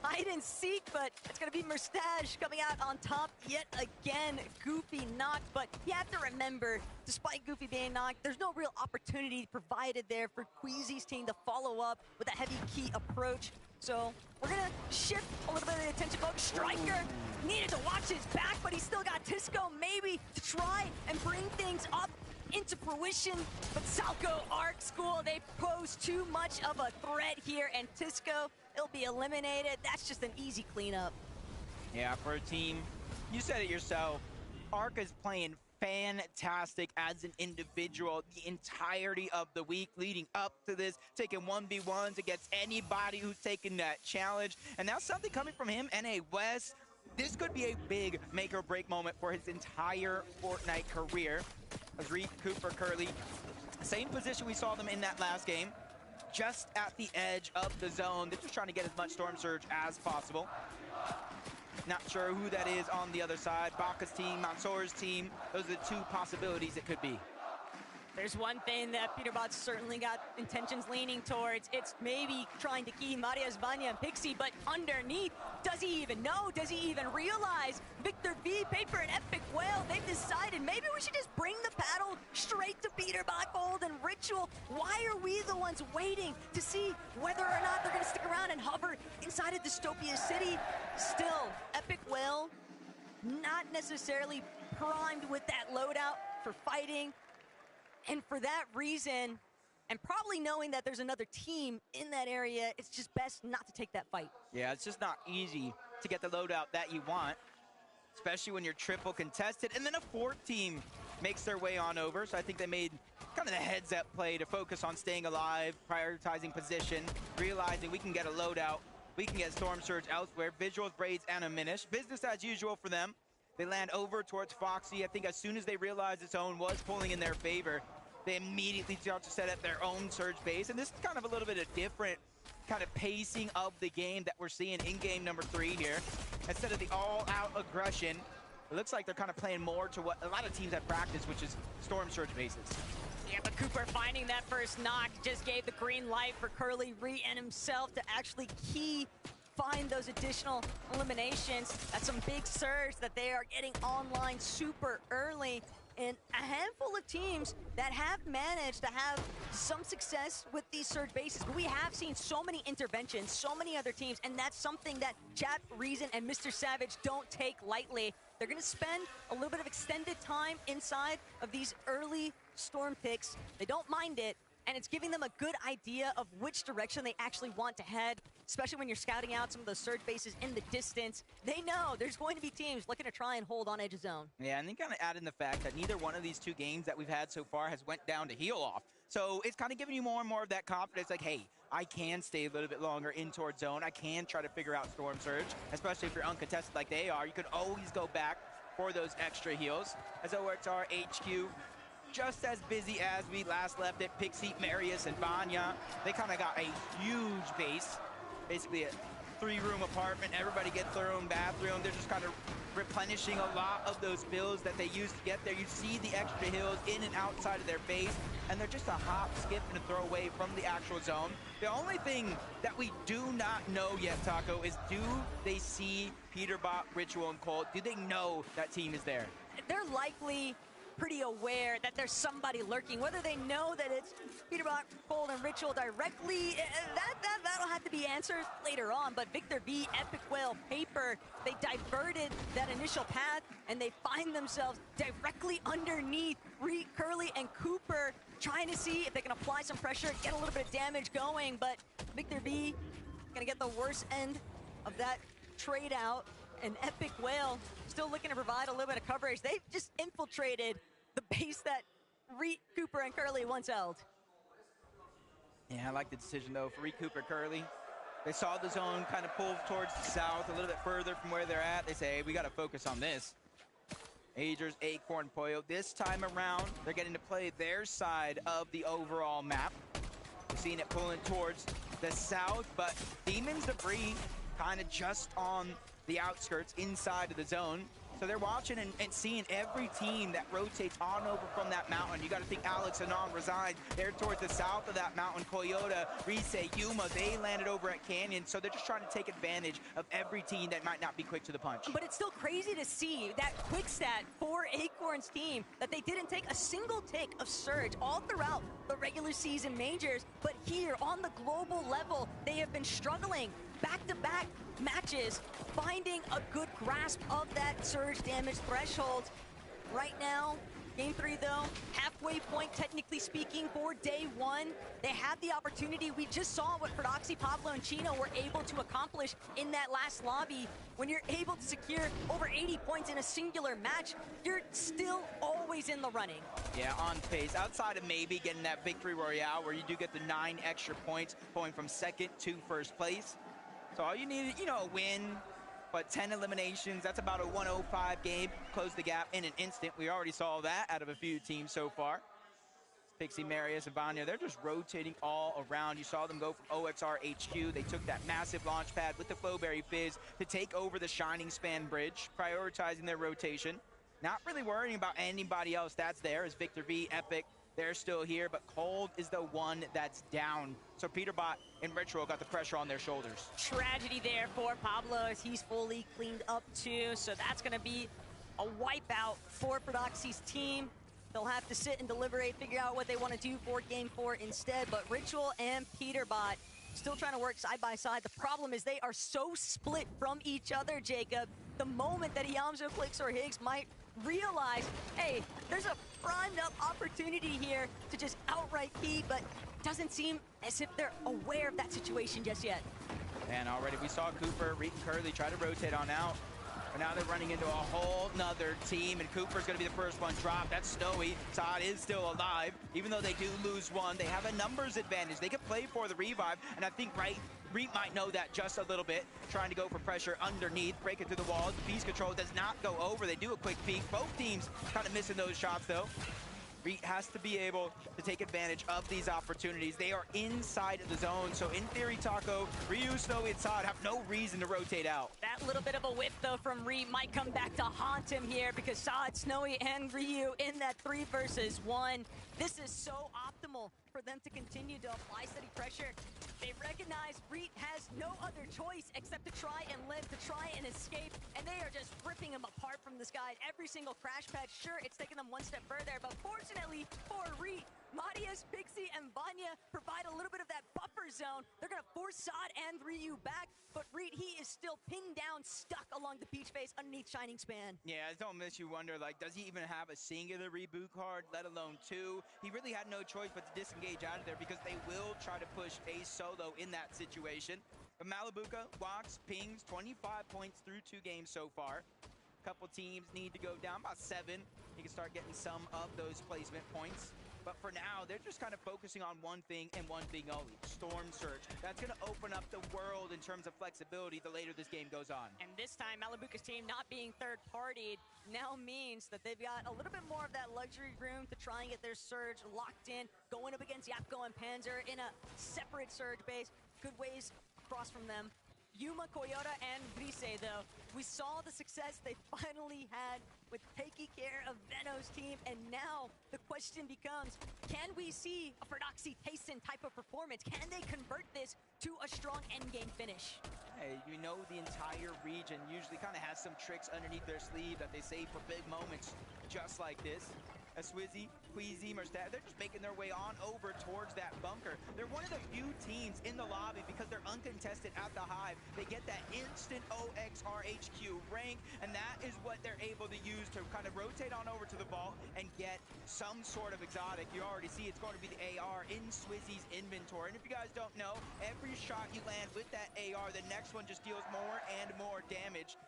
hide and seek, but it's going to be Merstash coming out on top yet again. Goofy knocked, but you have to remember, despite Goofy being knocked, there's no real opportunity provided there for Queasy's team to follow up with a heavy key approach. So we're going to shift a little bit of the attention focus. Striker needed to watch his back, but he still got Tisco maybe to try and bring things up into fruition, but Salco Arc School, they pose too much of a threat here, and Tisco, it'll be eliminated. That's just an easy cleanup. Yeah, for a team, you said it yourself, Arc is playing fantastic as an individual the entirety of the week leading up to this, taking 1v1s against anybody who's taken that challenge. And now something coming from him, NA West. This could be a big make or break moment for his entire Fortnite career. As Reed, Cooper, Curly, same position we saw them in that last game, just at the edge of the zone. They're just trying to get as much Storm Surge as possible. Not sure who that is on the other side. Baka's team, Mansour's team. Those are the two possibilities it could be. There's one thing that Peterbot's certainly got intentions leaning towards. It's maybe trying to key Marias, Vanya, and Pixie, but underneath, does he even know? Does he even realize? Victor V, Paper, and Epic Whale, they've decided maybe we should just bring the paddle straight to Peterbot, Gold, and Ritual. Why are we the ones waiting to see whether or not they're gonna stick around and hover inside of Dystopia City? Still, Epic Whale, not necessarily primed with that loadout for fighting. And for that reason, and probably knowing that there's another team in that area, it's just best not to take that fight. Yeah, it's just not easy to get the loadout that you want, especially when you're triple contested. And then a fourth team makes their way on over. So I think they made kind of the heads-up play to focus on staying alive, prioritizing position, realizing we can get a loadout, we can get Storm Surge elsewhere. Visuals, Braids, and a Minish. Business as usual for them. They land over towards Foxy. I think as soon as they realized the zone was pulling in their favor, they immediately start to set up their own surge base. And this is kind of a little bit of different kind of pacing of the game that we're seeing in game number 3 here. Instead of the all-out aggression, it looks like they're kind of playing more to what a lot of teams have practiced, which is Storm Surge bases. Yeah, but Cooper finding that first knock just gave the green light for Curly, Ree, and himself to actually find those additional eliminations. That's some big surge that they are getting online super early. And a handful of teams that have managed to have some success with these surge bases. But we have seen so many interventions, so many other teams, and that's something that Chat, Reason, and Mr. Savage don't take lightly. They're gonna spend a little bit of extended time inside of these early storm picks. They don't mind it, and it's giving them a good idea of which direction they actually want to head, especially when you're scouting out some of those surge bases in the distance. They know there's going to be teams looking to try and hold on edge of zone. Yeah, and then kind of add in the fact that neither one of these two games that we've had so far has went down to heal off. So it's kind of giving you more and more of that confidence, like, hey, I can stay a little bit longer in towards zone. I can try to figure out Storm Surge, especially if you're uncontested like they are. You could always go back for those extra heals. As OXR HQ, just as busy as we last left it. Pixie, Marius, and Vanya, they kind of got a huge base, basically a 3-room apartment. Everybody gets their own bathroom. They're just kind of replenishing a lot of those builds that they used to get there. You see the extra hills in and outside of their base, and they're just a hop, skip, and a throw away from the actual zone. The only thing that we do not know yet, Taco, is do they see Peterbot, Ritual, and Cold? Do they know that team is there? They're likely pretty aware that there's somebody lurking. Whether they know that it's Peterbot, Cold, and Ritual directly, that'll have to be answered later on. But Victor V, Epic Whale, Paper, they diverted that initial path, and they find themselves directly underneath Curly and Cooper, trying to see if they can apply some pressure, get a little bit of damage going. But Victor V gonna get the worst end of that trade out. And Epic Whale still looking to provide a little bit of coverage. They've just infiltrated the base that Cooper and Curly once held. Yeah, I like the decision, though, for Cooper, Curly. They saw the zone kind of pull towards the south, a little bit further from where they're at. They say, hey, we got to focus on this. Agers, Acorn, Poyo. This time around, they're getting to play their side of the overall map. We're seeing it pulling towards the south, but Demon's Debris kind of just on the outskirts inside of the zone. So they're watching and seeing every team that rotates on over from that mountain. You got to think Alex and On reside. They're towards the south of that mountain. Coyote, Rise, Yuma, they landed over at Canyon. So they're just trying to take advantage of every team that might not be quick to the punch. But it's still crazy to see that quick stat for Acorn's team, that they didn't take a single tick of surge all throughout the regular season majors. But here on the global level, they have been struggling back-to-back matches, finding a good grasp of that surge damage threshold. Right now, Game 3, though, halfway point, technically speaking, for day 1. They had the opportunity. We just saw what Prodoxy, Pablo, and Chino were able to accomplish in that last lobby. When you're able to secure over 80 points in a singular match, you're still always in the running. Yeah, on pace. Outside of maybe getting that victory royale where you do get the 9 extra points going from second to first place. So all you need is, you know, a win. But 10 eliminations, that's about a 105 game. Close the gap in an instant. We already saw that out of a few teams so far. Pixie, Marius, and Vanya, they're just rotating all around. You saw them go from OXR HQ. They took that massive launch pad with the Flowberry Fizz to take over the Shining Span Bridge, prioritizing their rotation. Not really worrying about anybody else that's there, as Victor V, Epic, they're still here, but Cold is the one that's down. So Peterbot and Ritual got the pressure on their shoulders. Tragedy there for Pablo as he's fully cleaned up too. So that's going to be a wipeout for Prodoxy's team. They'll have to sit and deliberate, figure out what they want to do for Game 4 instead. But Ritual and Peterbot still trying to work side by side. The problem is they are so split from each other, Jacob. The moment that Yamzo, Clicks, or Higgs might realize, hey, there's a primed up opportunity here to just outright key, but doesn't seem as if they're aware of that situation just yet. And already we saw Cooper, Reed, and Curly try to rotate on out. But now they're running into a whole nother team, and Cooper's gonna be the first one dropped. That's Snowy. Saad is still alive. Even though they do lose one, they have a numbers advantage. They can play for the revive, and I think Reed might know that just a little bit, trying to go for pressure underneath, break it through the walls. Beast Control does not go over. They do a quick peek. Both teams kind of missing those shots, though. Reed has to be able to take advantage of these opportunities. They are inside of the zone, so in theory, Taco, Ryu, Snowy, and Saad have no reason to rotate out. That little bit of a whip, though, from Reed might come back to haunt him here because Saad, Snowy, and Ryu in that 3 versus 1. This is so optimal for them to continue to apply steady pressure. They recognize Reed has no other choice except to try and live, to try and escape, and they are just ripping him apart from the sky. Every single crash pad, sure, it's taken them one step further, but fortunately for Reed, Marius, Pixie, and Vanya provide a little bit of that buffer zone. They're gonna force Saad and Ryu back, but Reed, he is still pinned down, stuck along the peach face underneath Shining Span. Yeah, it don't miss you wonder, like, does he even have a singular reboot card, let alone 2? He really had no choice but to disengage out of there because they will try to push a solo in that situation. But Malibuka walks, pings, 25 points through 2 games so far. Couple teams need to go down about 7. You can start getting some of those placement points. But for now, they're just kind of focusing on one thing and one thing only, Storm Surge. That's going to open up the world in terms of flexibility the later this game goes on. And this time, Malibuka's team not being third-partied now means that they've got a little bit more of that luxury room to try and get their Surge locked in, going up against Yapko and Panzer in a separate Surge base. Good ways across from them. Yuma, Koyota, and Grise, though, we saw the success they finally had with taking care of Veno's team, and now the question becomes, can we see a Prodoxy Tyson type of performance? Can they convert this to a strong endgame finish? Hey, you know the entire region usually kind of has some tricks underneath their sleeve that they save for big moments just like this. Swizzy, Queasy, Merstad, they're just making their way on over towards that bunker. They're one of the few teams in the lobby because they're uncontested at the Hive. They get that instant OXR HQ rank, and that is what they're able to use to kind of rotate on over to the vault and get some sort of exotic. You already see it's going to be the AR in Swizzy's inventory. And if you guys don't know, every shot you land with that AR, the next one just deals more and more damage.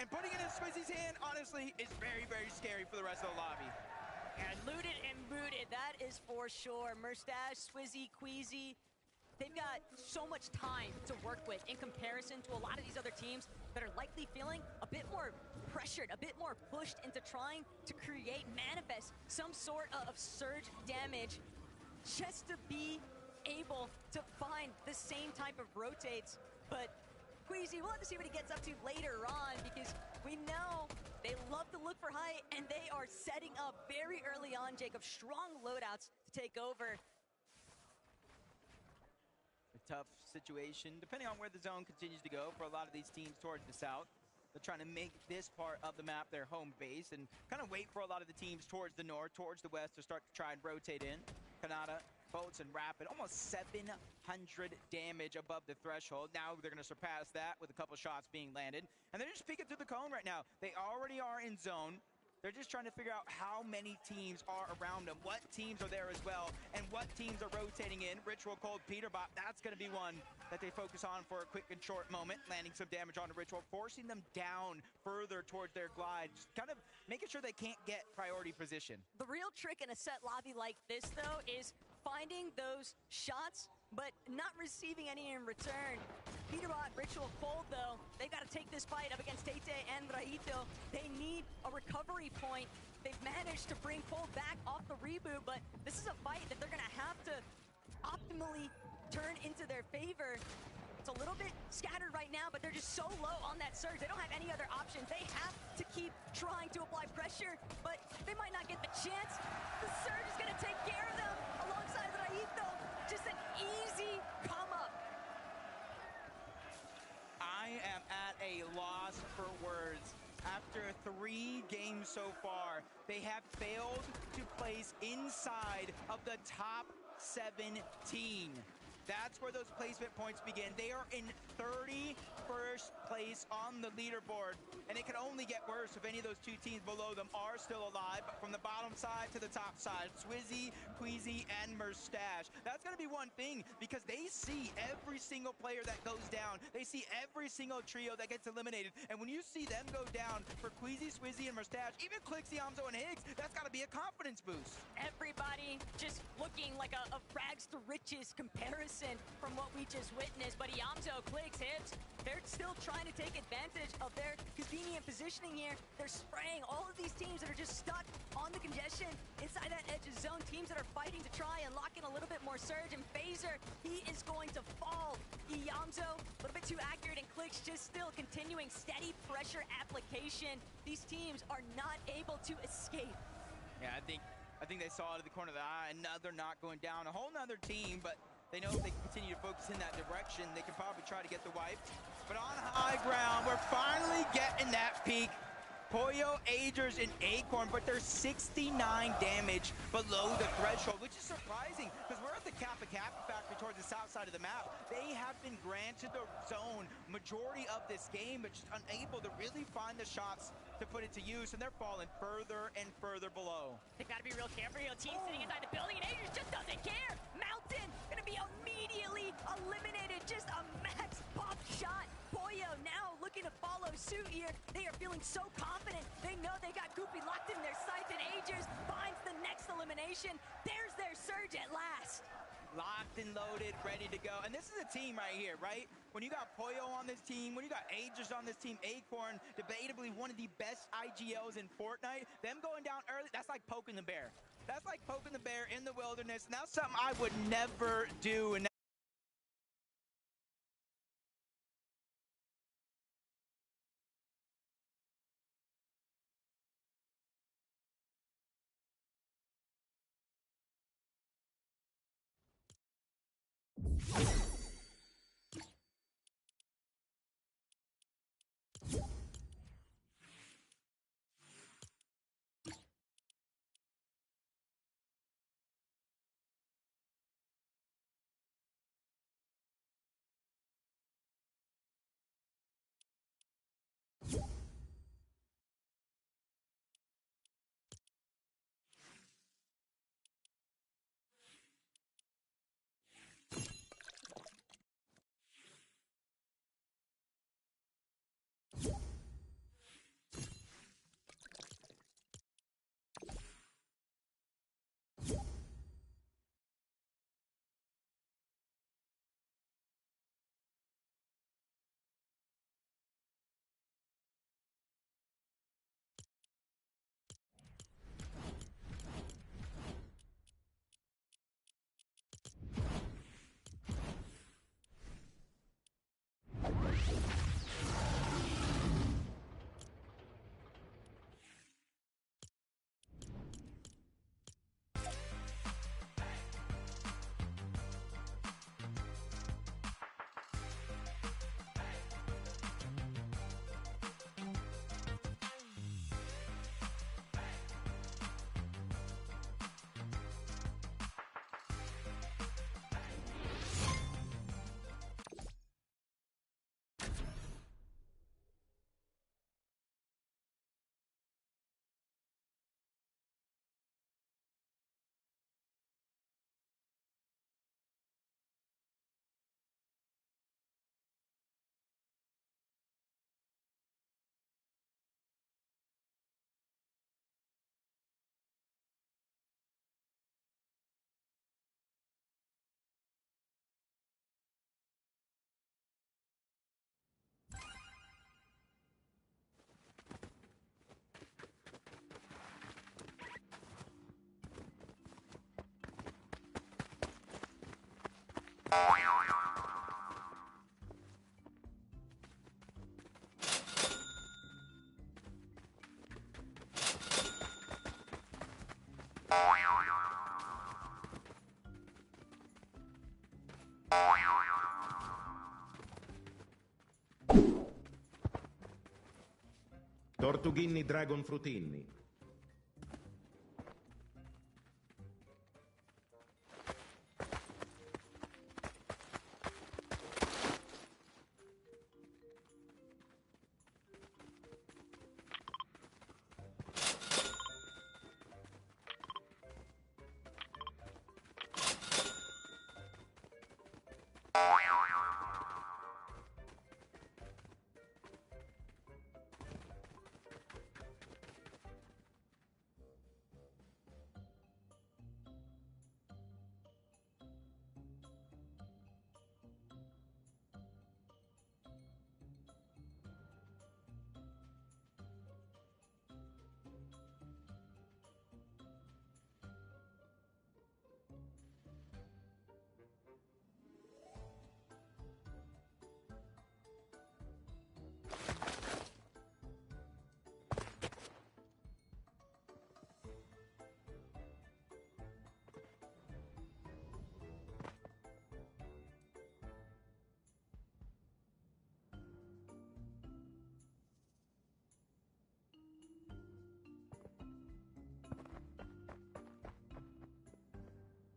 And putting it in Swizzy's hand, honestly, is very, very scary for the rest of the lobby. And looted and booted, that is for sure. Merstash, Swizzy, Queasy, they've got so much time to work with in comparison to a lot of these other teams that are likely feeling a bit more pressured, a bit more pushed into trying to create, manifest some sort of surge damage just to be able to find the same type of rotates. But Queasy, we'll have to see what he gets up to later on because we know they love to look for height, and they are setting up very early on, Jacob, strong loadouts to take over. A tough situation, depending on where the zone continues to go for a lot of these teams towards the south. They're trying to make this part of the map their home base and kind of wait for a lot of the teams towards the north, towards the west to start to try and rotate in. Kanata, Bolts, and Rapid, almost 700 damage above the threshold. Now they're going to surpass that with a couple shots being landed. And they're just peeking through the cone right now. They already are in zone. They're just trying to figure out how many teams are around them, what teams are there as well, and what teams are rotating in. Ritual Cold Peterbot, that's going to be one that they focus on for a quick and short moment, landing some damage onto Ritual, forcing them down further towards their glide, just kind of making sure they can't get priority position. The real trick in a set lobby like this, though, is finding those shots, but not receiving any in return. Peterbot, Ritual Cold, though, they've got to take this fight up against Tate and Raito. They need a recovery point. They've managed to bring Cold back off the reboot, but this is a fight that they're going to have to optimally turn into their favor. It's a little bit scattered right now, but they're just so low on that surge. They don't have any other options. They have to keep trying to apply pressure, but they might not get the chance. The surge is going to take care of them alongside Raito. Just an easy come up. I am at a loss for words. After 3 games so far, they have failed to place inside of the top 17. That's where those placement points begin. They are in 31st place on the leaderboard, and it can only get worse if any of those 2 teams below them are still alive. But from the bottom side to the top side, Swizzy, Queasy, and Merstache. That's going to be one thing, because they see every single player that goes down. They see every single trio that gets eliminated. And when you see them go down for Queasy, Swizzy, and Merstache, even Clixie, Amzo, and Higgs, that's got to be a confidence boost. Everybody just looking like a rags to riches comparison from what we just witnessed, but Yamzo, Clicks, Hips, they're still trying to take advantage of their convenient positioning here. They're spraying all of these teams that are just stuck on the congestion inside that edge of zone, teams that are fighting to try and lock in a little bit more surge, and Phaser, he is going to fall. Yamzo, a little bit too accurate, and Clicks just still continuing steady pressure application. These teams are not able to escape. Yeah, I think they saw it at the corner of the eye, and now they're not going down. A whole nother team, but they know if they continue to focus in that direction, they can probably try to get the wipe. But on high ground, we're finally getting that peak. Poyo, Agers, and Acorn, but they're 69 damage below the threshold, which is surprising because we're at the Kappa factory towards the south side of the map. They have been granted the zone majority of this game, but just unable to really find the shots to put it to use, and they're falling further and further below. They've got to be real careful here. Team sitting inside the building, and Agers just doesn't care. Mountain gonna be immediately eliminated. Just a max pop shot. Poyo now looking to follow suit here. They are feeling so confident. They know they got Goopy locked in their sights, and Agers finds the next elimination. There's their surge at last. Locked and loaded, ready to go. And this is a team right here, right? When you got Poyo on this team, when you got Agers on this team, Acorn, debatably one of the best IGLs in Fortnite, them going down early, that's like poking the bear. That's like poking the bear in the wilderness. And that's something I would never do. And Tortughini Dragon Frutini.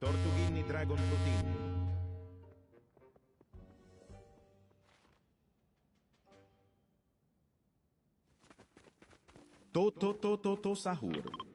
Tortughini Dragon Frutini. To Sahur.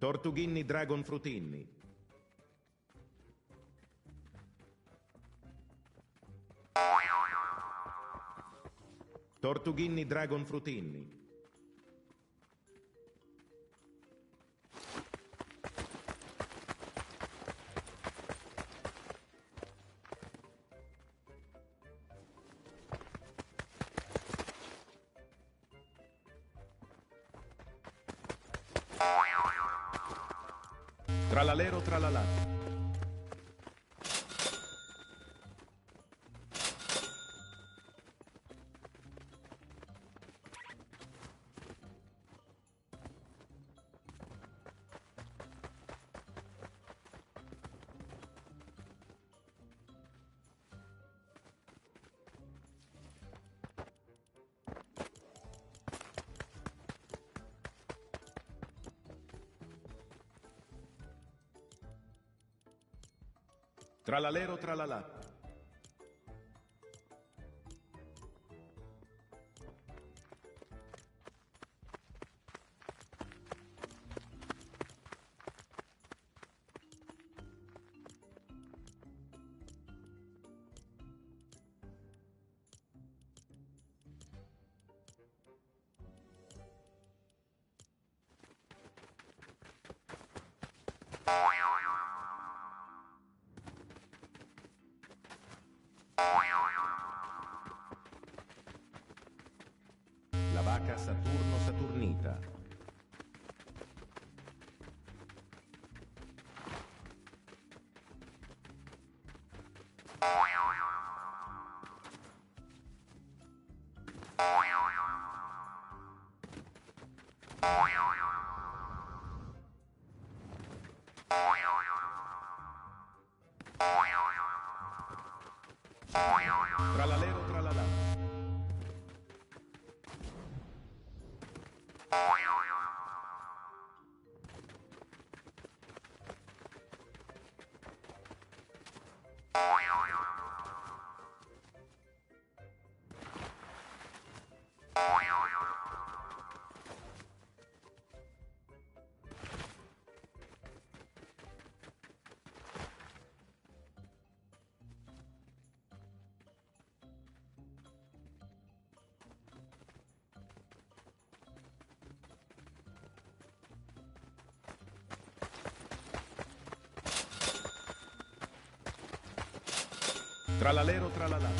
Tortughini Dragon Frutini. Tortughini Dragon Frutini. Tralalero tralalà. Tralalero tralala. La vaca Saturno Saturnita. Tralalero tralala. Tralalero tralala.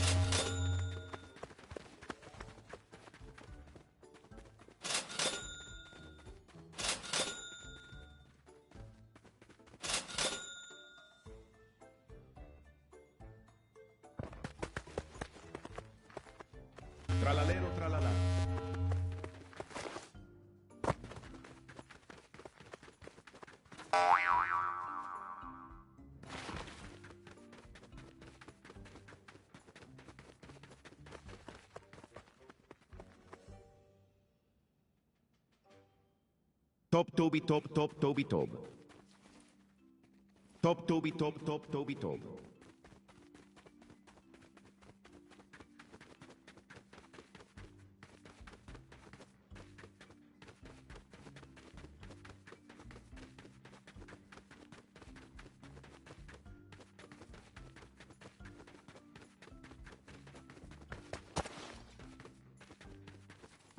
Tralalero tralala. Top Toby Top Top Toby Tob. Top Toby Top Top Toby Tob.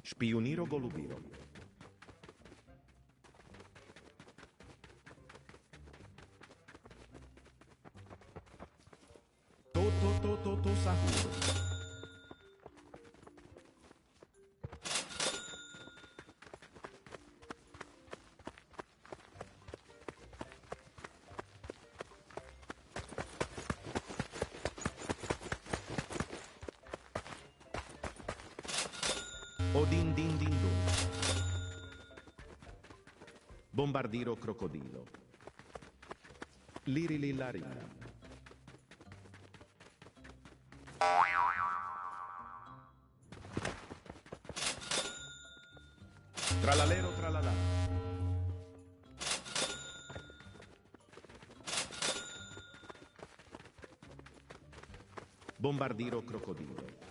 Špijuniro golubiro. To sahur. Odin din din dun. Bombardiro crocodilo. Lirilillarilla. Tralalero tralala. Bombardiro crocodilo.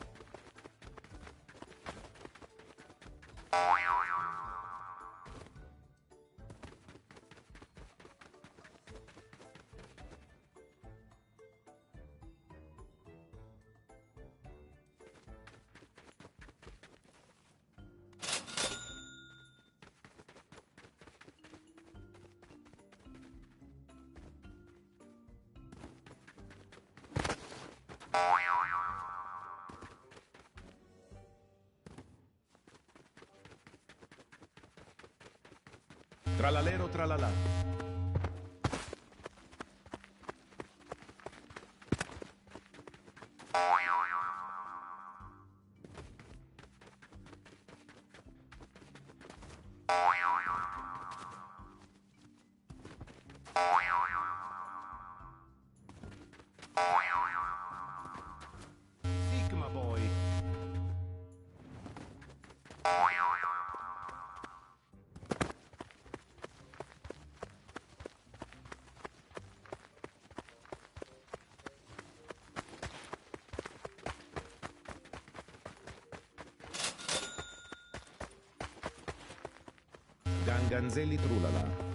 Tralalero tralala. Sigma boy. Ganganzelli Trulala.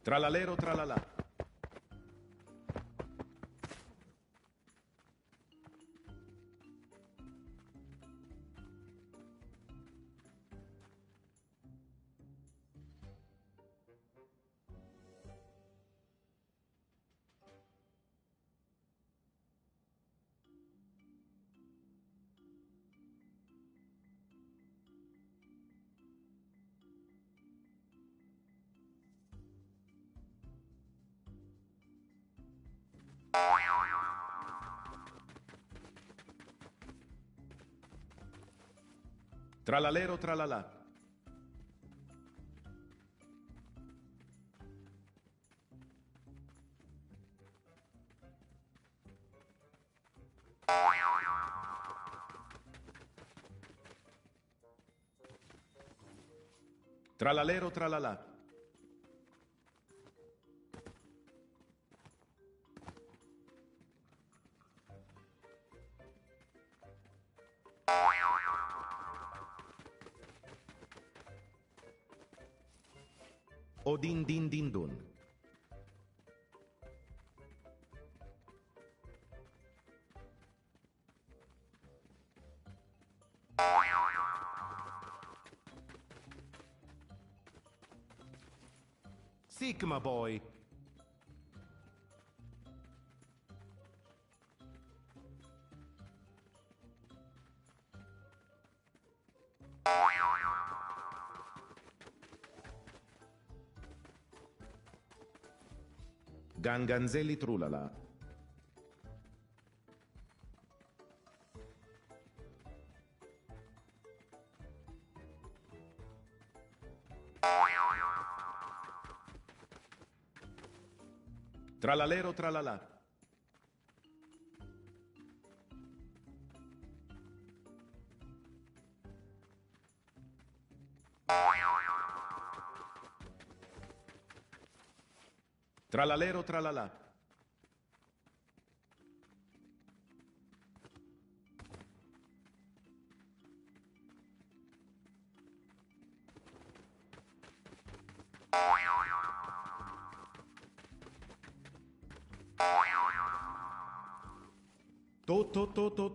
Tralalero tralala. Tralalero tralala. Tralalero tralala. Odin din din dun. Sigma boy. Ganganzelli Trulala. Tralalero tralala. Tralalero tralala.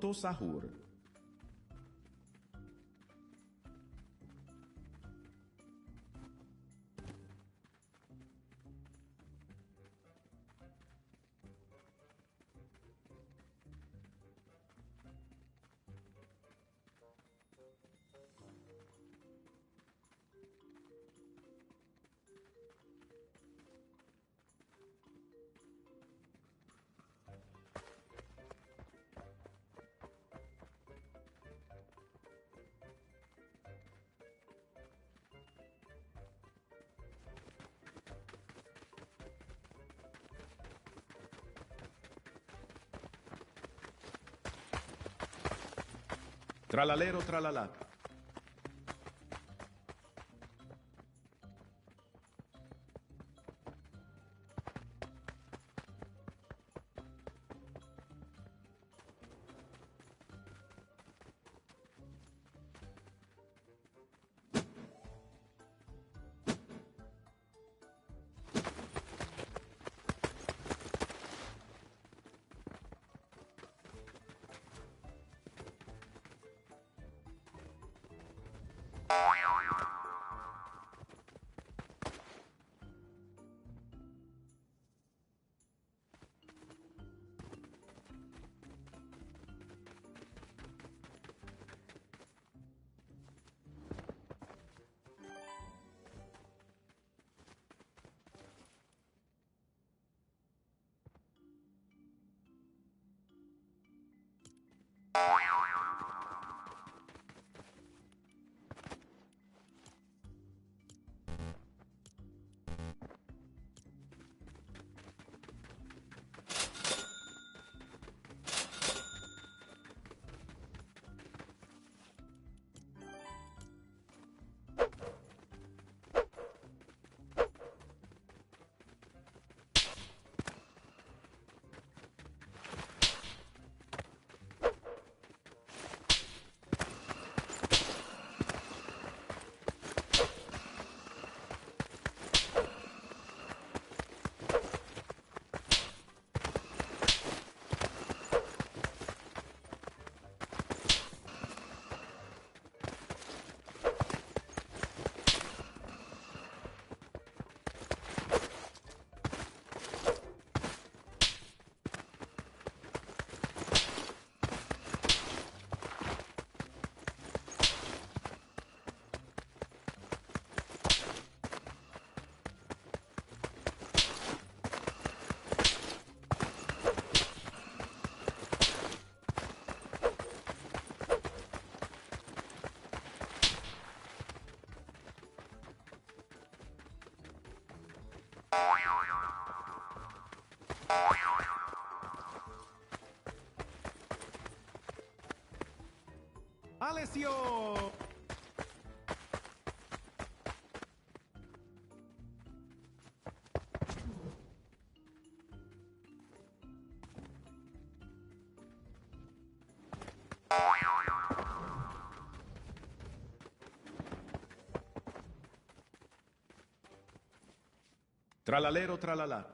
To sahur. Tralalero tralala. Alessio! Tralalero tralala.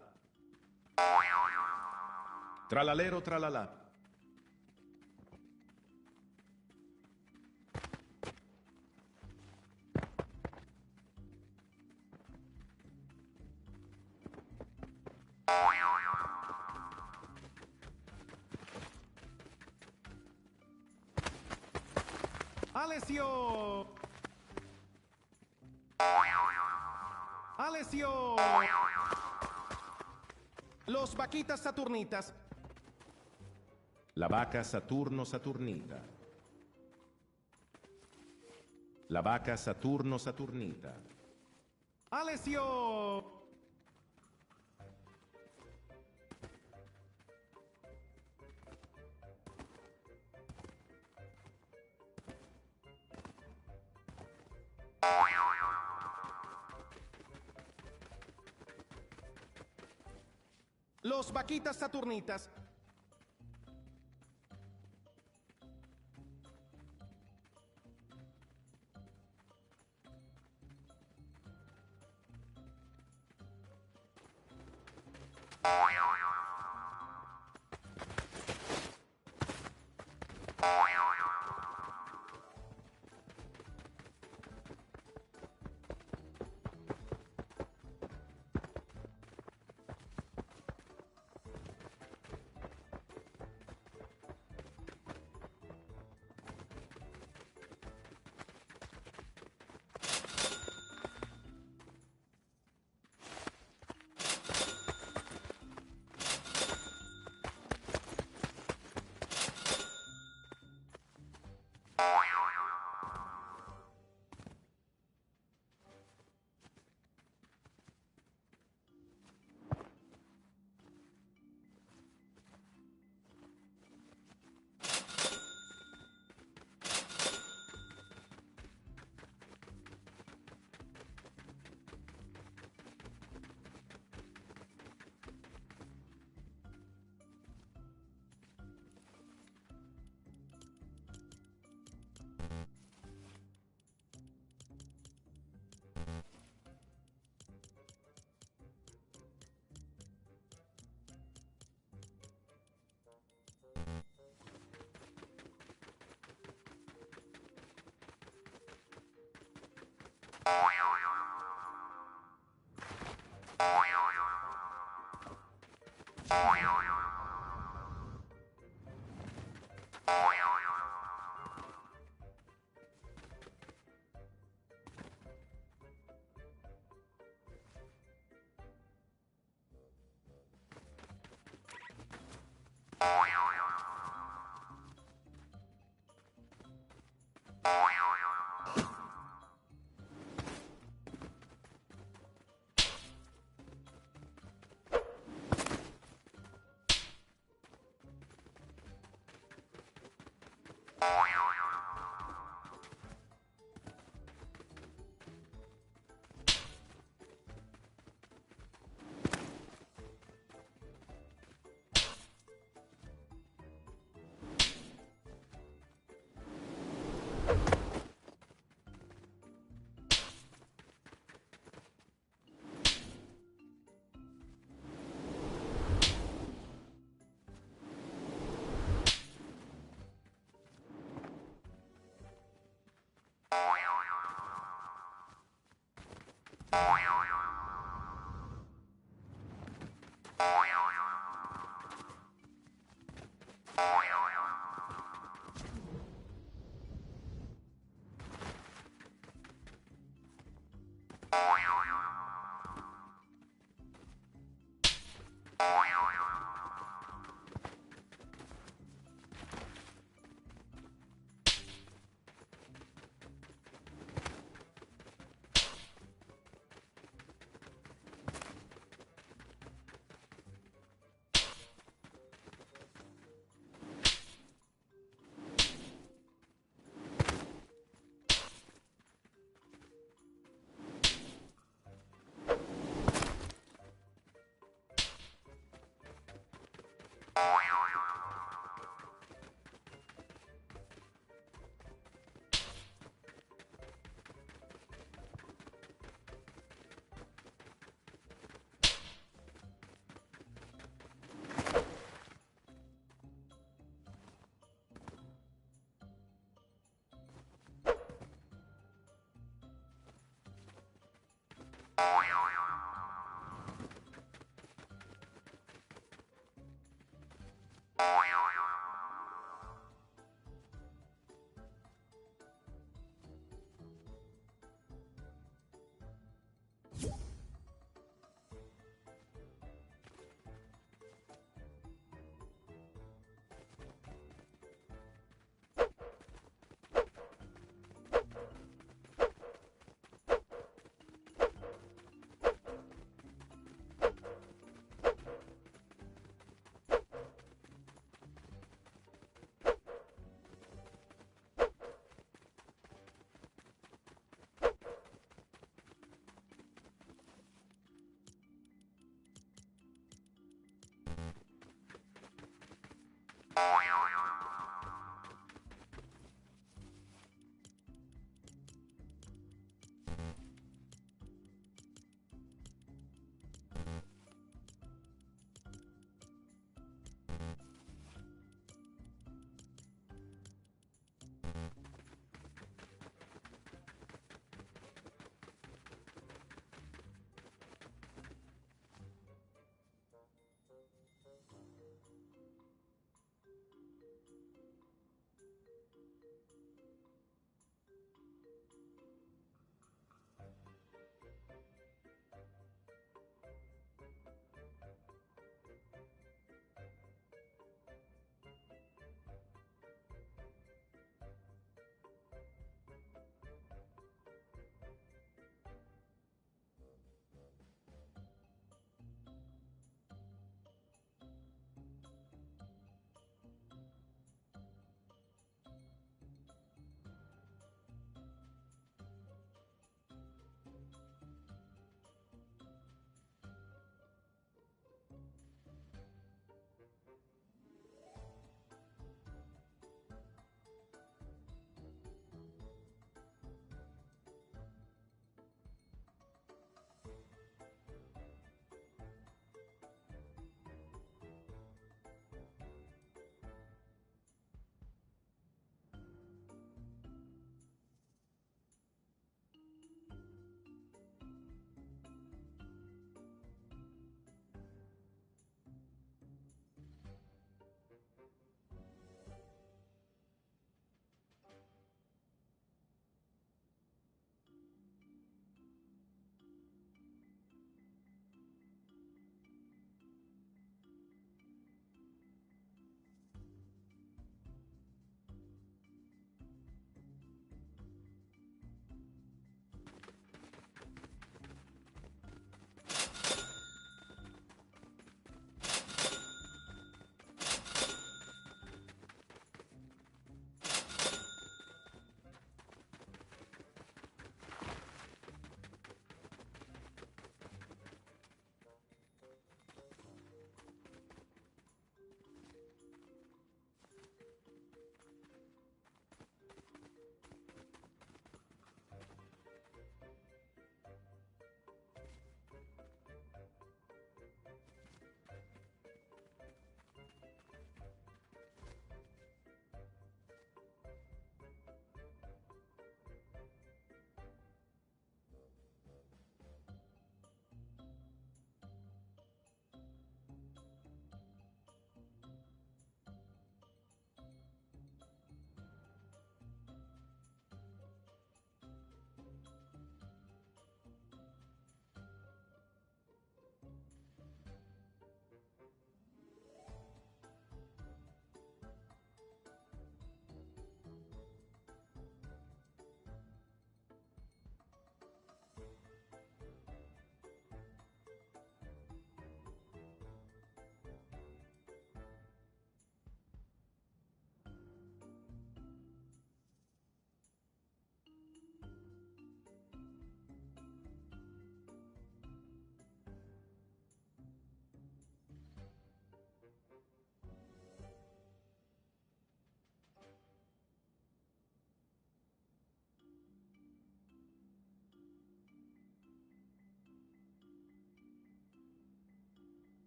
Tralalero tralala. Alessio! Alessio! Los vaquitas saturnitas. La vaca Saturno Saturnita. La vaca Saturno Saturnita. Alessio! Los vaquitas saturnitas.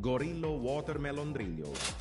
Gorillo Watermelon Drillo.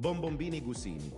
Bonbombini Gusini.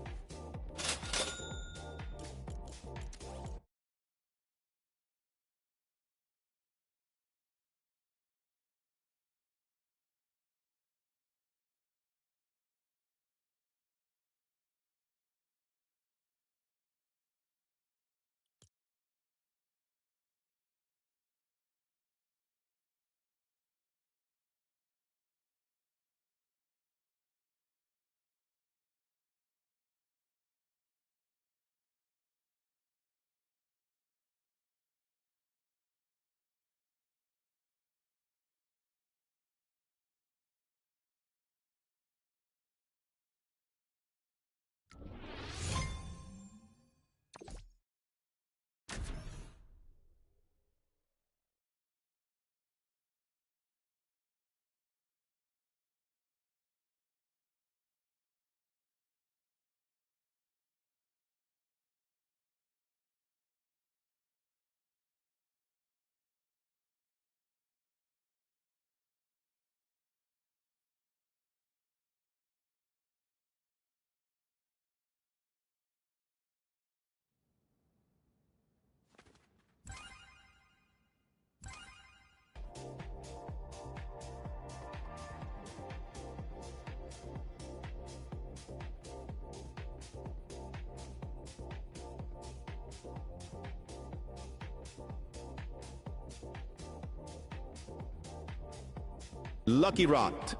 Lucky Rot.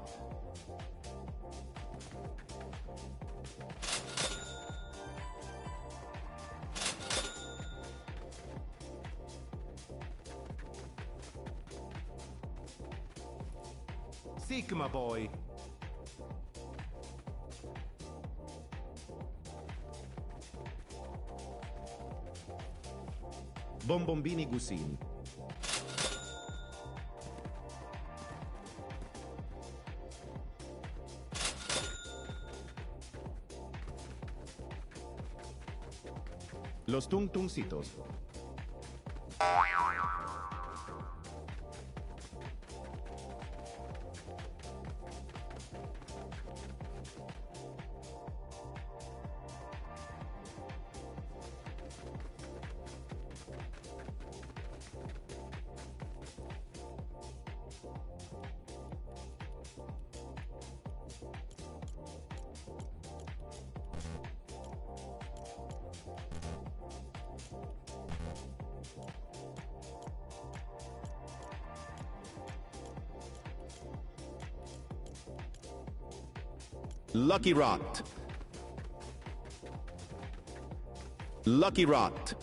Sigma Boy. Bonbombini Gusini. Los Tung Tungcitos. Lucky Rot. Lucky Rot.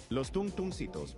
Los Tung Tungcitos.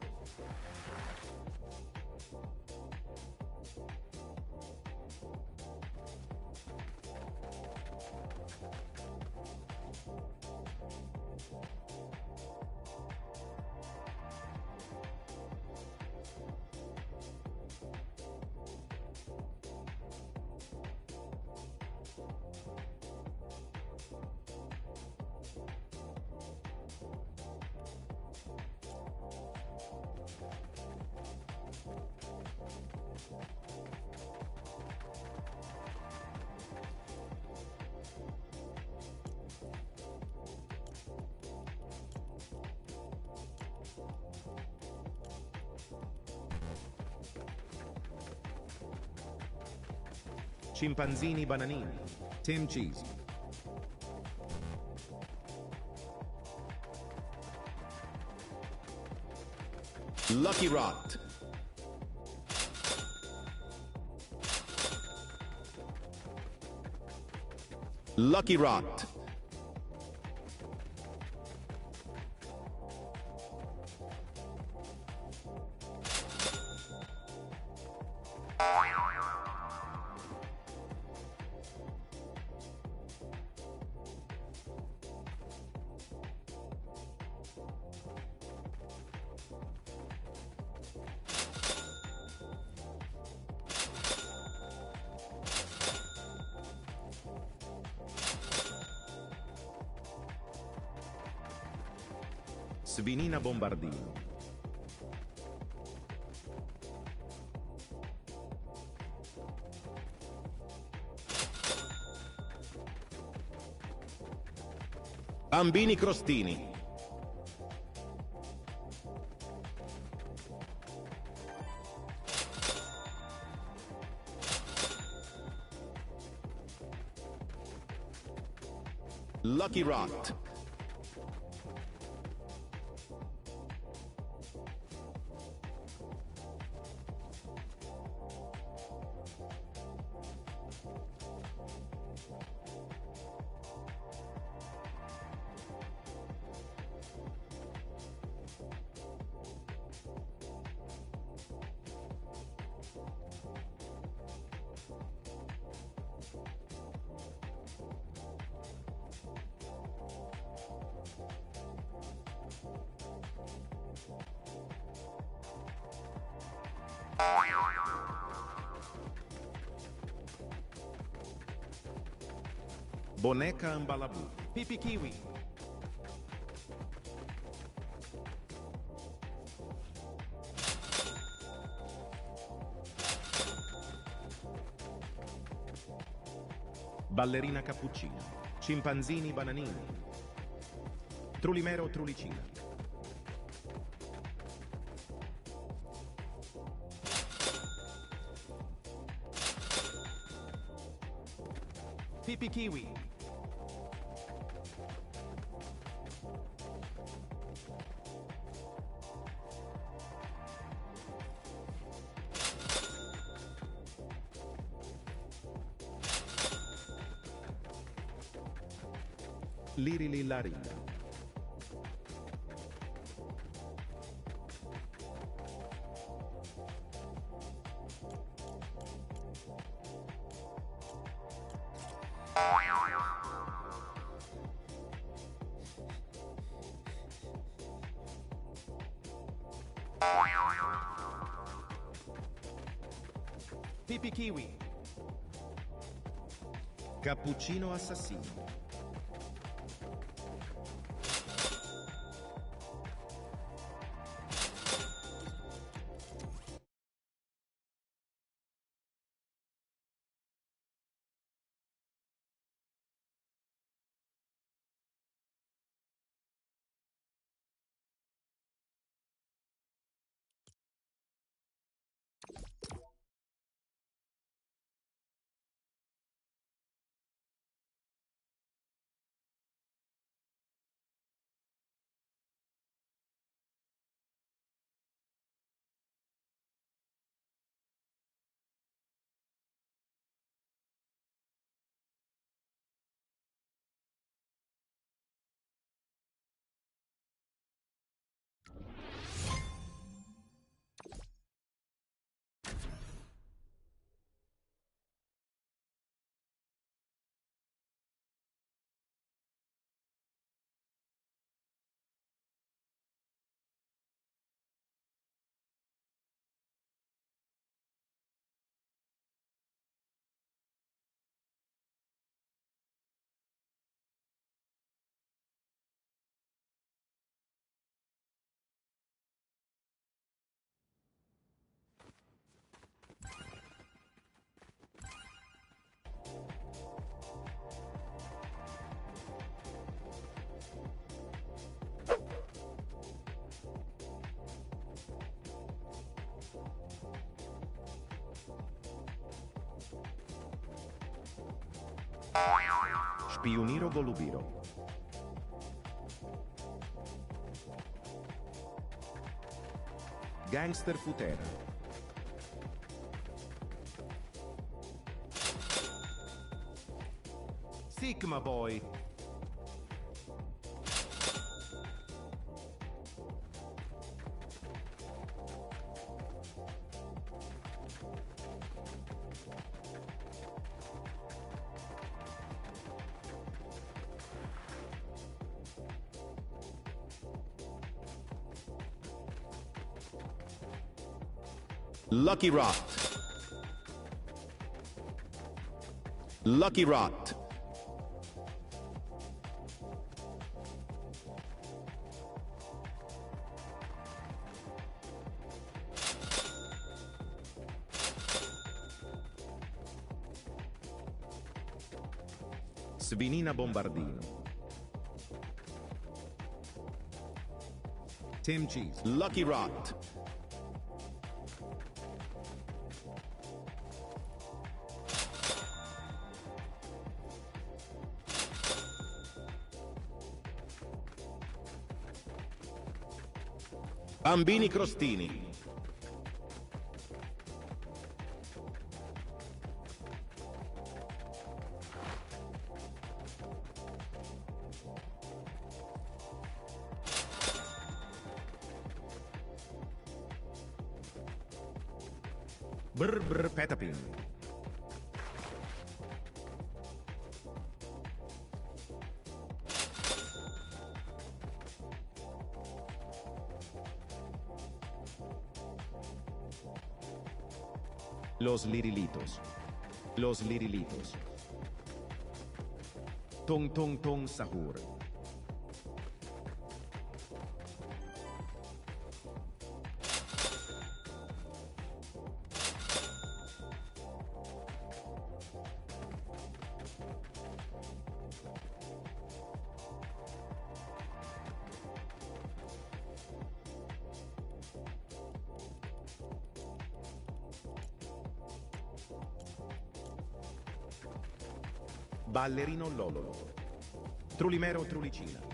Chimpanzini bananini. Tim cheese. Lucky Rot. Lucky Rot. Svinina Bombardino. Bambini crostini. Lucky Rot. Boneca Ambalabu. Pipi Kiwi. Ballerina cappuccina. Cimpanzini bananini. Trulimero trulicina. Pipi Kiwi. Lirili Larilla. Pipi Kiwi. Cappuccino assassino. Špijuniro golubiro. Gangster futera. Sigma boy. Lucky Rot. Lucky Rot. Svinina Bombardino. Tim Cheese. Lucky Rot. Bambini crostini. Brr brr petapin. Los lirilitos. Los lirilitos. Tong tong tong sahur. Ballerino Lololo. Trulimero Trulicina.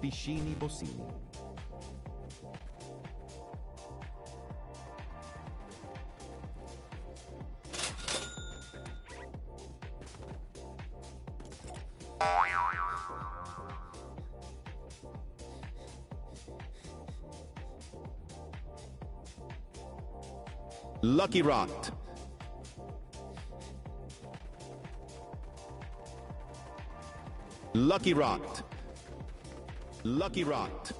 Piscini Bossini. Lucky Rot. Lucky Rot. Lucky Rot.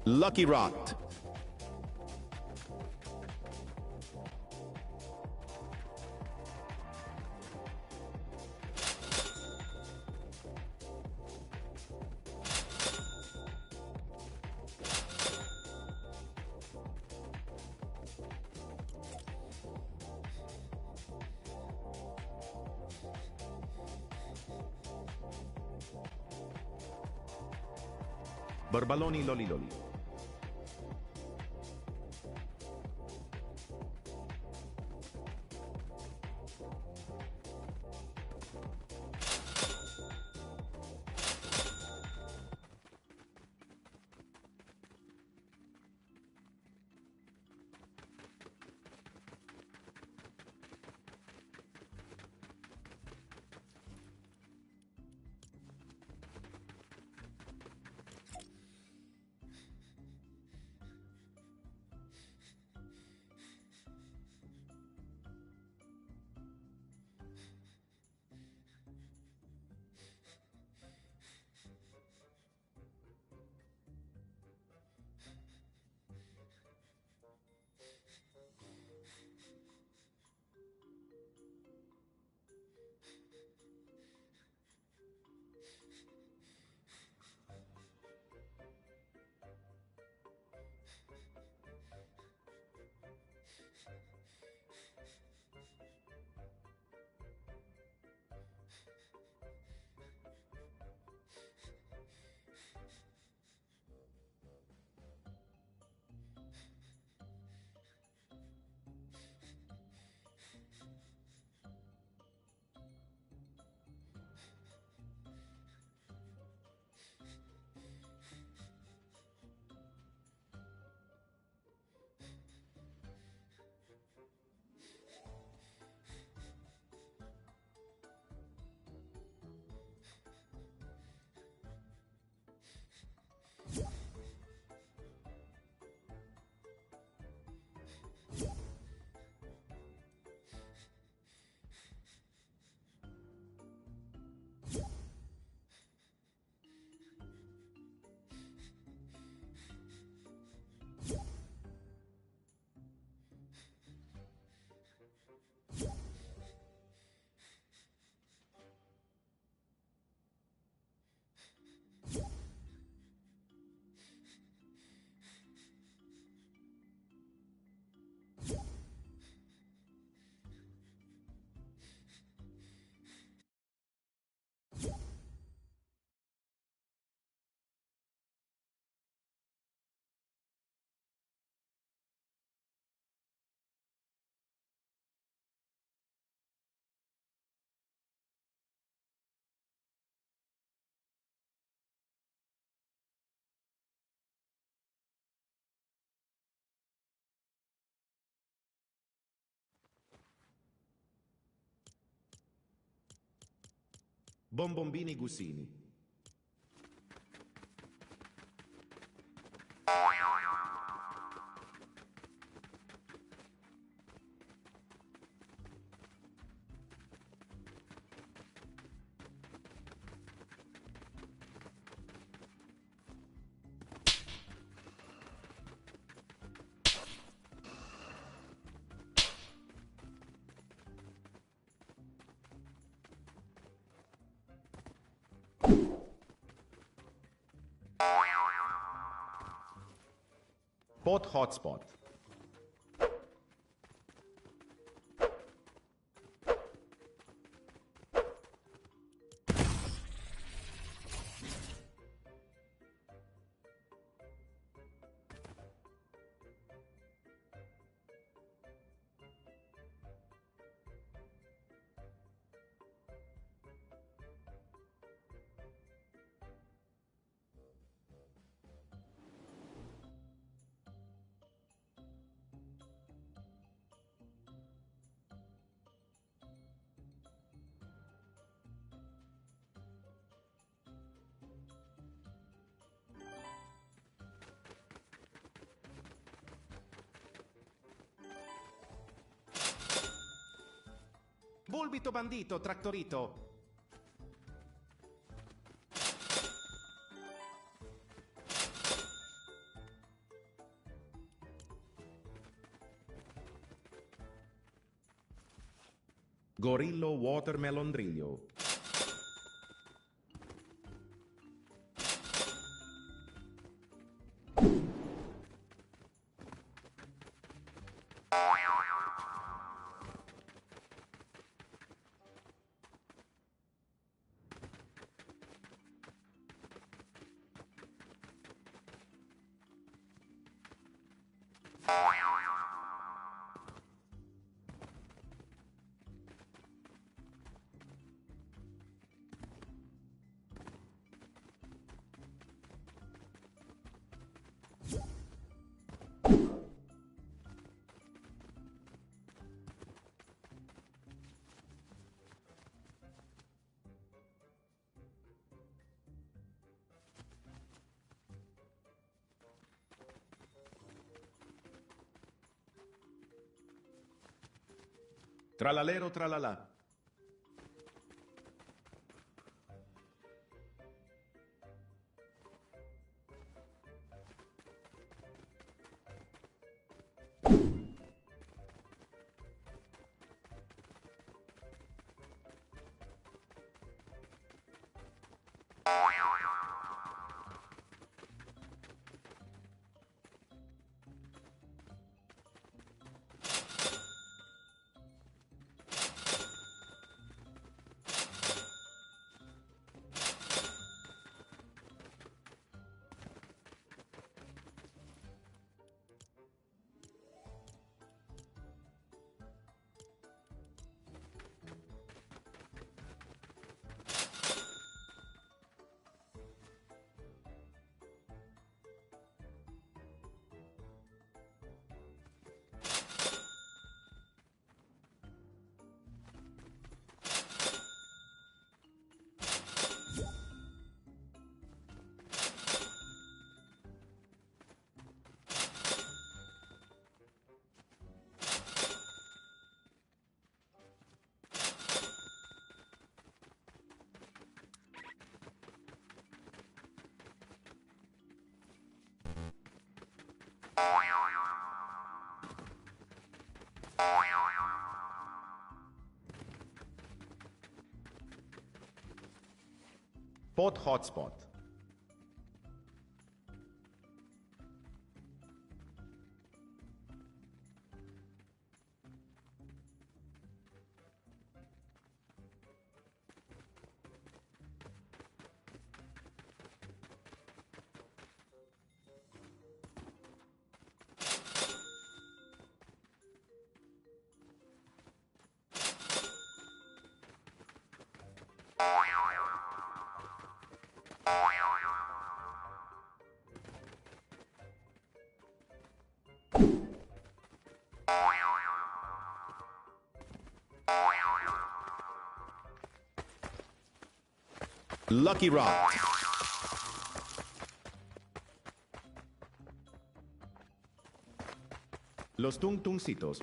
Lucky Rot. Barbaloni Loliloli. Bonbombini Gussini. Bot hotspot. Bulbito bandito, trattorito. Gorillo watermelon driglio. Tralalero tralala. Pot hotspot. Lucky Rock. Los Tung Tungcitos.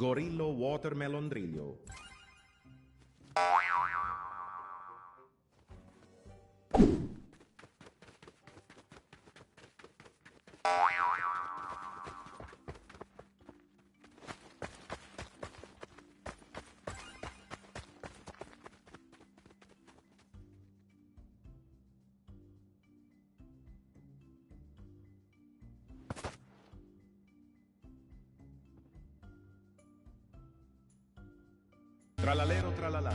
Gorillo Watermelon Driglio. Tralalero tralala.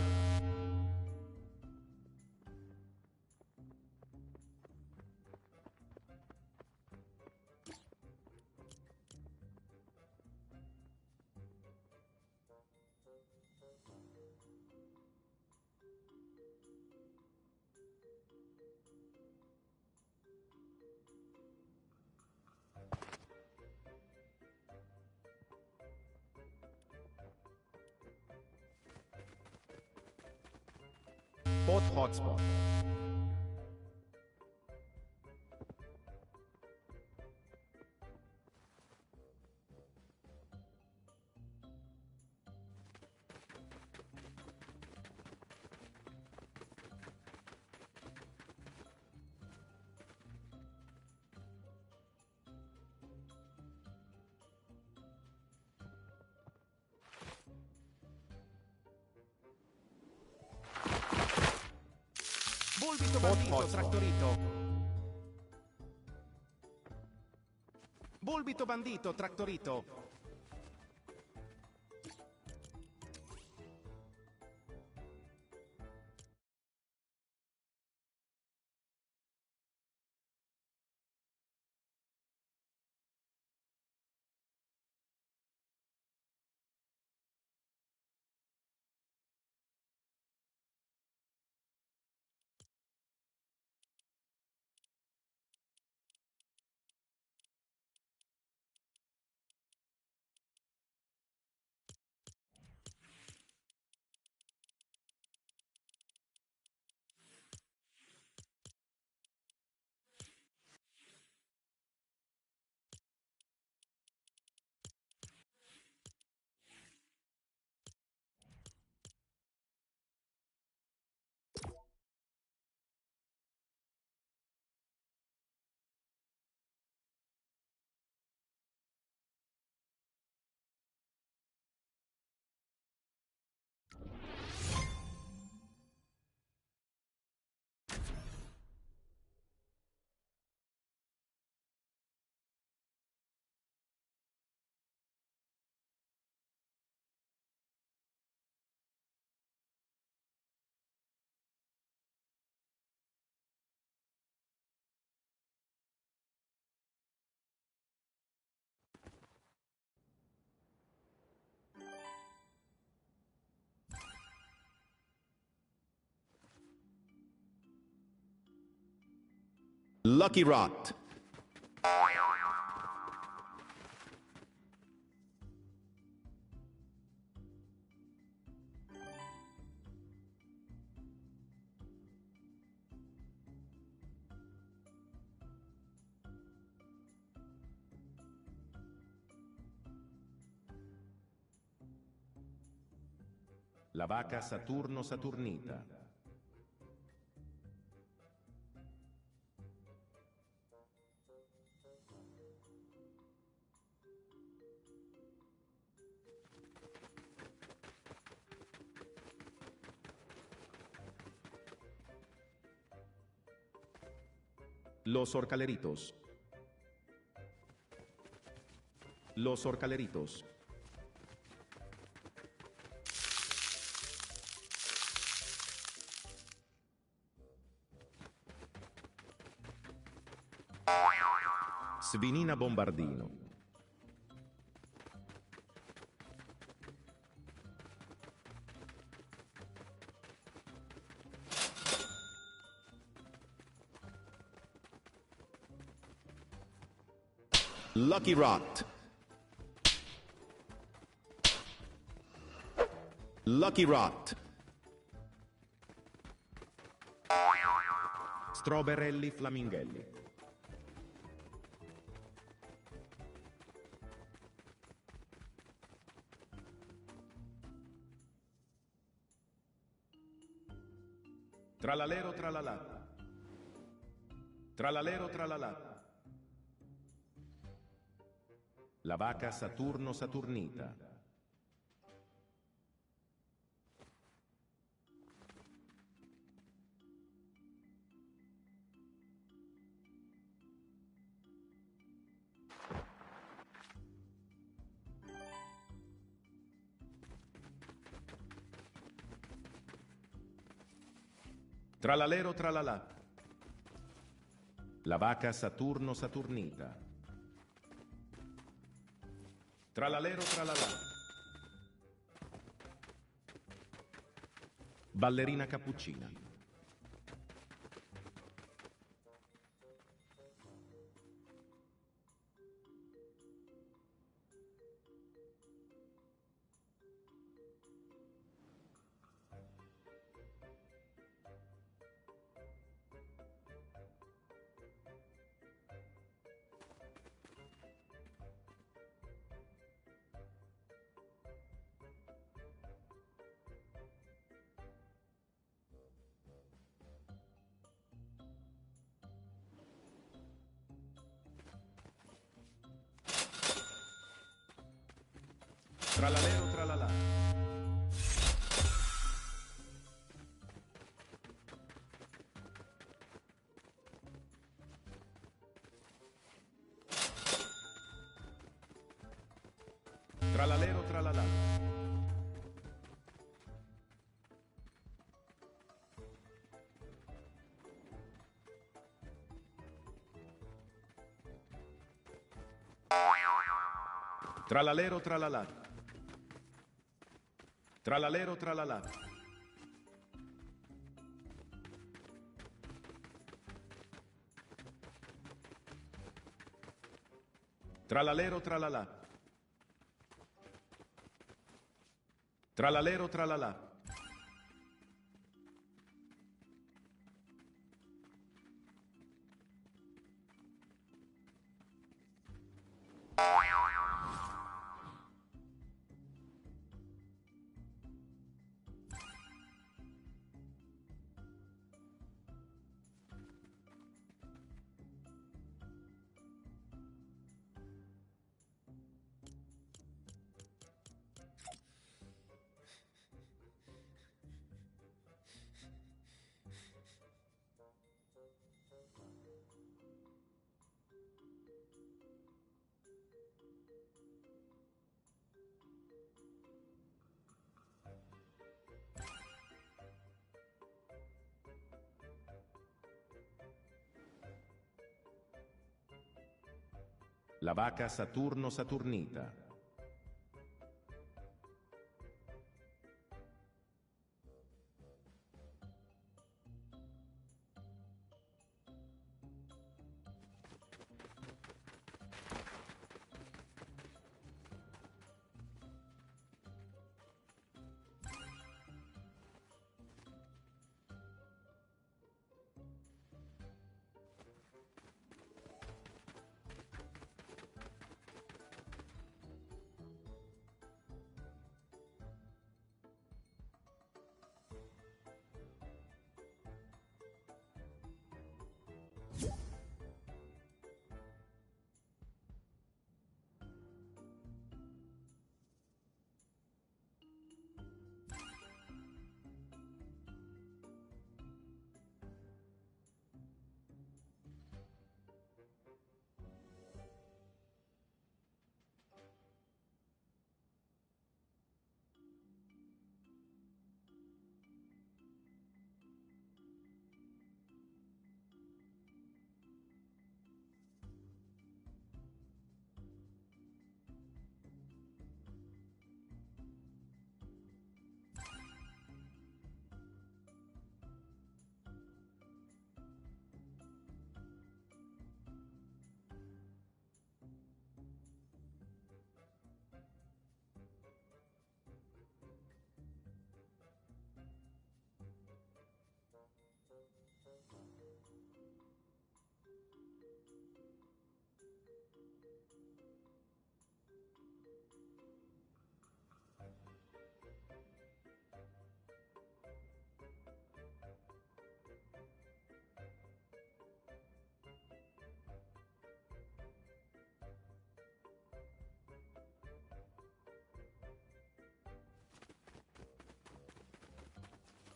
Pot hotspot. Bulbito bandito trattorito. Bulbito bandito trattorito. Lucky Rot. La vaca Saturno-Saturnita. Los Orcaleritos. Los Orcaleritos. Svinina Bombardino. Lucky Rot. Lucky Rot. Strawberelli Flaminghelli. Tralalero tralalà. Tralalero tralalà. La vaca Saturno-Saturnita. Tralalero tralalà. La vaca Saturno-Saturnita. Tralalero tralalà. Ballerina cappuccina. Tralalero tralalà. Tralalero tralalà. Tralalero tralalà. Tralalero tralalà. Tralalero tralalà. Tralalero tralalà. La vaca Saturno-Saturnita.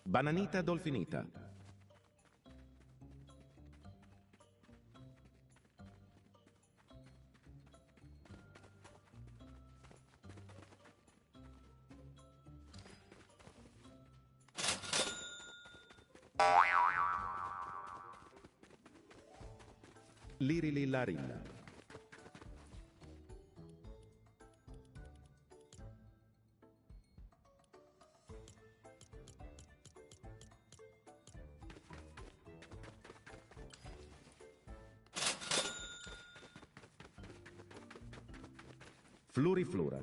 Bananita dolfinita. Lirilillarilla. Fluriflura.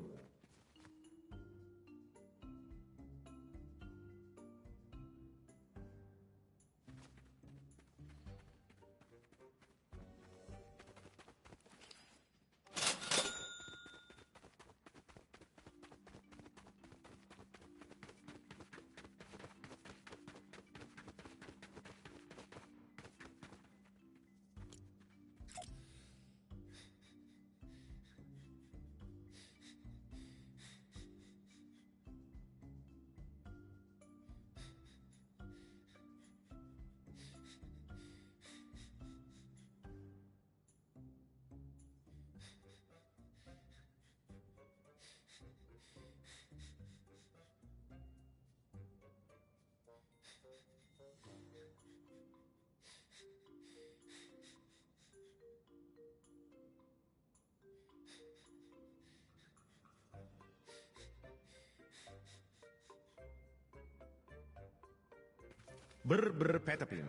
Brr brr petapim.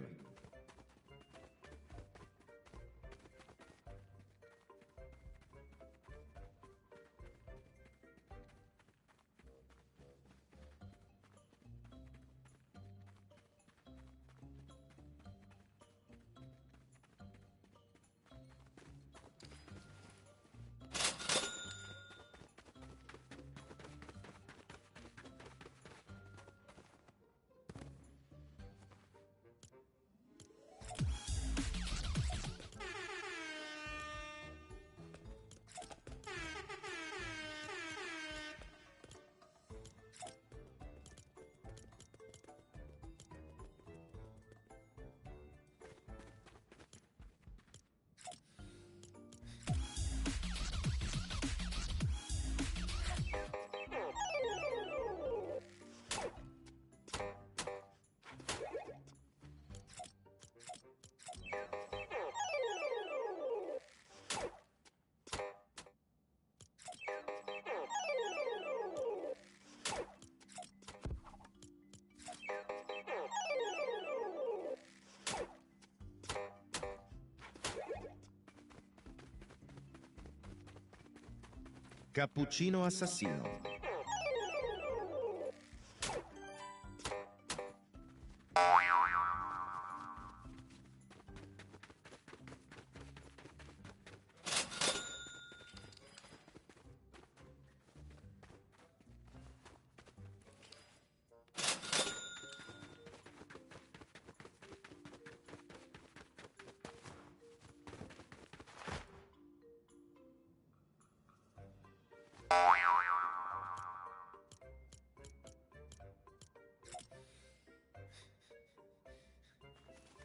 Cappuccino assassino.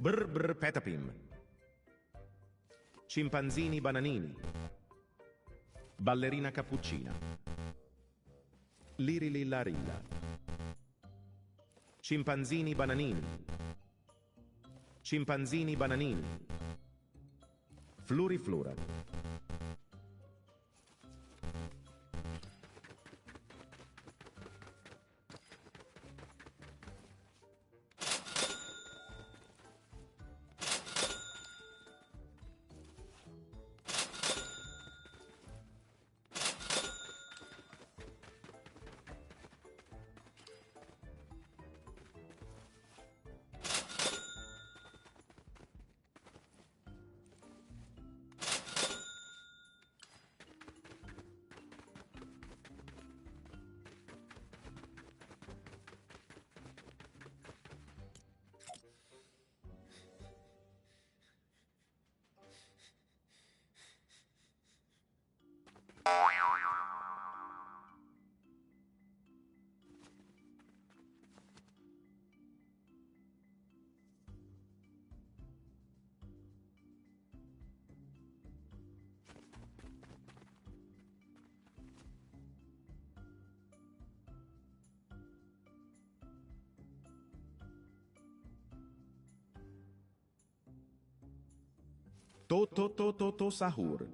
Brr brr petapim. Cimpanzini bananini. Ballerina cappuccina. Lirilillarilla. Cimpanzini bananini. Cimpanzini bananini. Fluriflura. To sahur.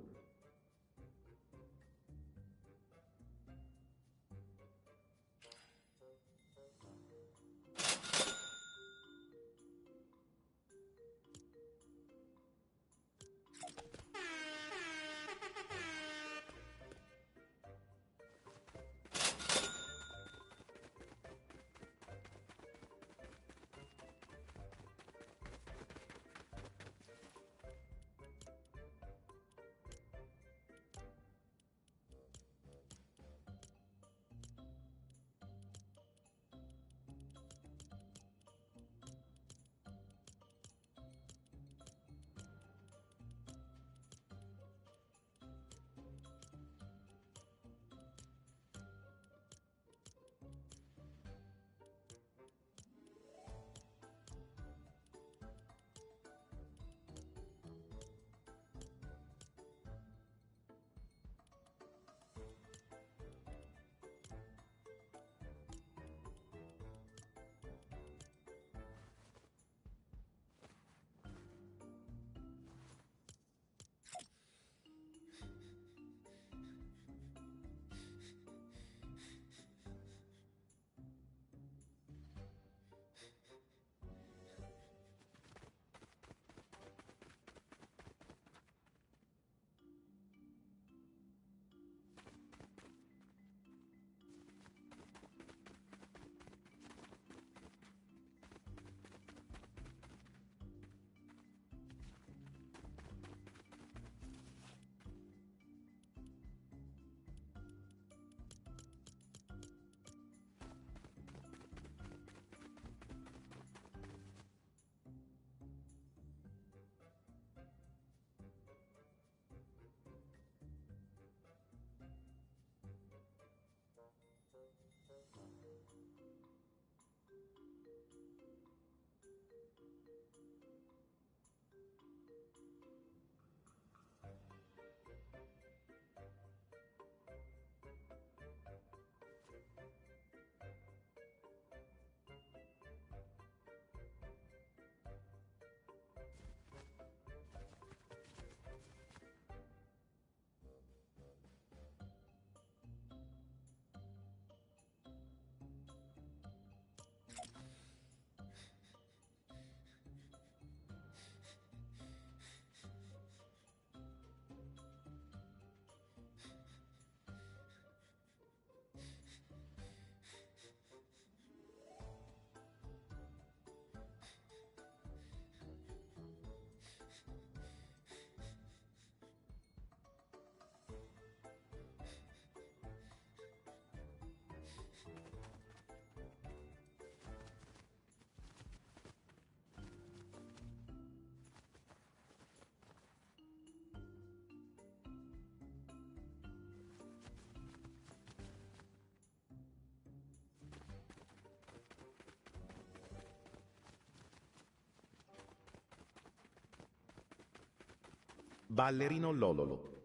Ballerino Lololo.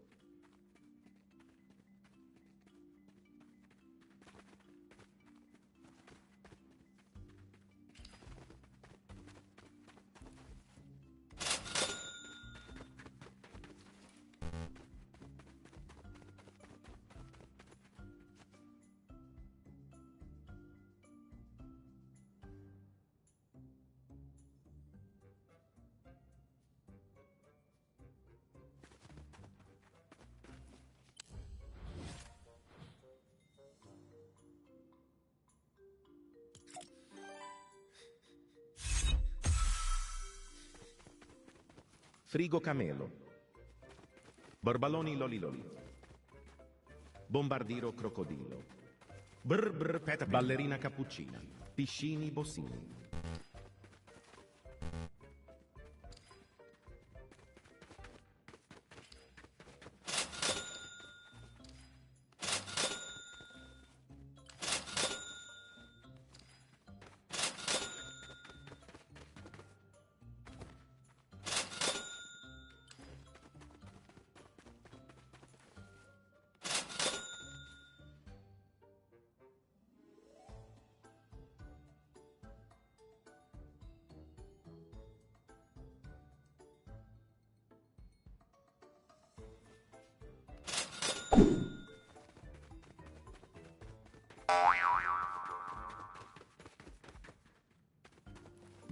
Frigo Camelo. Borbaloni Loliloli. Bombardiro Crocodilo. Brr brr peta ballerina cappuccina. Piscini Bossini.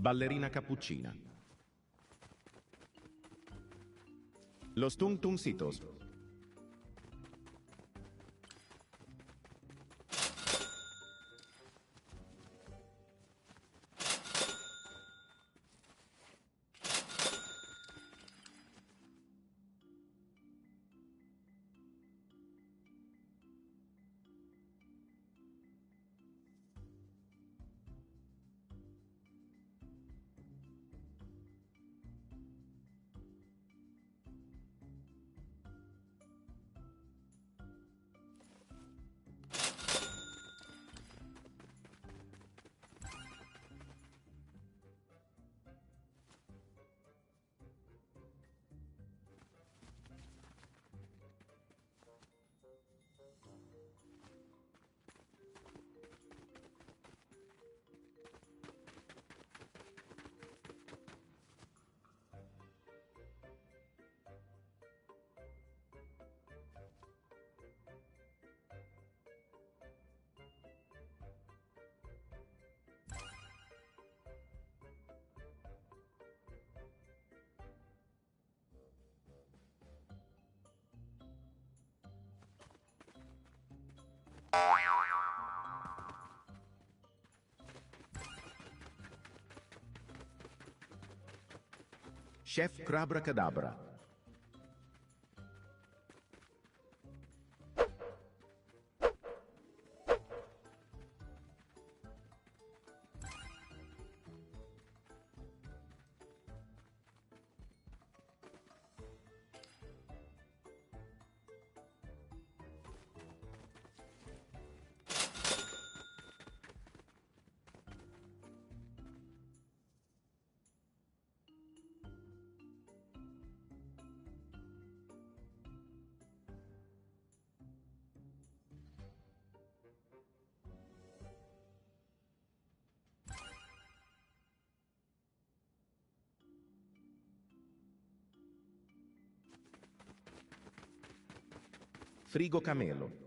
ballerina cappuccina. Los tung tungsitos. Chef Crabra-Cadabra. Frigo Camelo.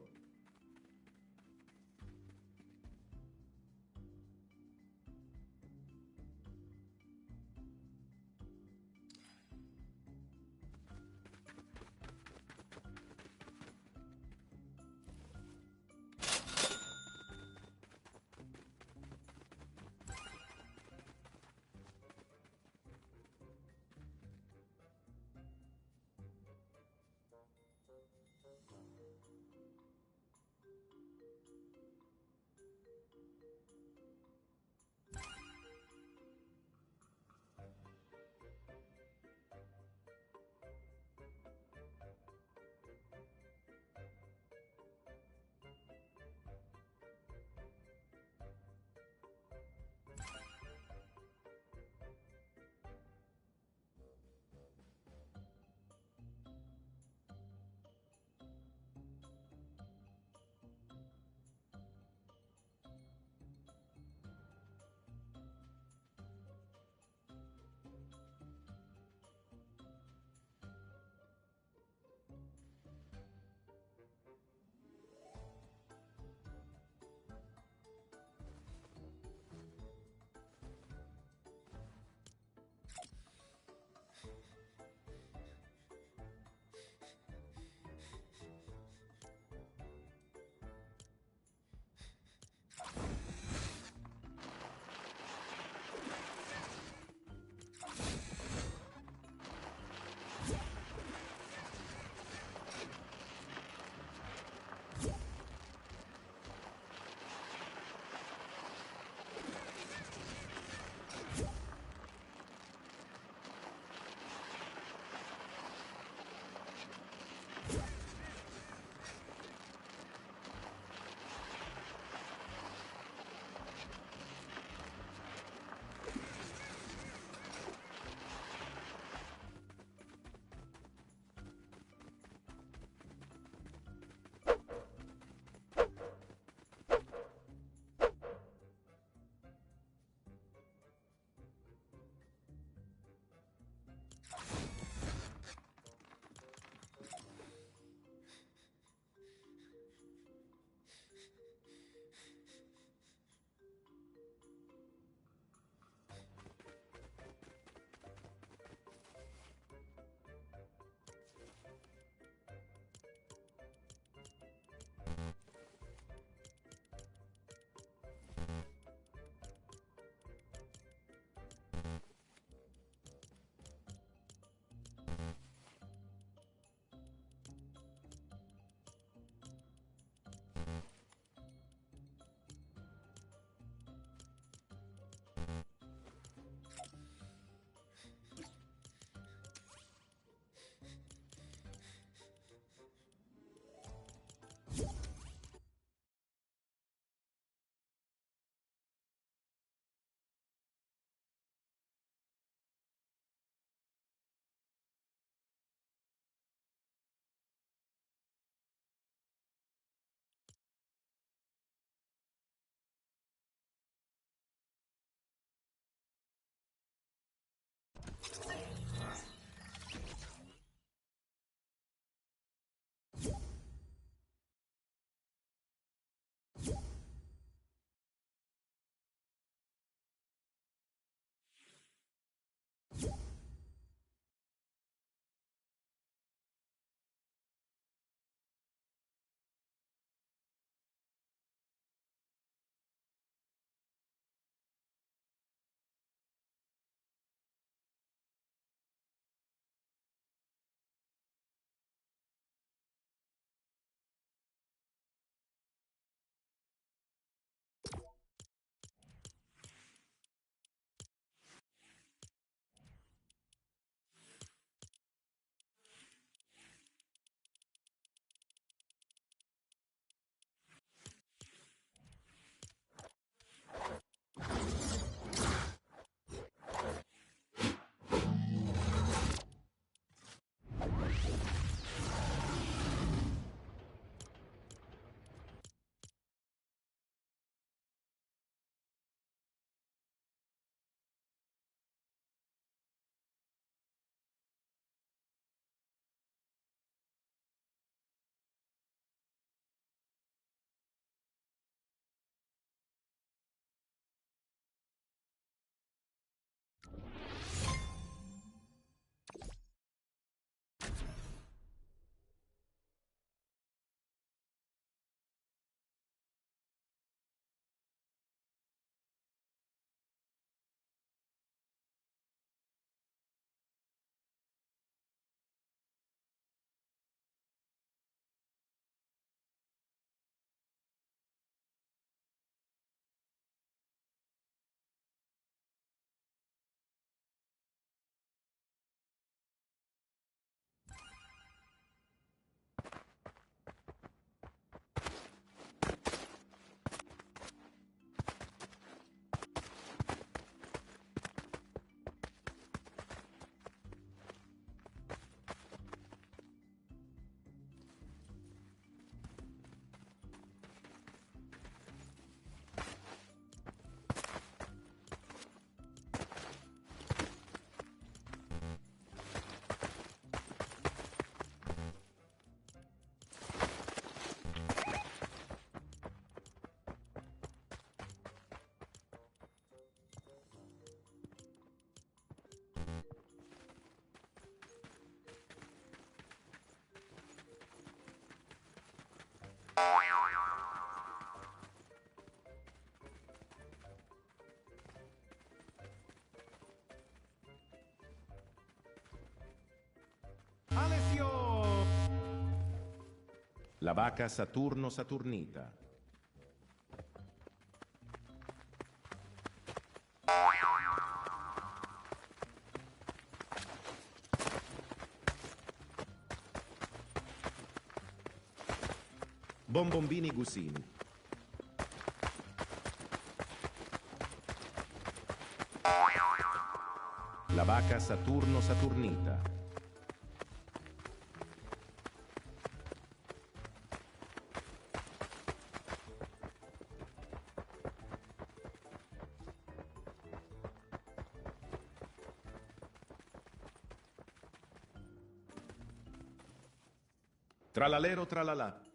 Alessio! La vaca Saturno-Saturnita. Bombombini Gusini. La vaca Saturno-Saturnita. Tralalero tralala.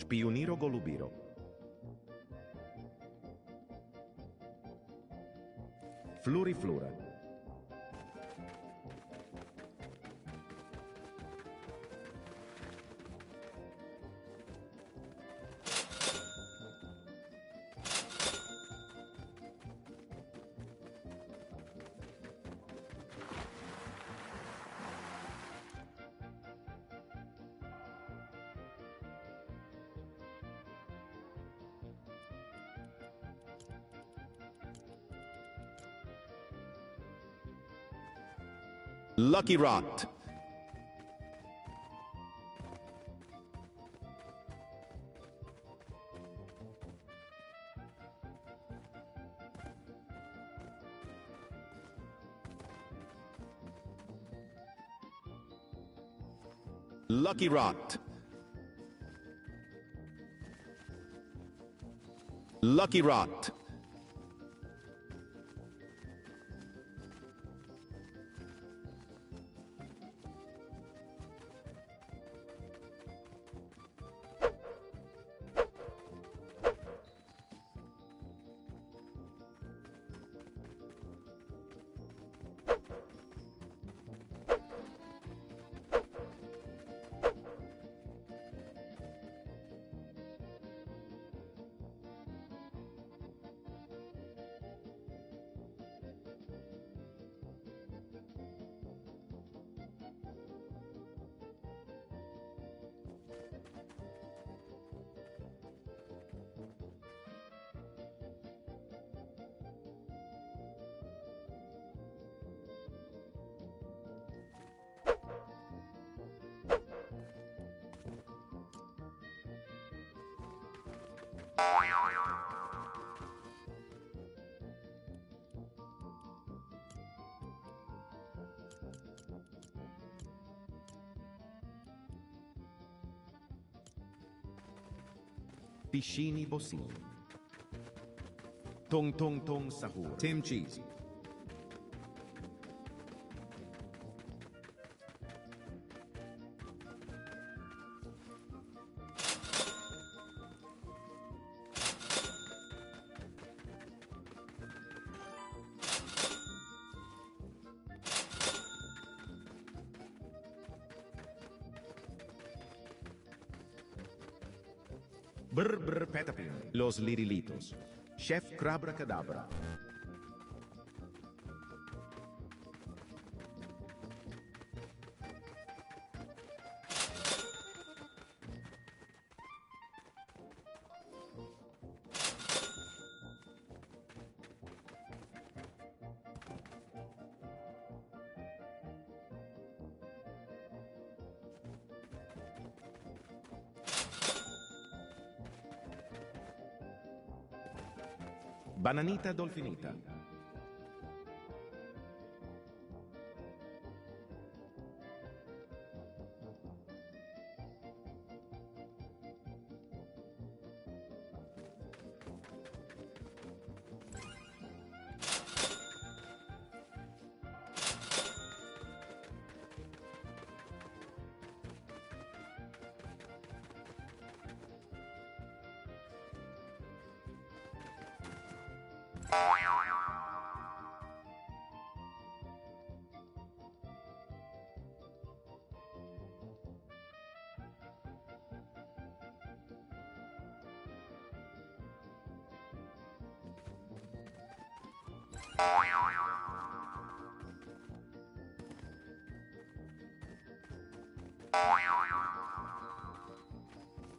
Špijuniro golubiro. Fluriflura. Lucky Rot. Lucky Rot. Lucky Rot. Piscini bossini. Tong tong tong sahur. Tim cheese. Brr brr petapin. Los lirilitos. Chef Crabra Cadabra. Bananita dolfinita.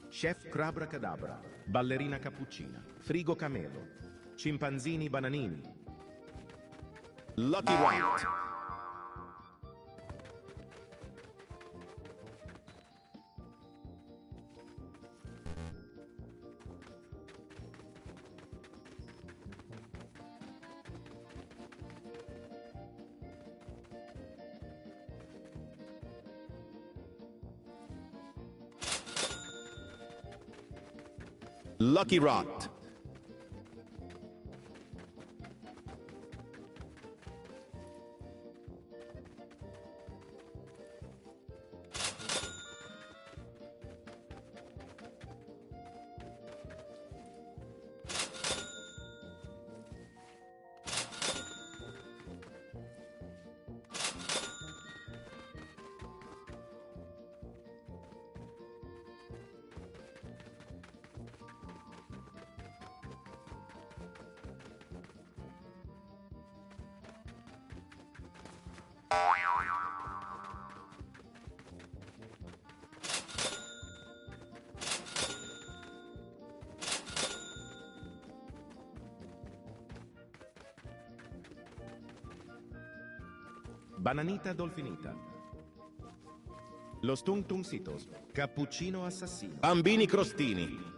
Chef Crabra Cadabra. Ballerina cappuccina. Frigo camelo. Cimpanzini bananini. Lucky White. Lucky Rot. Bananita dolfinita. Los tung tungsitos. Cappuccino assassino. Bambini crostini.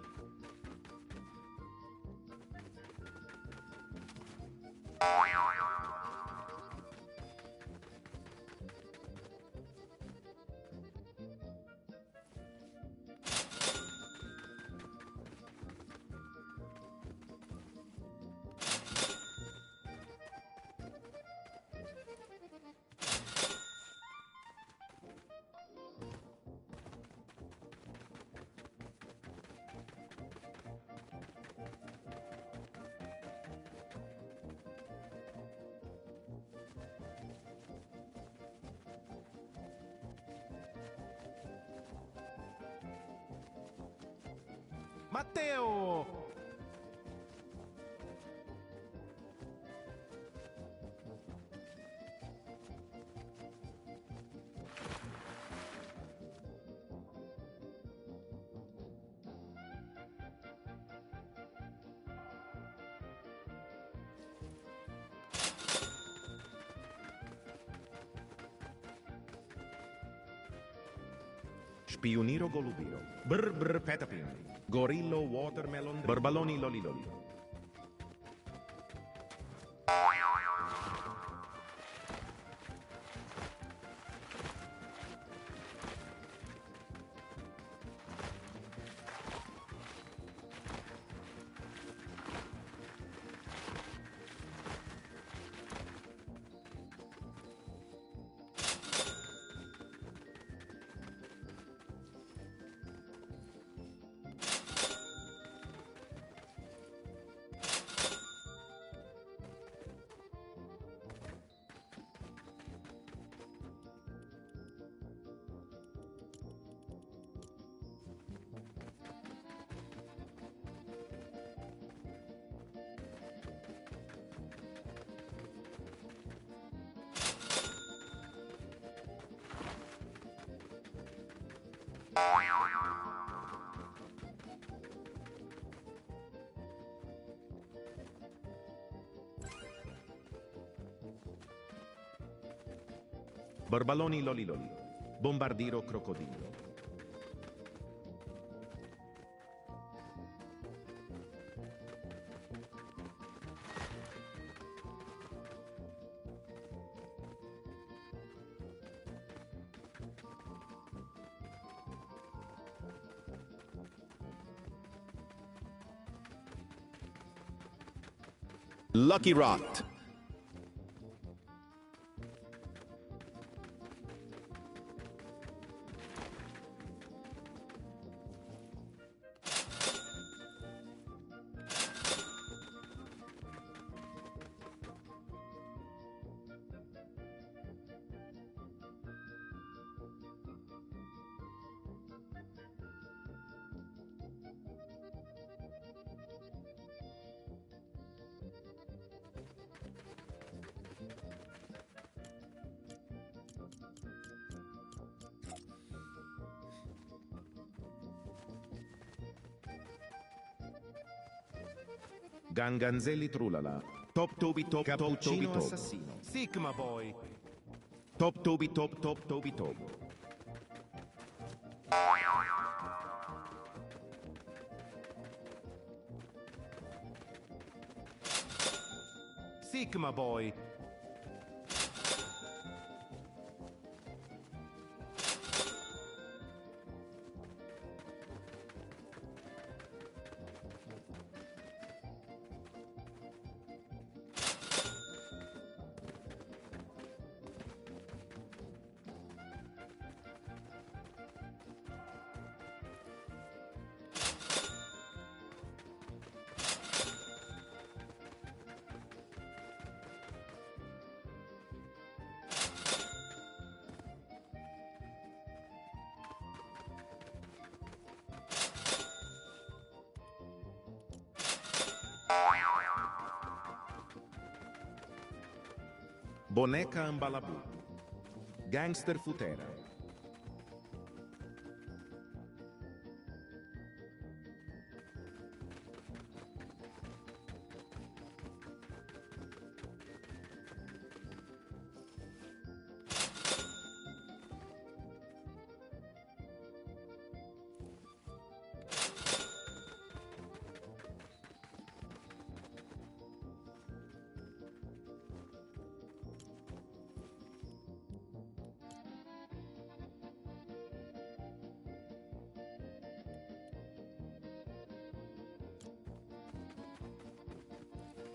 Matteo! Spioniro golubiro. Brr brr petapin. Gorillo watermelon. Barbaloni loli loli. Borbaloni loliloli. Bombardiro crocodilo. Lucky Rot. Ganganzelli Trulala. Top Toby Top Cappuccino Assassino. Sigma Boy. Top Toby Top Toby Top. Sigma Boy. Boneca Ambalabu. Gangster Futera.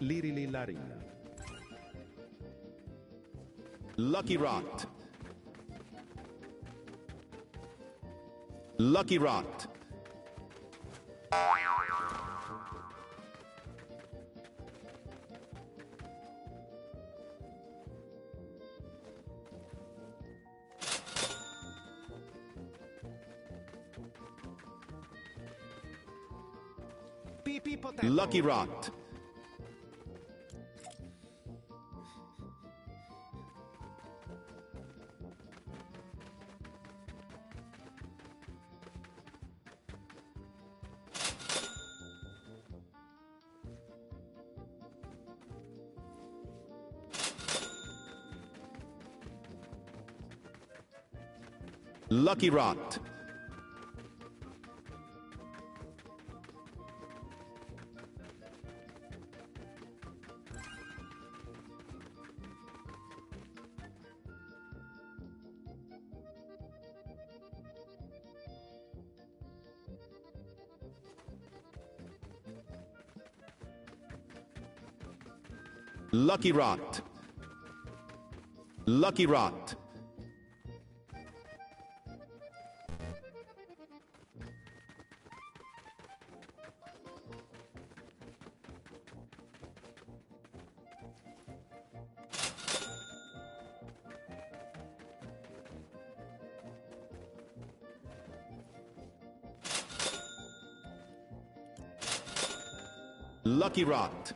Lirili Larina. Lucky Rot. Lucky Rot. Lucky Rot. Lucky Rot. Lucky Rot. Lucky Rot. Lucky Rot.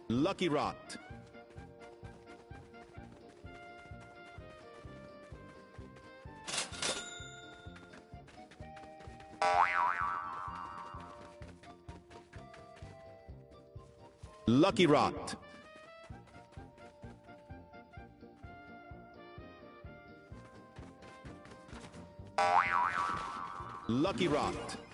Lucky Rot. Lucky Rot. Lucky Rot.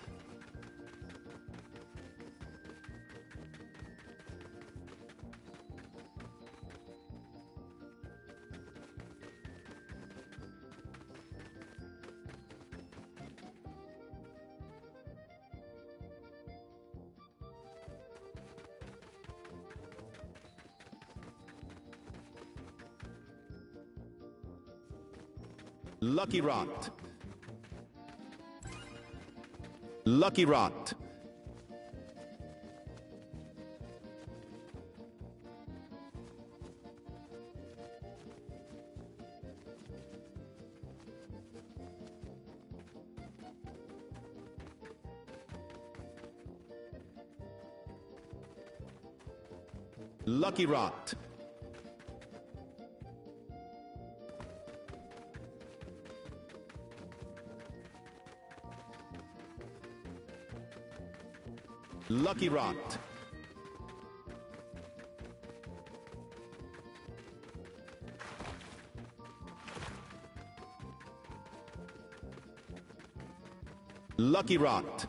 Lucky Rot. Lucky Rot. Lucky Rot. Lucky Rot. Lucky Rot.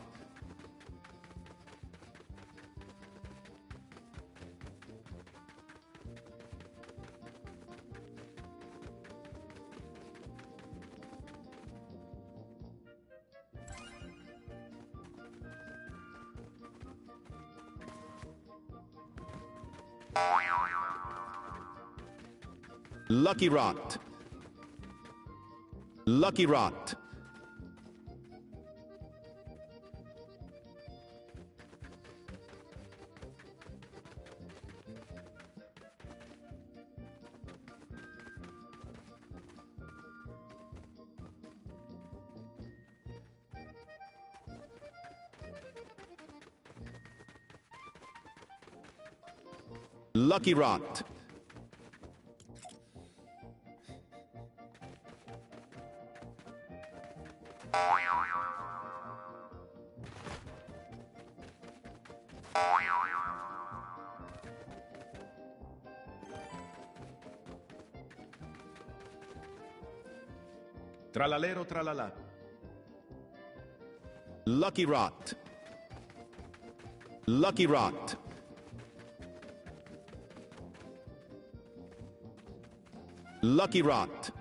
Lucky Rot. Lucky Rot. Lucky Rot. Tralalero tralala. Lucky Rot. Lucky Rot. Lucky Rot.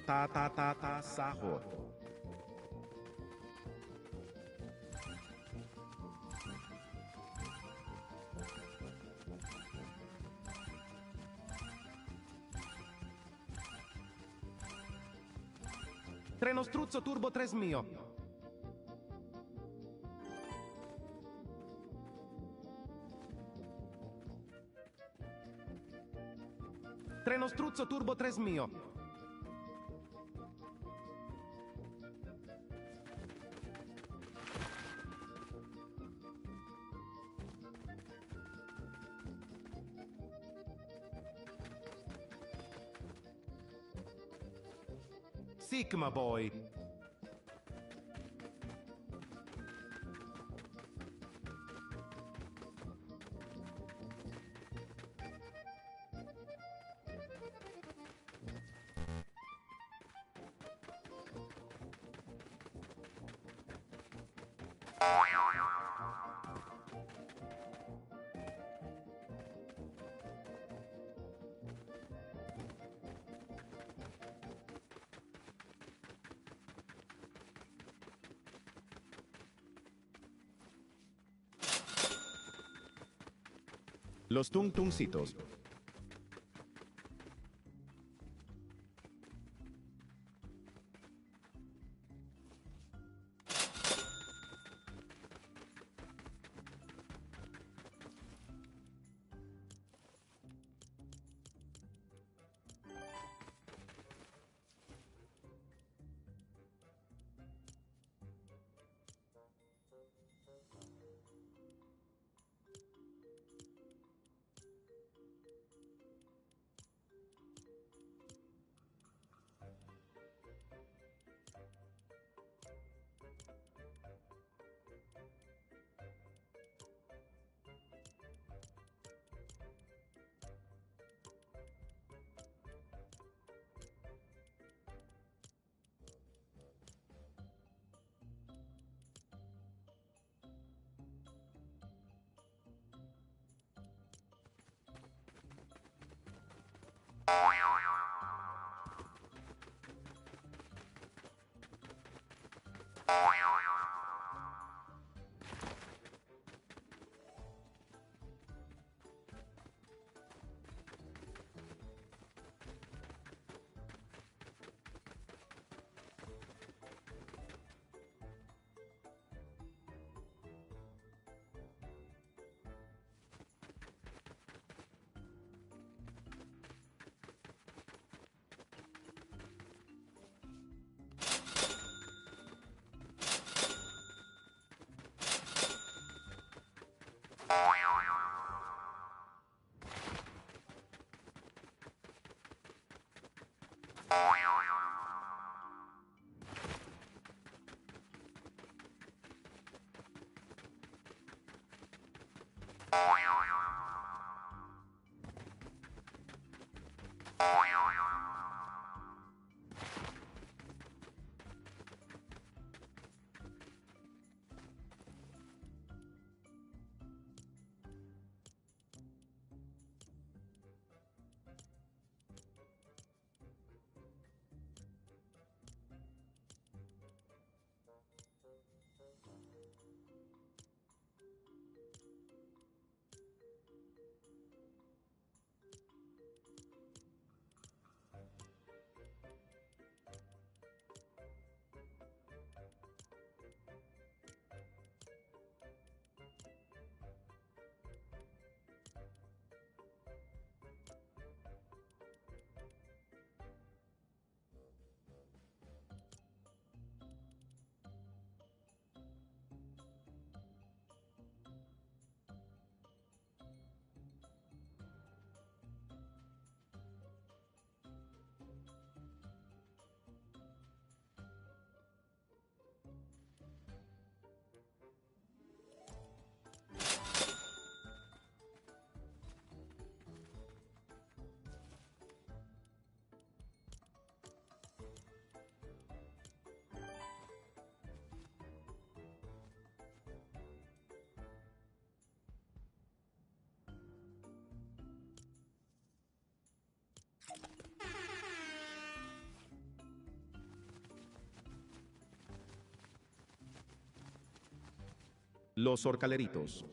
Ta sahur. Treno struzzo turbo 3 mio. Treno struzzo turbo 3 mio. Sigma Boy. Los Tung Tungcitos. Los Horcaleritos.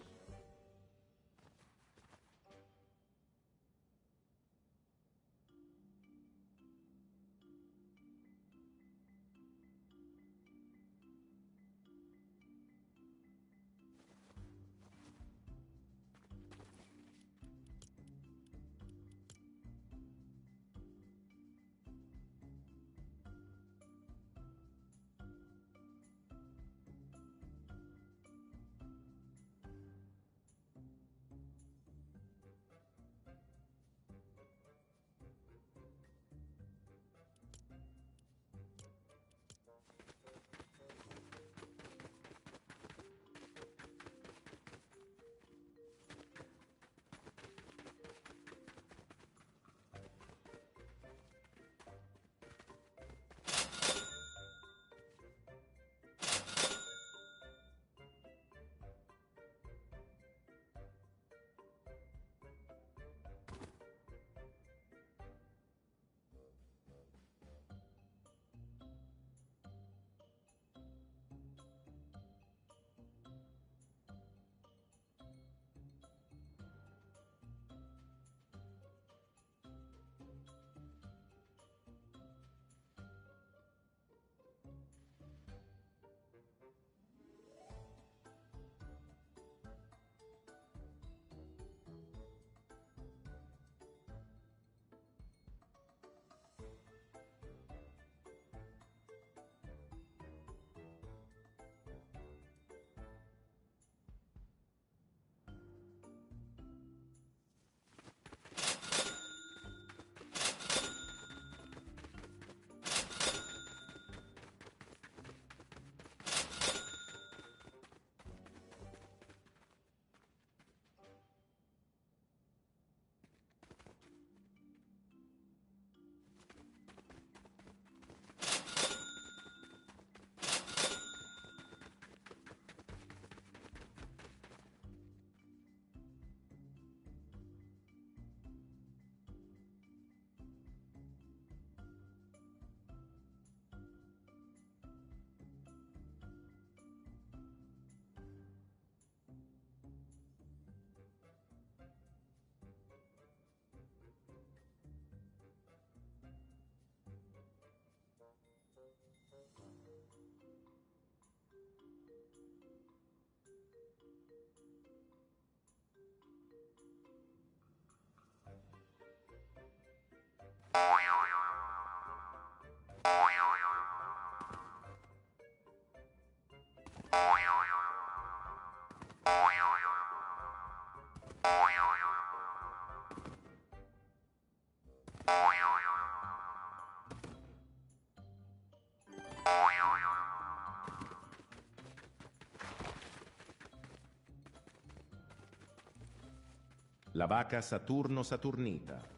La vaca Saturno Saturnita.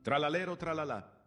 Tralalero tralala.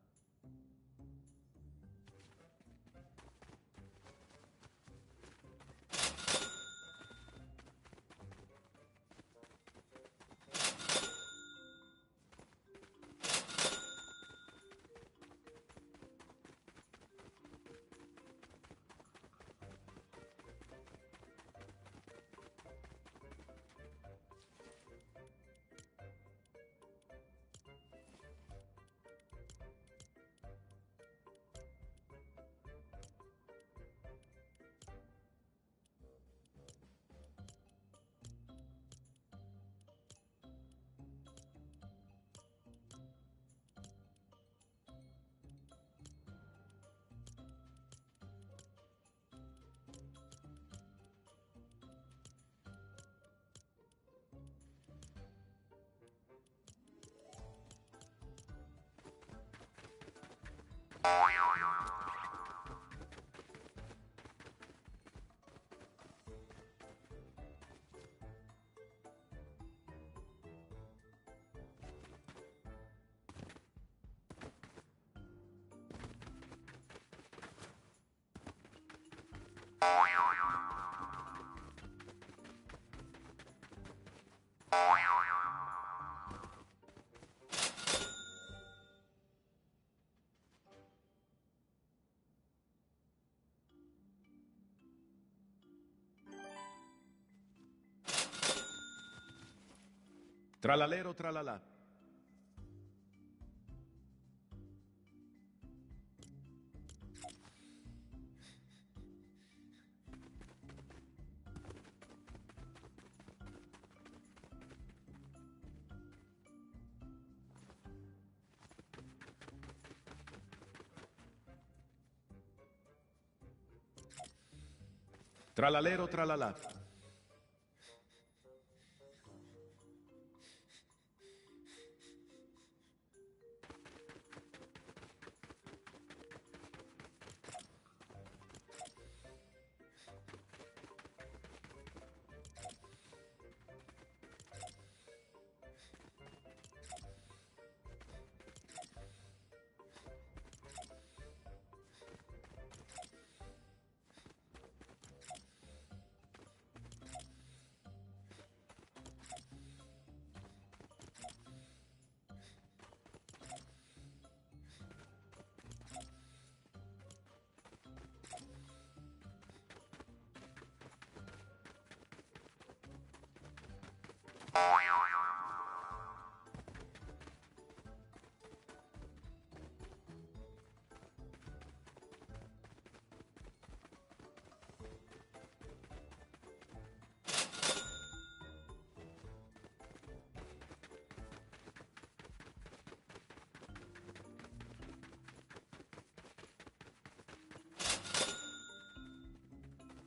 Tralalero tralala. Tralalero tralala.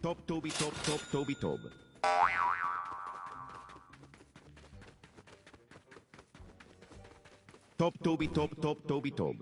Top Toby Top Top Toby Tob. Top Toby Top Top Toby Tob.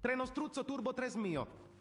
Treno struzzo turbo 3 mio.